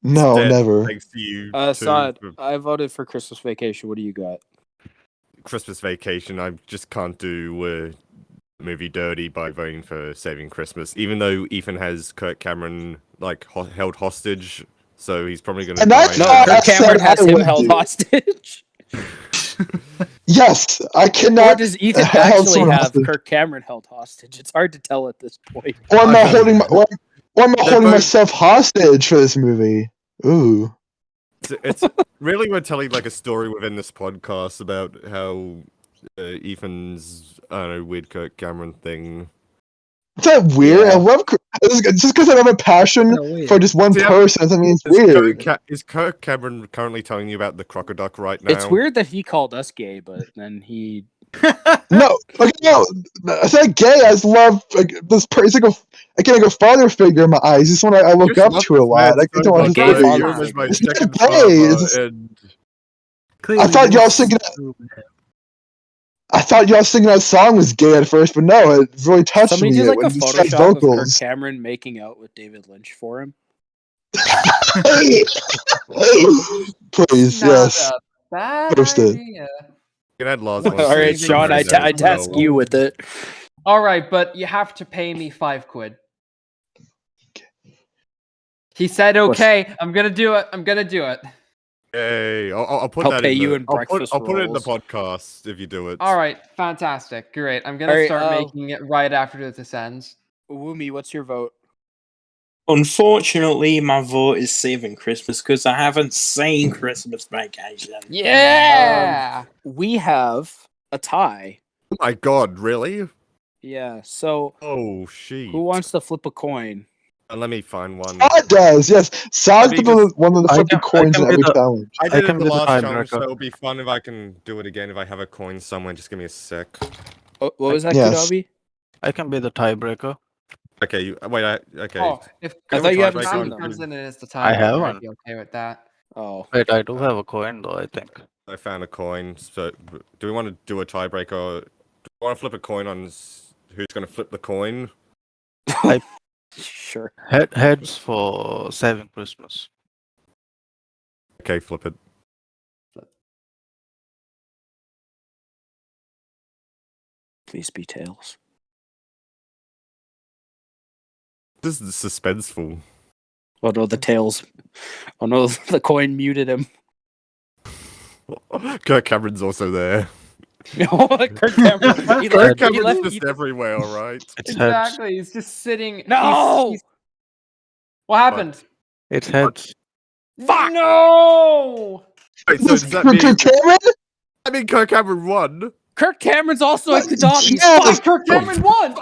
No, Dead, never. Thanks to you. Saad, for I voted for Christmas Vacation. What do you got? Christmas Vacation. I just can't do movie dirty by voting for Saving Christmas, even though Ethan has Kirk Cameron like held hostage, so he's probably going to And die. that's No, all I Kirk Cameron said has I him would held do. hostage. Yes, I Or cannot. does Ethan held actually someone have hostage. Kirk Cameron held hostage? It's hard to tell at this point. Or am I I holding my? Or am I They're holding both- myself hostage for this movie? Ooh. It's really we're telling like a story within this podcast about how Ethan's I don't know weird Kirk Cameron thing. Is that weird? Yeah. I love just because I have a passion Kinda weird. for just one See, person doesn't mean it's weird. Is Kirk Cameron currently telling you about the crocodile right now? It's weird that he called us gay, but then he. No, like no, it's not gay. I just love like this person. I get like a father figure in my eyes. It's someone I look You up love to a this lot. man I so don't want much, gay to right? father He was my figure. It's not second gay, father, it's just- and Clearly, I thought y'all this singing. is- I thought y'all singing that song was gay at first, but no, it really touched Somebody me did like a when you said Photoshop of Kirk vocals. Cameron making out with David Lynch for him. Please, Not yes. a bad Post it. idea. you can add Lars All von All right, Trier Sean, in I there as task well. you with it. All right, but you have to pay me £5. He said, "Okay, I'm gonna do it. I'm gonna do it." Hey, I'll put I'll that pay in you the, in I'll breakfast put it in the rolls. podcast if you do it. All right, fantastic, great. I'm gonna All right, start making it right after this ends. Woomy, what's your vote? Unfortunately, my vote is Saving Christmas because I haven't seen Christmas Vacation. Yeah. We have a tie. Oh my god, really? Yeah. So Oh shit. who wants to flip a coin? Let me find one. Sod does, yes. Sod's Let me been just- one of the I flipping can- I coins can in be every the- challenge. I did it can the be the last challenge, so tiebreaker. it'll be fun if I can do it again if I have a coin somewhere. Just give me a sec. What was that, Yes. Kudabi? I can be the tiebreaker. Okay, okay. Oh, if I thought you haven't tiebreaker seen on them. comes in and it's the I tiebreaker, I'd haven't. be okay with that. Oh, Wait, I do have a coin though, I think. I found a coin. So, do we want to do a tiebreaker? Or do we want to flip a coin on who's going to flip the coin? sure. Heads for Saving Christmas. Okay, flip it. Please be tails. This is suspenseful. Oh no, the tails. Oh no, the coin muted him. Kirk Cameron's also there. Kirk Cameron. He Kirk left, he Cameron's left just Ethan- everywhere, alright? It's heads. Exactly. He's just sitting. No! What happened? It's heads. Fuck! No! Wait, so does that Kirk mean... Cameron? I mean Kirk Cameron won? Kirk Cameron's also at Kudabi's. Yes! Fuck! Kirk Cameron won!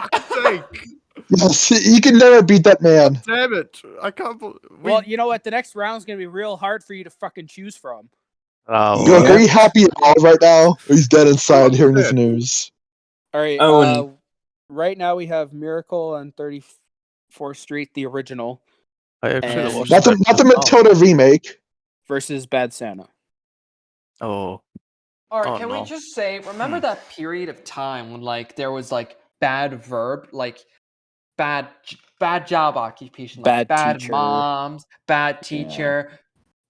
Sake! Yes, you can never beat that man. Damn it! I can't believe... Well, you know what? The next round's gonna be real hard for you to fucking choose from. Oh, Look, Yeah. are you happy at all right now? Or he's dead inside hearing this news. All right. Oh, Right now we have Miracle on 34th Street, the original, I actually And- watched Not the that. Matilda remake. versus Bad Santa. Oh, All right, Oh, can no. we just say, remember that period of time when like there was like bad verb, like bad job occupation, like Bad bad teacher. moms, bad teacher,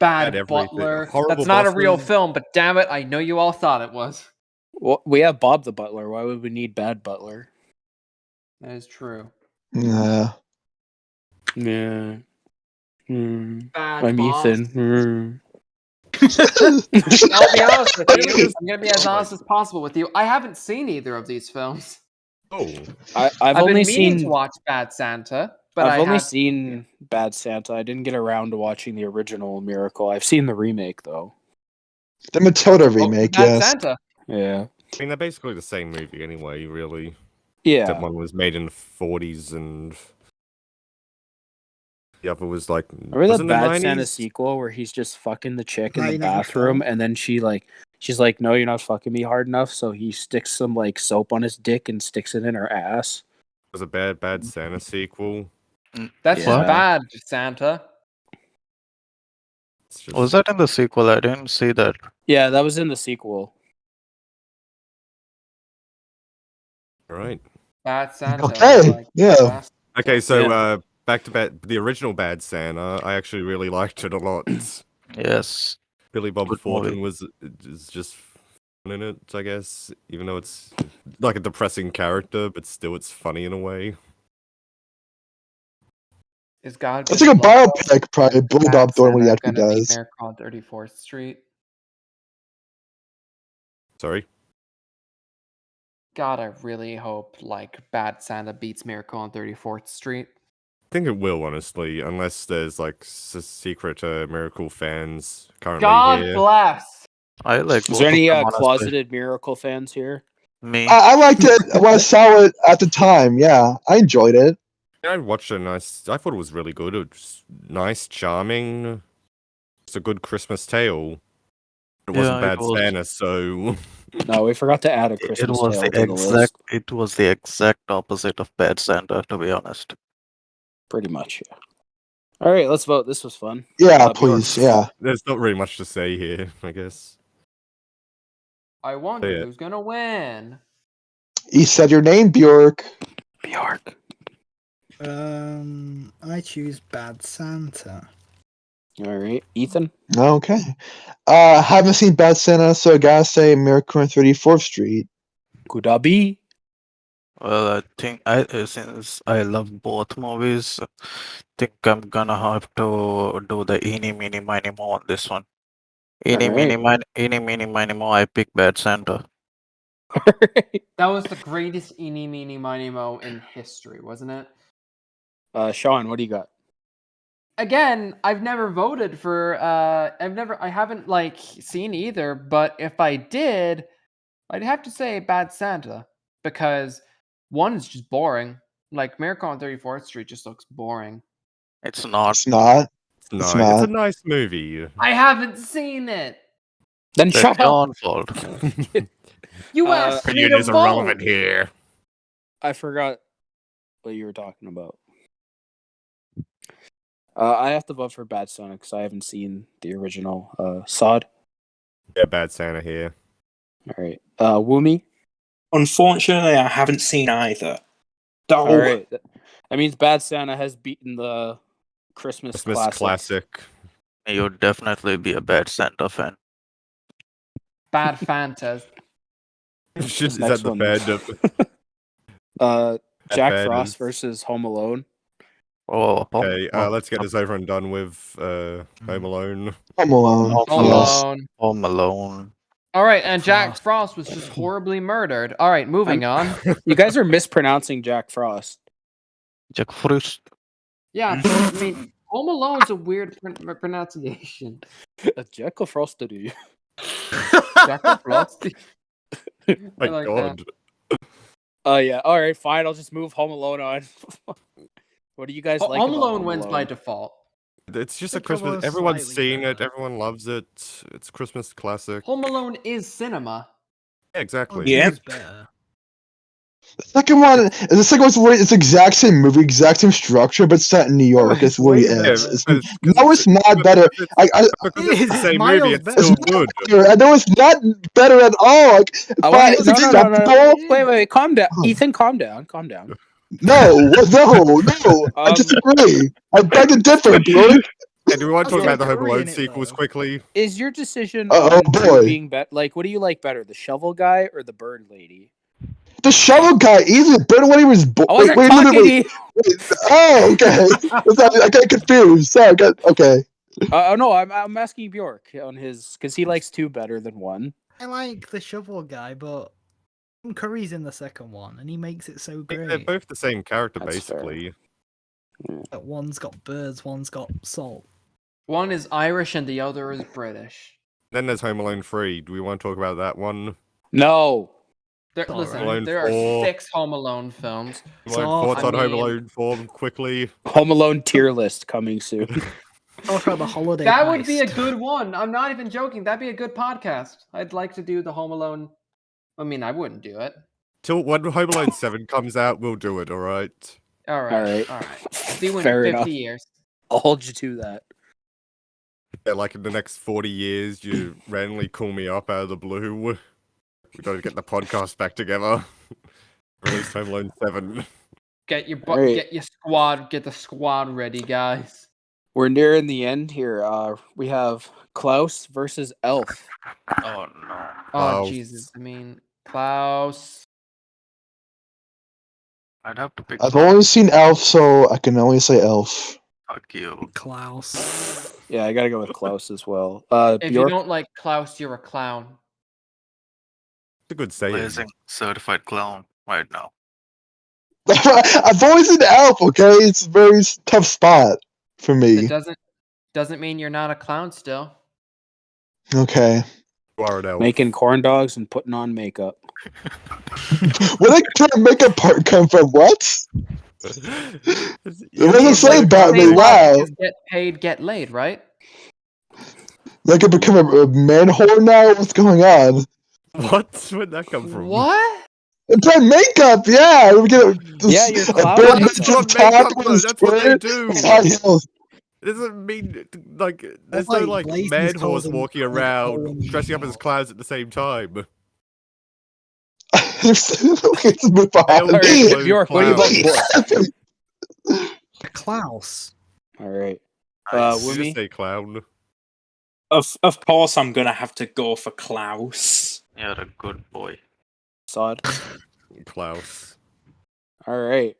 bad, Bad everything. butler. Horrible That's not a real bossman. film, but damn it, I know you all thought it was. Well, we have Bob the Butler. Why would we need Bad Butler? That is true. Nah. Yeah. Bad I'm boss. Ethan. I'll be honest with you. I'm gonna be as Oh my- honest as possible with you. I haven't seen either of these films. Oh, I've I've only been meaning seen. to watch Bad Santa, but I've I only had seen Bad Santa. I didn't get around to watching the original Miracle. I've seen the remake though. The Matilda Oh, remake, Bad yes. Santa. Yeah. I mean, they're basically the same movie anyway, really. Yeah. That one was made in the 40s and the other was like... Remember was the in Bad Santa 90s? sequel where he's just fucking the chick in the 1994? bathroom, and then she's like, "No, you're not fucking me hard enough." So he sticks some like soap on his dick and sticks it in her ass. It was a bad Santa sequel. That's Yeah. just bad, Santa. It's just... was that in the sequel? I didn't see that. Yeah, that was in the sequel. Right. Bad Santa. Okay, like, yeah. best. Okay, so Yeah. back to the original Bad Santa. I actually really liked it a lot. Yes. Billy Bob Good Thornton movie. is just fun in it, I guess. Even though it's like a depressing character, but still it's funny in a way. Is God That's like a biopic, probably. Billy Bob Thornton, what he actually does. Miracle on 34th Street. Sorry. God, I really hope like Bad Santa beats Miracle on 34th Street. think it will, honestly, unless there's like secret Miracle fans currently God here. bless. I like Is both there of any them, honestly. closeted Miracle fans here? Me. I liked it when I saw it at the time. Yeah, I enjoyed it. I watched it and I thought it was really good. It was nice, charming. It's a good Christmas tale. It wasn't Yeah, it bad was. Santa, so No, we forgot to add a It Christmas was tale the to the list. exact. It was the exact opposite of Bad Santa, to be honest. Pretty much, yeah. All right, let's vote. This was fun. Yeah, Bjork. please. Yeah. there's not really much to say here, I guess. I wonder Yeah. who's gonna win. You said your name, Bjork. Bjork. I choose Bad Santa. All right, Ethan. Okay. Haven't seen Bad Santa, so I gotta say Miracle on 34th Street. Kudabi. Well, I think since I love both movies, I think I'm gonna have to do the eeny, meeny, miny, mo on this one. Eeny, meeny, miny, mo. I pick Bad Santa. That was the greatest eeny, meeny, miny, mo in history, wasn't it? Sean, what do you got? Again, I've never voted for. I haven't like seen either. But if I did, I'd have to say Bad Santa because one is just boring. Like Miracle on 34th Street just looks boring. It's not. It's not. It's nice. It's not. a nice movie. I haven't seen it. Then That's shut your up. own fault. You asked me Opinion to is vote. irrelevant here. I forgot what you were talking about. I have to vote for Bad Santa because I haven't seen the original Sod. Yeah, Bad Santa here. All right. Woomy. Unfortunately, I haven't seen either. Oh, All right. That means Bad Santa has beaten the Christmas classic. You'd definitely be a Bad Santa fan. Bad Fantas. Is next that the one. fandom? Jack Bad Frost is- versus Home Alone. Oh, Okay, let's get this over and done with. Home Alone. Home Alone. Home Home Yes. Alone. Home Alone. All right, and Jack Frost. Frost was just horribly murdered. All right, moving on. You guys are mispronouncing Jack Frost. Jack Frost. Yeah, I mean, Home Alone's a weird pronunciation. Jack Frost. Jack Frost. My like God. Oh yeah. All right, fine. I'll just move Home Alone on. What do you guys like? Home about Alone Home wins Alone? by default. It's just I a think Home Christmas. Alone's Everyone's slightly seen it. better. Everyone loves it. It's a Christmas classic. Home Alone is cinema. Yeah, exactly. Yeah. It's better. The second one, it's the exact same movie, exact same structure, but set in New York. it's It's where he way better. is. but No, it's not better. Because it's the same movie. Miles It's better. still good. I know it's not better at all. Like, I fine, wanna- it's no. acceptable. Wait. Calm down, Oh. Ethan. Calm down. No. I disagree. I beg to differ, Bjork. Hey, do we want to talk Okay, about the Home agree Alone in it, sequels though. quickly? Is your decision Oh, on who boy. being better? Like, what do you like better, the shovel guy or the bird lady? The shovel guy, easy. Bird when he was born. I wasn't talking to you. Oh, okay. I got confused. Sorry. Okay. No, I'm asking Bjork on his because he likes two better than one. I like the shovel guy, but Tim Curry's in the second one, and he makes it so I think great. they're both the same character, That's fair. basically. That one's got birds, one's got salt. One is Irish and the other is British. Then there's Home Alone 3. Do we want to talk about that one? No. All Listen, right. there are Four. 6 Home Alone films. Thoughts on Home mean- Alone 4 quickly? Home Alone tier list coming soon. Talk about the holiday. That would be a heist. good one. I'm not even joking. That'd be a good podcast. I'd like to do the Home Alone. I mean, I wouldn't do it. Till when Home Alone 7 comes out, we'll do it, alright? All right. See you in Fair 50 enough. years. I'll hold you to that. Yeah, like in the next 40 years, you randomly call me up out of the blue. We gotta get the podcast back together. Release Home Alone 7. Get your Alright. get the squad ready, guys. We're nearing the end here. We have Klaus versus Elf. Oh no. Oh Klaus. Jesus! I mean, Klaus. I'd have to pick. I've only seen Elf, so I can only say Elf. Fuck you. Klaus. Yeah, I gotta go with Klaus as well. If Bjork. you don't like Klaus, you're a clown. It's a good saying. Blazing certified clown right now. I've always been Elf. Okay, it's a very tough spot for me. That doesn't mean you're not a clown still. Okay. You are an elf. Making corn dogs and putting on makeup. Where did the makeup part come from? What? It doesn't say about me. Wow. Get paid, get laid, right? Like I become a man whore now? What's going on? What? Where'd that come from? What? It's on makeup, yeah. We get Yeah, your clown bare makeup. That's what top makeup with does, a that's what they square do. and high heels. It doesn't mean like there's like no like Blazes man calls horse them walking clown around clones dressing up as now. clowns at the same time. Okay, let's move on. They all All right, include Bjork, what do you vote clowns. for? Klaus. All right. Did you Wumi? just say clown? Of course, I'm gonna have to go for Klaus. You're a good boy. Sod. Klaus. All right.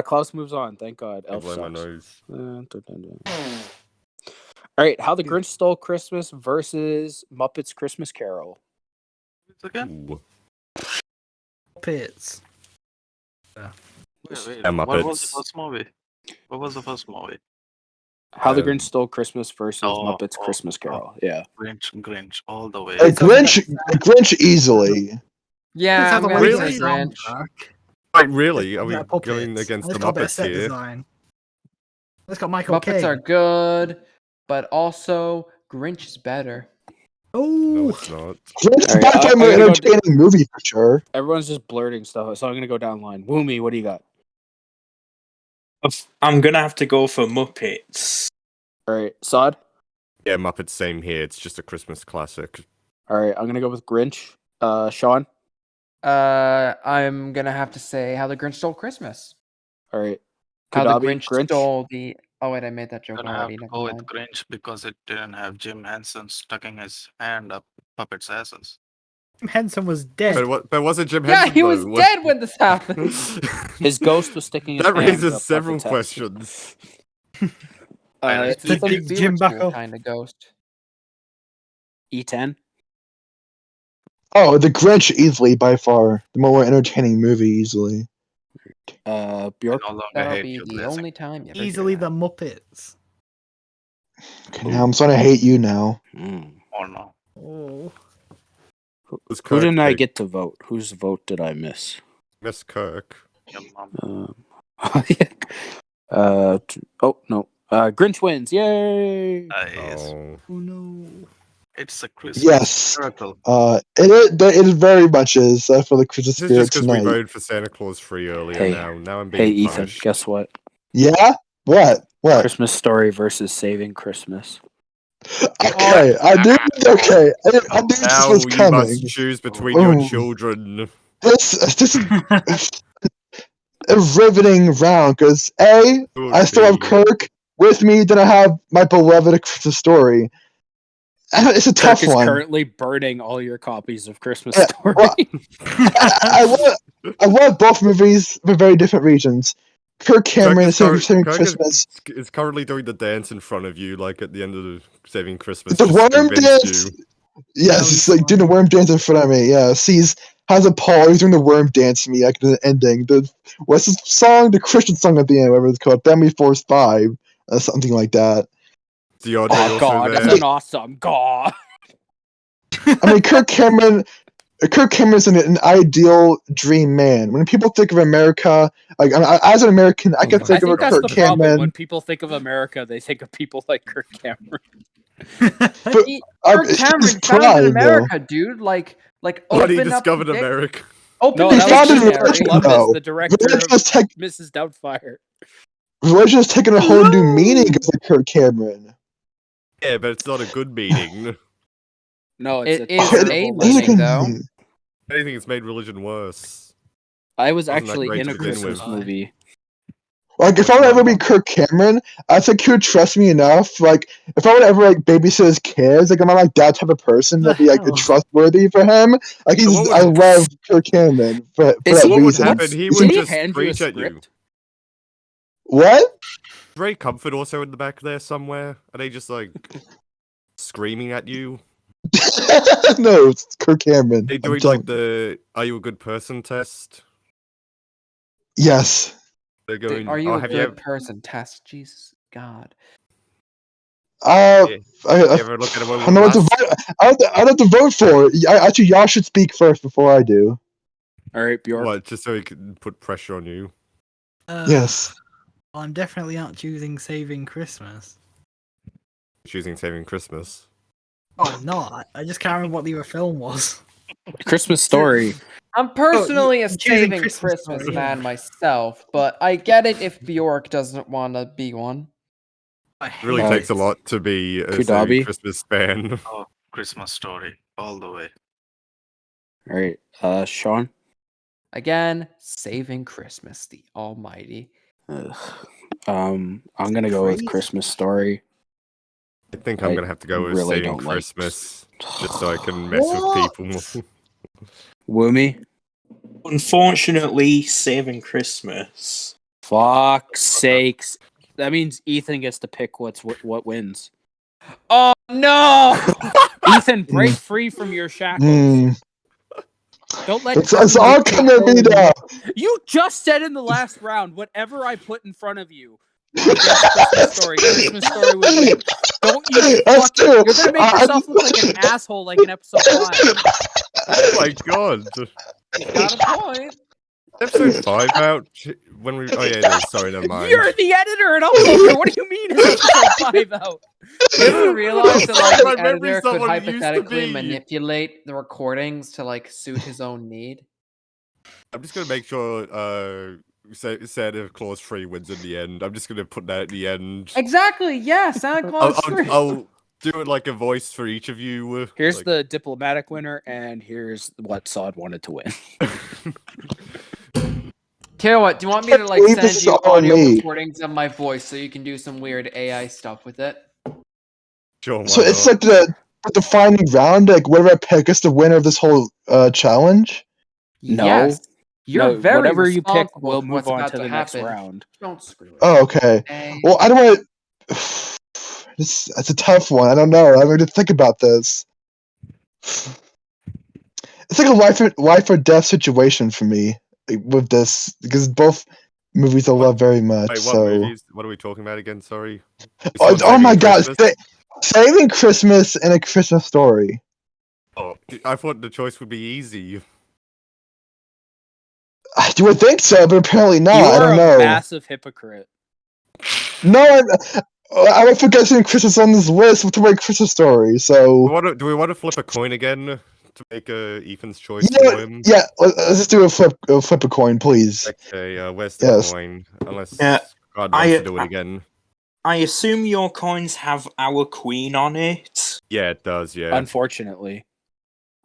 Klaus moves on. Thank God. I Elf blow my sucks. nose. All right. How the Grinch Stole Christmas versus Muppet's Christmas Carol. Again? Ooh. Pits. Wait, And what was the Muppets. first movie? What was the first movie? How the Um, Grinch Stole Christmas versus Muppet's oh, Christmas Carol. Yeah. Grinch, all the way. Grinch easily. Yeah, Let's I'm have gonna the say way Grinch. soundtrack. Wait, really? Are we Yeah, going puppets. against Let's the got a better Muppets set here? design. Let's got Michael Muppets Caine. are good, but also Grinch is better. No, Oh, it's not. Grinch is All right, by far a more I'm gonna go entertaining movie for sure. Everyone's just blurting stuff, so I'm gonna go down the line. Woomy, what do you got? I'm gonna have to go for Muppets. All right, Sod. Yeah, Muppets, same here. It's just a Christmas classic. All right, I'm gonna go with Grinch. Sean. I'm gonna have to say How the Grinch Stole Christmas. All right, How the Kudabi, Grinch stole the. Oh wait, I made that joke I'm gonna have already. to Never go with mind. Grinch because it didn't have Jim Henson sticking his hand up puppets' asses. Henson was dead. But wasn't Jim Yeah, Henson he was though? dead when this happened. His ghost was sticking his That hand raises up several Muppet's ass. questions. It's The Ethan big Jim Spiritual Buckle. kind of ghost. E10. Oh, The Grinch easily by far the more entertaining movie easily. Bjork. I no longer That'll hate be you, the Blazing. only time you ever Easily do the that. Muppets. Okay, now I'm starting to hate you now. Oh no. Oh. Was Who Kirk didn't I big? get to vote? Whose vote did I miss? Miss Kirk. Your mom. Oh no. Grinch wins! Yay! Yes. Oh. Oh no. It's a Christmas Yes. miracle. It very much is for the Christmas This is spirit just because we tonight. voted for Santa Claus 3 earlier. Hey. Now I'm Hey, being Ethan. punished. Guess what? Yeah? What? Christmas Story versus Saving Christmas. Okay, I knew. Okay, I knew this Now was you coming. must choose between your Oh. children. This is a riveting round because I still have Kirk with me. Then I have my beloved Christmas Story. It's a Kirk tough is one. currently burning all your copies of Christmas Yeah, Story. well, I love both movies for very different reasons. Kirk Cameron is Saving Christmas. Is currently doing the dance in front of you, like at the end of the Saving Christmas. The just worm convince dance. you. Yes, he's like doing the worm dance in front of me. Yeah, has a Paul. He's doing the worm dance to me like the ending. What's the song? The Christian song at the end, whatever it's called. Family Force 5, something like that. DeAndre Oh also God, there. that's an awesome God. I mean, Kirk Cameron is an ideal dream man. When people think of America, like as an American, I can I think of think that's Kirk the problem. Cameron. When people think of America, they think of people like Kirk Cameron. But Kirk Cameron his founded pride, America, dude. Like When he open up discovered the dic- America. Open No, the He that founded was dictionary. religion, Columbus, though. the director of Mrs. Doubtfire. Religion has taken a whole new meaning because of Kirk Cameron. Yeah, but it's not a good meaning. No, It it's is terrible a meaning. meaning, though. I think it's made religion worse. I was Wasn't that actually great in to a begin Christmas with? movie. Like, if I would ever be Kirk Cameron, I think he would trust me enough. Like, if I would ever like babysit his kids, like, I'm not like that type of person that'd be like hell? trustworthy for him. Like, I love Kirk Cameron for Is that he- What would reason. happen? He Did would he just hand you a preach at you. script? What? Ray Comfort also in the back there somewhere. Are they just like screaming at you? No, it's Kirk Cameron. They I'm doing telling like the "Are you a good person?" test. Yes. They're going. Are you oh, a have good person, Tess? Jesus God. you, I you ever look at a don't know what to last? vote. I don't have to vote for. Actually, y'all should speak first before I do. All right, Bjork. What? Just so he can put pressure on you. Yes. I'm definitely not choosing Saving Christmas. Choosing Saving Christmas. Oh, I'm not. I just can't remember what the other film was. Christmas Story. I'm personally a I'm choosing Saving Christmas Christmas Story, man yeah. myself, but I get it if Bjork doesn't want to be one. I It really hate takes a it. lot to be a Saving Kudabi? Christmas fan. Oh, Christmas Story, all the way. All right, Sean. Again, Saving Christmas, the almighty. Ugh. I'm gonna go with Crazy. Christmas Story. I think I'm I gonna have to go with really Saving don't like- Christmas, just so I can mess with people more. Woomy. Unfortunately, Saving Christmas. Fuck's sakes. That means Ethan gets to pick what wins. Oh no! Ethan, break free from your shackles. Mm. Don't let It's all gonna be done. You just said in the last round, whatever I put in front of you against Christmas Story would win. Don't you That's fucking... true. You're gonna make yourself look like an asshole like in episode 5. Oh my god! You got a point. Episode 5 out? When we? Oh yeah, it is. Sorry, never mind. You're the editor and uploader. What do you mean is episode 5 out? You ever realize that like My the memory's editor not could what it used to hypothetically be. manipulate the recordings to like suit his own need? I'm just gonna make sure Santa Claus 3 wins in the end. I'm just gonna put that at the end. Exactly. Yeah, Santa Claus 3. I'll do it like a voice for each of you. Here's like... the diplomatic winner, and here's what Sod wanted to win. Tell you what, do you want me to like Leave send this you all on audio me. recordings of my voice so you can do some weird AI stuff with it? Sure, why So it's not? like the final round. Like whatever I pick is the winner of this whole challenge. No. Yes. You're No, very whatever you pick, responsible we'll for move what's on about to the next happen. round. Don't screw it. Oh, okay. Okay? Well, I don't want to. It's a tough one. I don't know. I'm going to think about this. It's like a life or death situation for me with this because both movies I love very much. Wait, what so. movies? What are we talking about again? Sorry. Oh my God! Christmas? Saving Christmas and A Christmas Story. Oh, I thought the choice would be easy. You would think so, but apparently not. You I are don't a know. massive hypocrite. No, I would forget Saving Christmas on this list to make Christmas Story. So. Do we want to flip a coin again to make Ethan's choice You know for what? him? Yeah, let's just do a flip a coin, please. Okay, where's the Yes. coin? Unless Yeah, God wants to do it again. I assume your coins have our queen on it. Yeah, it does. Yeah, Unfortunately.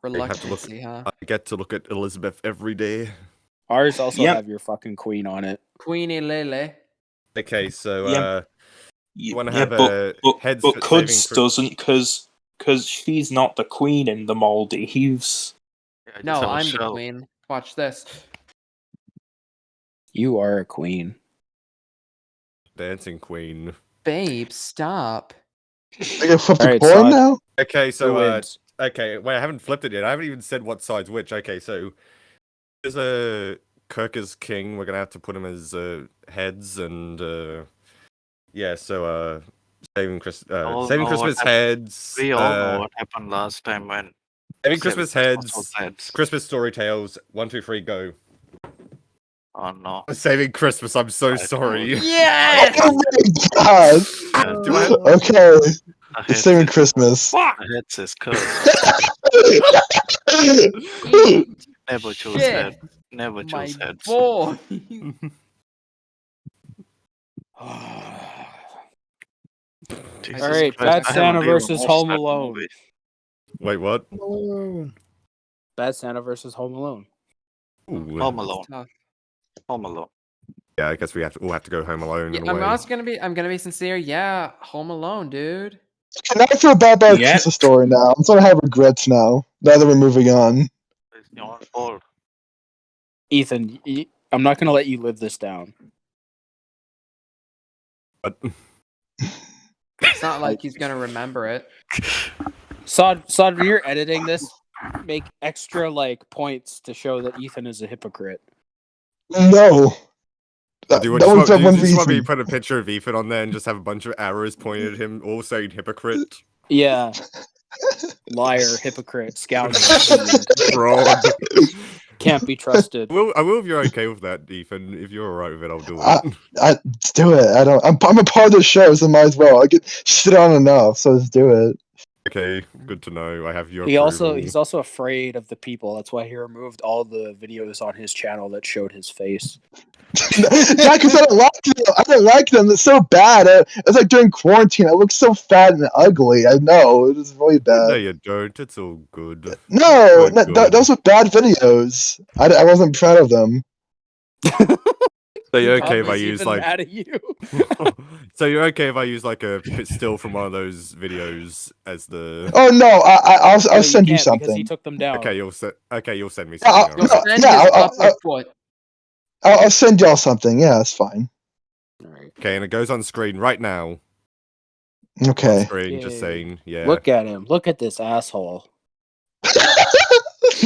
Reluctancy, huh? I get to look at Elizabeth every day. Ours also Yep. have your fucking queen on it. Queenie Lele. Okay, so Yeah. you want to have heads but for Cuds saving doesn't because she's not the queen in the Maldives. Yeah, I just No, have a I'm the shell. queen. Watch this. You are a queen. dancing queen. Babe, stop. I gotta flip the Alright, coin Sod. now. Okay, Who so wins? okay, wait, I haven't flipped it yet. I haven't even said what side's which. Okay, so there's Kirk is king. We're gonna have to put him as heads, and yeah. So saving all know saving what Christmas happened. heads. We all know what happened last time when Saving Christmas Christmas was heads. heads. Christmas story tales. 1, 2, 3, go. Oh no. Saving Christmas. I'm so sorry. Yes! Oh my God! Yeah, Do I have- Okay, the heads Saving is- Christmas. the heads is cursed. Never choose Shit. head. Never My choose heads. boy. Jesus Alright, Christ, Bad I haven't Santa even versus watched Home that Alone. movie. Wait, what? Bad Santa versus Home Alone. Ooh. Home Alone. Tough. Home Alone. Yeah, I guess we all have to go home alone. Yeah, in a way. I'm gonna be sincere. Yeah, Home Alone, dude. Can I feel bad about Yeah. Christmas Story now? I'm starting to have regrets now. Now that we're moving on. It's your fault. Ethan, I'm not gonna let you live this down. But It's not like he's gonna remember it. Sod, when you're editing this, make extra like points to show that Ethan is a hypocrite. No. Do you That was just, that want, one do you just want me to reason. put a picture of Ethan on there and just have a bunch of arrows pointed at him, all saying hypocrite, Yeah. Liar, hypocrite, scoundrel, fiend. fraud? Can't be trusted. I will if you're okay with that, Ethan. If you're alright with it, I'll do I, it. let's do it. I'm a part of the show, so might as well. I get shit on enough, so let's do it. Okay, good to know. I have your He's approval. also afraid of the people. That's why he removed all the videos on his channel that showed his face. Yeah, because I don't like them. I don't like them. It's so bad. It's like during quarantine. I look so fat and ugly. I know it was really No, bad. you don't. It's all good. No, Good, good. those were bad videos. I wasn't proud of them. So you're okay Tom if I is use even like? mad at you. So you're okay if I use like a still from one of those videos as the? Oh no, I'll No, send you can't because he something. took them down. Okay, you'll send me Yeah, something. You'll alright. send yeah, his I'll- Muppet foot. I'll send y'all something. Yeah, it's fine. All right. Okay, and it goes on screen right now. On Okay. screen, just Yay. saying. Yeah. Look at him. Look at this asshole.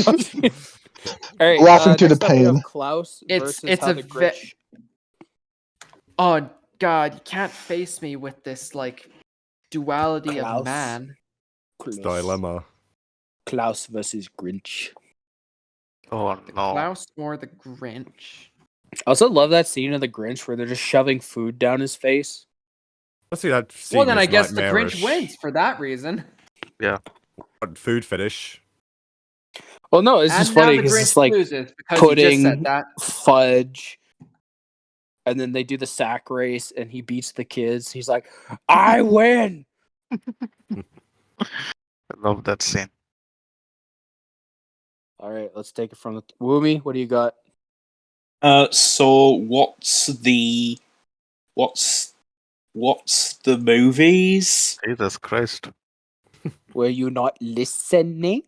All right. Laughing through the next up we have pain. Klaus It's- versus it's how a the Grinch. Oh God, you can't face me with this like duality Klaus. of man. Dilemma. Klaus versus Grinch. Oh The no. Klaus or the Grinch? I also love that scene of the Grinch where they're just shoving food down his face. Let's see that. Well, then scene I is guess the nightmarish. Grinch wins for that reason. What, food fetish. Well, no, it's And just now funny the because Grinch it's like loses because you just pudding, said that. fudge, and then they do the sack race, and he beats the kids. He's like, "I win." I love that scene. All right, let's take it from the Woomy. What do you got? So what's the movies? Jesus Christ. Were you not listening?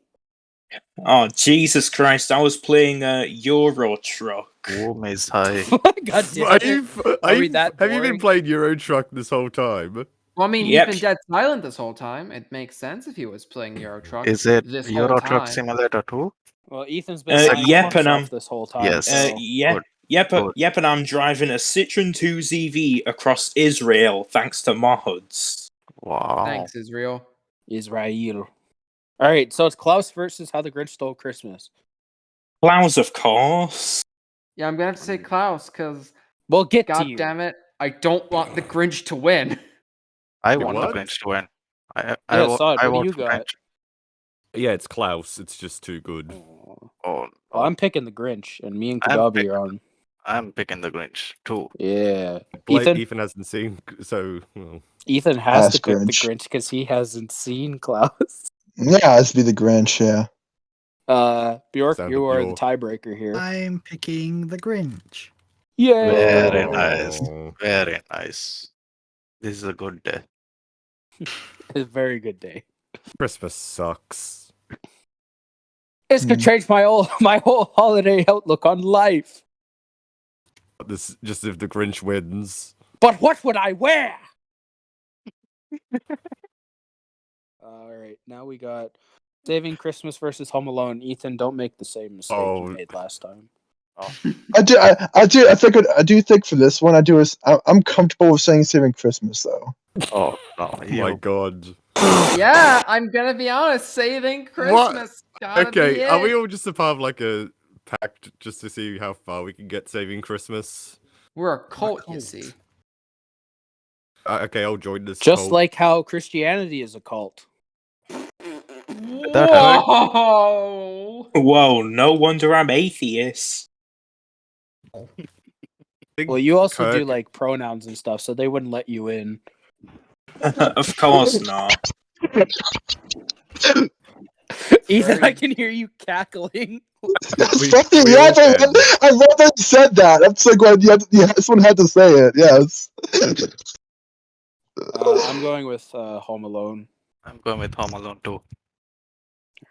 Oh Jesus Christ! I was playing Euro Truck. Womb is high. God damn it. Are we that have you been boring? playing Euro Truck this whole time? Well, I mean, Yep. he's been dead silent this whole time. It makes sense if he was playing Euro Truck. Is it this whole Euro Truck time. Simulator 2? Well, Ethan's been Yep, lying to and himself this whole time. Yes. so- Yeah. Good. Yep, and I'm driving a Citroen 2ZV across Israel thanks to mods. Wow. Thanks, Israel. Israel. All right, so it's Klaus versus How the Grinch Stole Christmas. Klaus, of course. Yeah, I'm gonna have to say Klaus because We'll get to God you. damn it, I don't want the Grinch to win. I You want what? the Grinch to win. I Yeah, Sod, what do want you the got? Grinch. Yeah, it's Klaus. It's just too good. Oh, Oh, well, I'm picking the Grinch, and me and I'm Kagabi are on. I'm picking the Grinch too. Yeah. Ethan? Ethan? Hasn't seen, so well, Ethan has to Ask pick the Grinch. Grinch because he hasn't seen Klaus. Yeah, let's be the Grinch. Yeah. Bjork, Sound you of are Bjork. the tiebreaker here. I'm picking the Grinch. Yeah. Very nice. Oh. Very nice. This is a good day. It's a very good day. Christmas sucks. This could change my whole holiday outlook on life. This just if the Grinch wins. But what would I wear? All right, now we got Saving Christmas versus Home Alone. Ethan, don't make the same mistake Oh. you made last time. I do think for this one, I'm comfortable with saying Saving Christmas though. Oh no, Oh my god. Yeah, I'm gonna be honest. Saving Christmas. Gotta be Okay, are we it. all just a part of like a pact just to see how far we can get saving Christmas? We're a cult, you see. Okay, I'll join this. Just cult. like how Christianity is a cult. That hurt. Whoa! Whoa, no wonder I'm atheist. Think Well, you also do Kirk- like pronouns and stuff, so they wouldn't let you in. Of course not. Ethan, I can hear you cackling. We- Funny, we yes, all can. I love that you said that. I'm so glad someone had to say it. Yes. I'm going with Home Alone. I'm going with Home Alone too.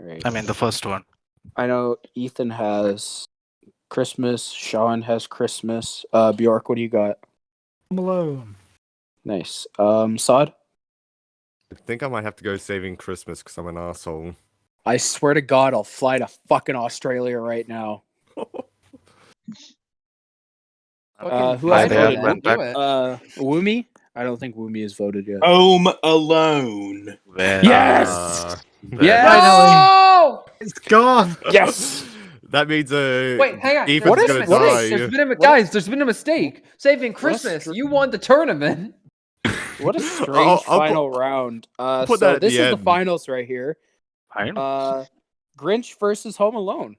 All right. I mean the first one. I know Ethan has Christmas. Sean has Christmas. Bjork, what do you got? Home Alone. Nice. Sod? I think I might have to go saving Christmas because I'm an asshole. I swear to God, I'll fly to fucking Australia right now. Who Hi else there, voted? went back. Woomy? I don't think Woomy has voted yet. Home Alone. Yes! Very No! It's gone. Yes! That means Wait, hang on. Ethan's There's gonna been a mistake. die. There's been a guys. There's been a mistake. Saving Christmas. You won the tournament. What a strange I'll final round. put So that at this the is the end. finals right here. fine. Grinch versus Home Alone.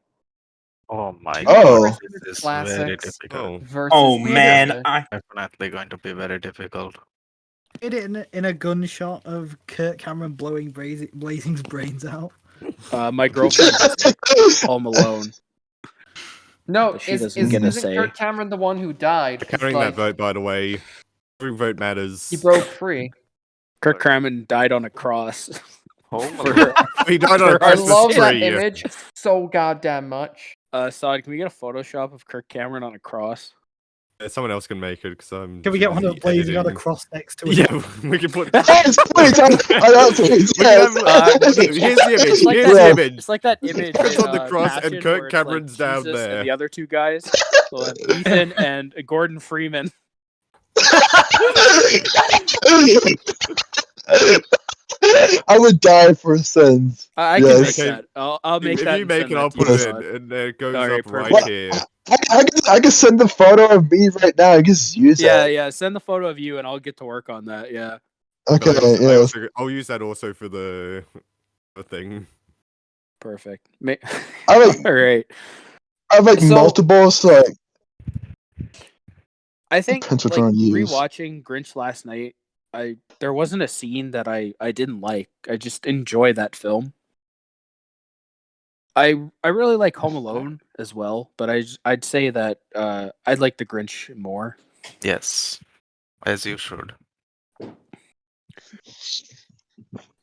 Oh my Oh. god, this is very Classics. difficult. Versus Oh the man, other. Definitely going to be very difficult. Did it in a gunshot of Kurt Cameron blowing Blazing's brains out. My girlfriend just picked Home Alone. No, But she doesn't get a isn't say. Kirk Cameron the one who died? 'Cause, Carrying like, that vote, by the way. Every vote matters. he broke free. Kirk Cameron died on a cross. Home For- Alone. He died on a For I our Christmas love that tree. image so goddamn much. Sod, can we get a Photoshop of Kirk Cameron on a cross? Someone else can make it because I'm. Can we get one busy of Blazing on a editing. cross next to it? Yeah, we can put. Yes, please, I don't think. We can have, here's the image. It's like Here's that- the image. It's like that image It's in, on the cross and Passion Kirk where it's, like, Cameron's down Jesus there. And the other two guys, so Ethan and Gordon Freeman. I would die for sins. I can Yes. make that. I'll make If that. you and make send it, that I'll to put you, it Sod. in, and it goes Alright, up right perfect. here. I can send the photo of me right now. I can just use Yeah, that. yeah. Send the photo of you, and I'll get to work on that. Yeah. Okay, I'll yeah. I'll use that also for the thing. Perfect. I like All right. I have like So- multiple, so like I think Depends which like one you use. rewatching Grinch last night, there wasn't a scene that I didn't like. I just enjoy that film. I really like Home Alone as well, but I'd say that I'd like the Grinch more. Yes, as you should.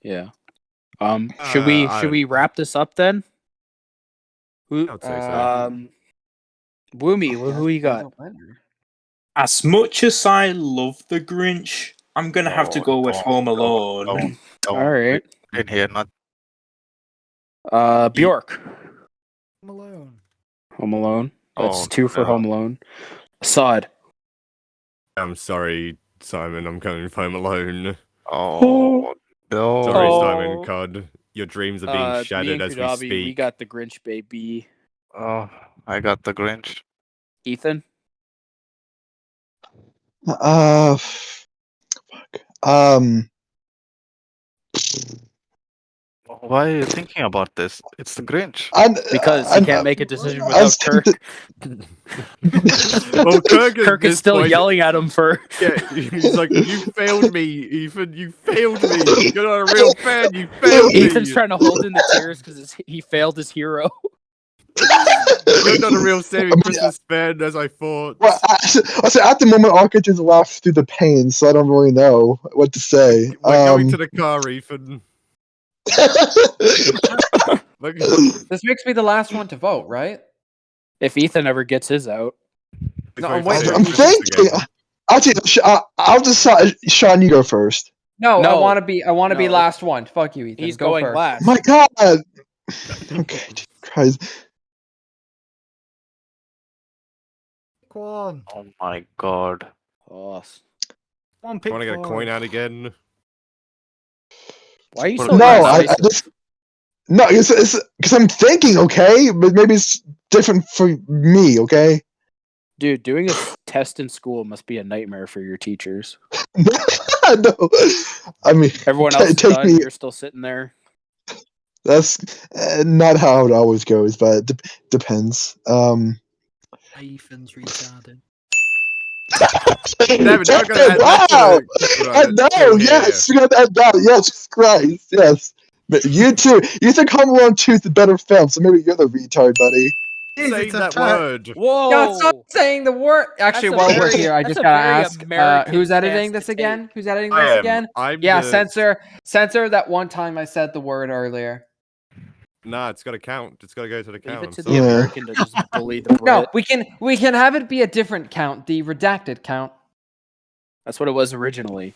Yeah. Should we I- wrap this up then? Who I would say so. Woomy, who you got? As much as I love the Grinch, I'm gonna have to go with Home Alone. Don't All right. in here, not Bjork. Malone. Home Alone. That's Oh, 2 for no. Home Alone. Sod. I'm sorry, Simon. I'm going with Home Alone. Oh no. Sorry, Oh. Simon. God, your dreams are being Me shattered and as we Kudabi, speak. we got the Grinch, baby. Oh, I got the Grinch. Ethan. fuck. Why are you thinking about this? It's the Grinch. Because he can't make a decision I without was Kirk. Well, Kirk Kirk is still yelling at him for. Yeah, he's like, "You failed me, Ethan. You failed me. You're not a real fan. You failed me. Ethan's trying to hold in the tears because he failed his hero. You're not a real saving Christmas fan as I thought." Well, I said at the moment, I could just laugh through the pain, so I don't really know what to say. We're going to the car, Ethan. Like, This makes me the last one to vote, right? If Ethan ever gets his out. No, Wait I'm for waiting. Saving I'm Christmas thinking. again. I'll just Sean, you go first. No, I No. want to be No. last one. Fuck you, Ethan. He's Go going first. last. My God. Okay, Jesus Christ. Pick one. Oh my god. Oh, One pick. Want to get a coin out again? why are you so No, I indecisive? just no. It's because I'm thinking. Okay, but maybe it's different for me. Okay. Dude, doing a test in school must be a nightmare for your teachers. No, I mean Everyone else is take done. me. You're still sitting there. That's not how it always goes, but it depends. Ethan's retarded. Damn it, now I gotta add that to Wow! the- I know, yes, we got that down. Yes, Christ, yes. But you too. You think Home Alone 2 is the better film, so maybe you're the retard, buddy. Say that word. Whoa! God, stop saying the word. Actually, That's a while we're very- here, I that's just a gotta very ask, American who's editing test this to again? Who's editing I this am. again? I'm Yeah, the... censor that one time I said the word earlier. Nah, it's gotta count. It's gotta go to the Leave count. it to So- the Yeah. American to just bully the Brit. No, we can have it be a different count, the redacted count. That's what it was originally.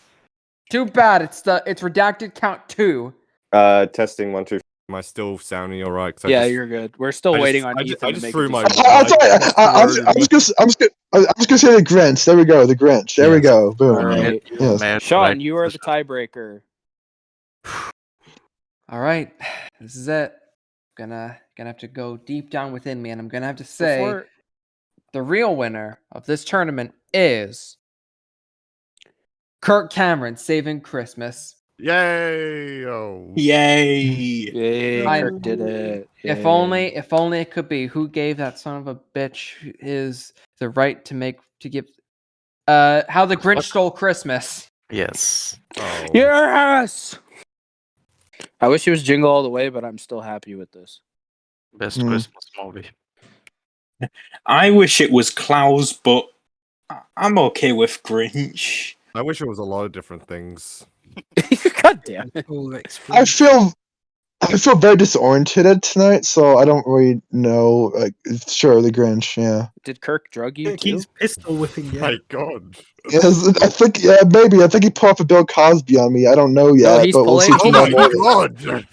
Too bad it's redacted count 2. Testing 1 2 Am I still sounding all right? Yeah, you're good. We're still waiting on Ethan I to just make threw a my. decision. I'm just gonna say the Grinch. There we go. The Grinch. There we Yes. go. Boom. All right. Yes. Sean, you are the tiebreaker. All right, this is it. Gonna have to go deep down within me, and I'm gonna have to say Before the real winner of this tournament is Kirk Cameron, Saving Christmas. Yay! Oh. Yay! Yay, I- Kirk did it. If Yay. only it could be. Who gave that son of a bitch the right to give How the Grinch Stole Christmas? Yes. Oh. Yes! I wish it was Jingle All the Way, but I'm still happy with this. Best Mm. Christmas movie. I wish it was Klaus, but I'm okay with Grinch. I wish it was a lot of different things. God damn it. I feel very disoriented tonight, so I don't really know. Like, sure, the Grinch. Yeah. Did Kirk drug you He too? keeps pistol whipping you. My God. Yes, I think. Yeah, maybe. I think he pulled off a Bill Cosby on me. I don't know yet, he's but we'll see pulling- Oh tomorrow my morning. God.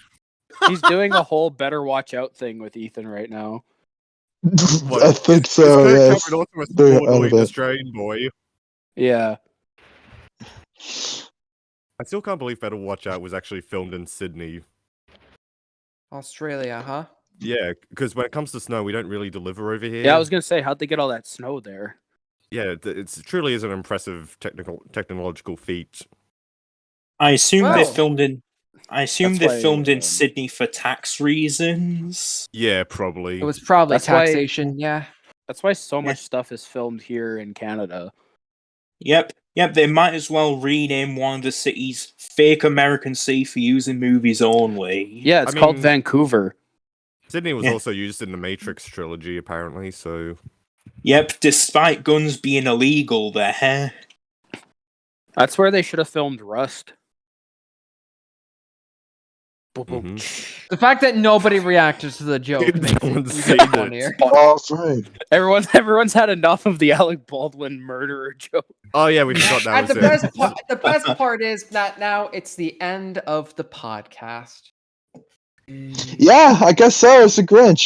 He's doing a whole better watch out thing with Ethan right now. What, I think is so. Kirk Yes. Cameron also a Very small, annoying out of it. Australian boy? Yeah. I still can't believe Better Watch Out was actually filmed in Sydney. Australia, huh? Yeah, because when it comes to snow, we don't really deliver over here. Yeah, I was gonna say, how'd they get all that snow there? Yeah, it truly is an impressive technological feat. I assume they Well, filmed in. I assume that's they why, filmed in Sydney for tax reasons. Yeah, probably. It was probably That's why- taxation, yeah. That's why so Yeah. much stuff is filmed here in Canada. Yep. They might as well rename one of the cities "Fake American City" for using movies only. Yeah, it's I called mean- Vancouver. Sydney was Yeah. also used in the Matrix trilogy, apparently, so... Yep. Despite guns being illegal there. That's where they should have filmed Rust. Mhm. The fact that nobody reacted to the joke No makes one's it seen even it. funnier. Oh, that's right. Everyone's had enough of the Alec Baldwin murderer joke. Oh yeah, we forgot that And was the best part is that now it's the end of the podcast. Yeah, I guess so. It's the Grinch.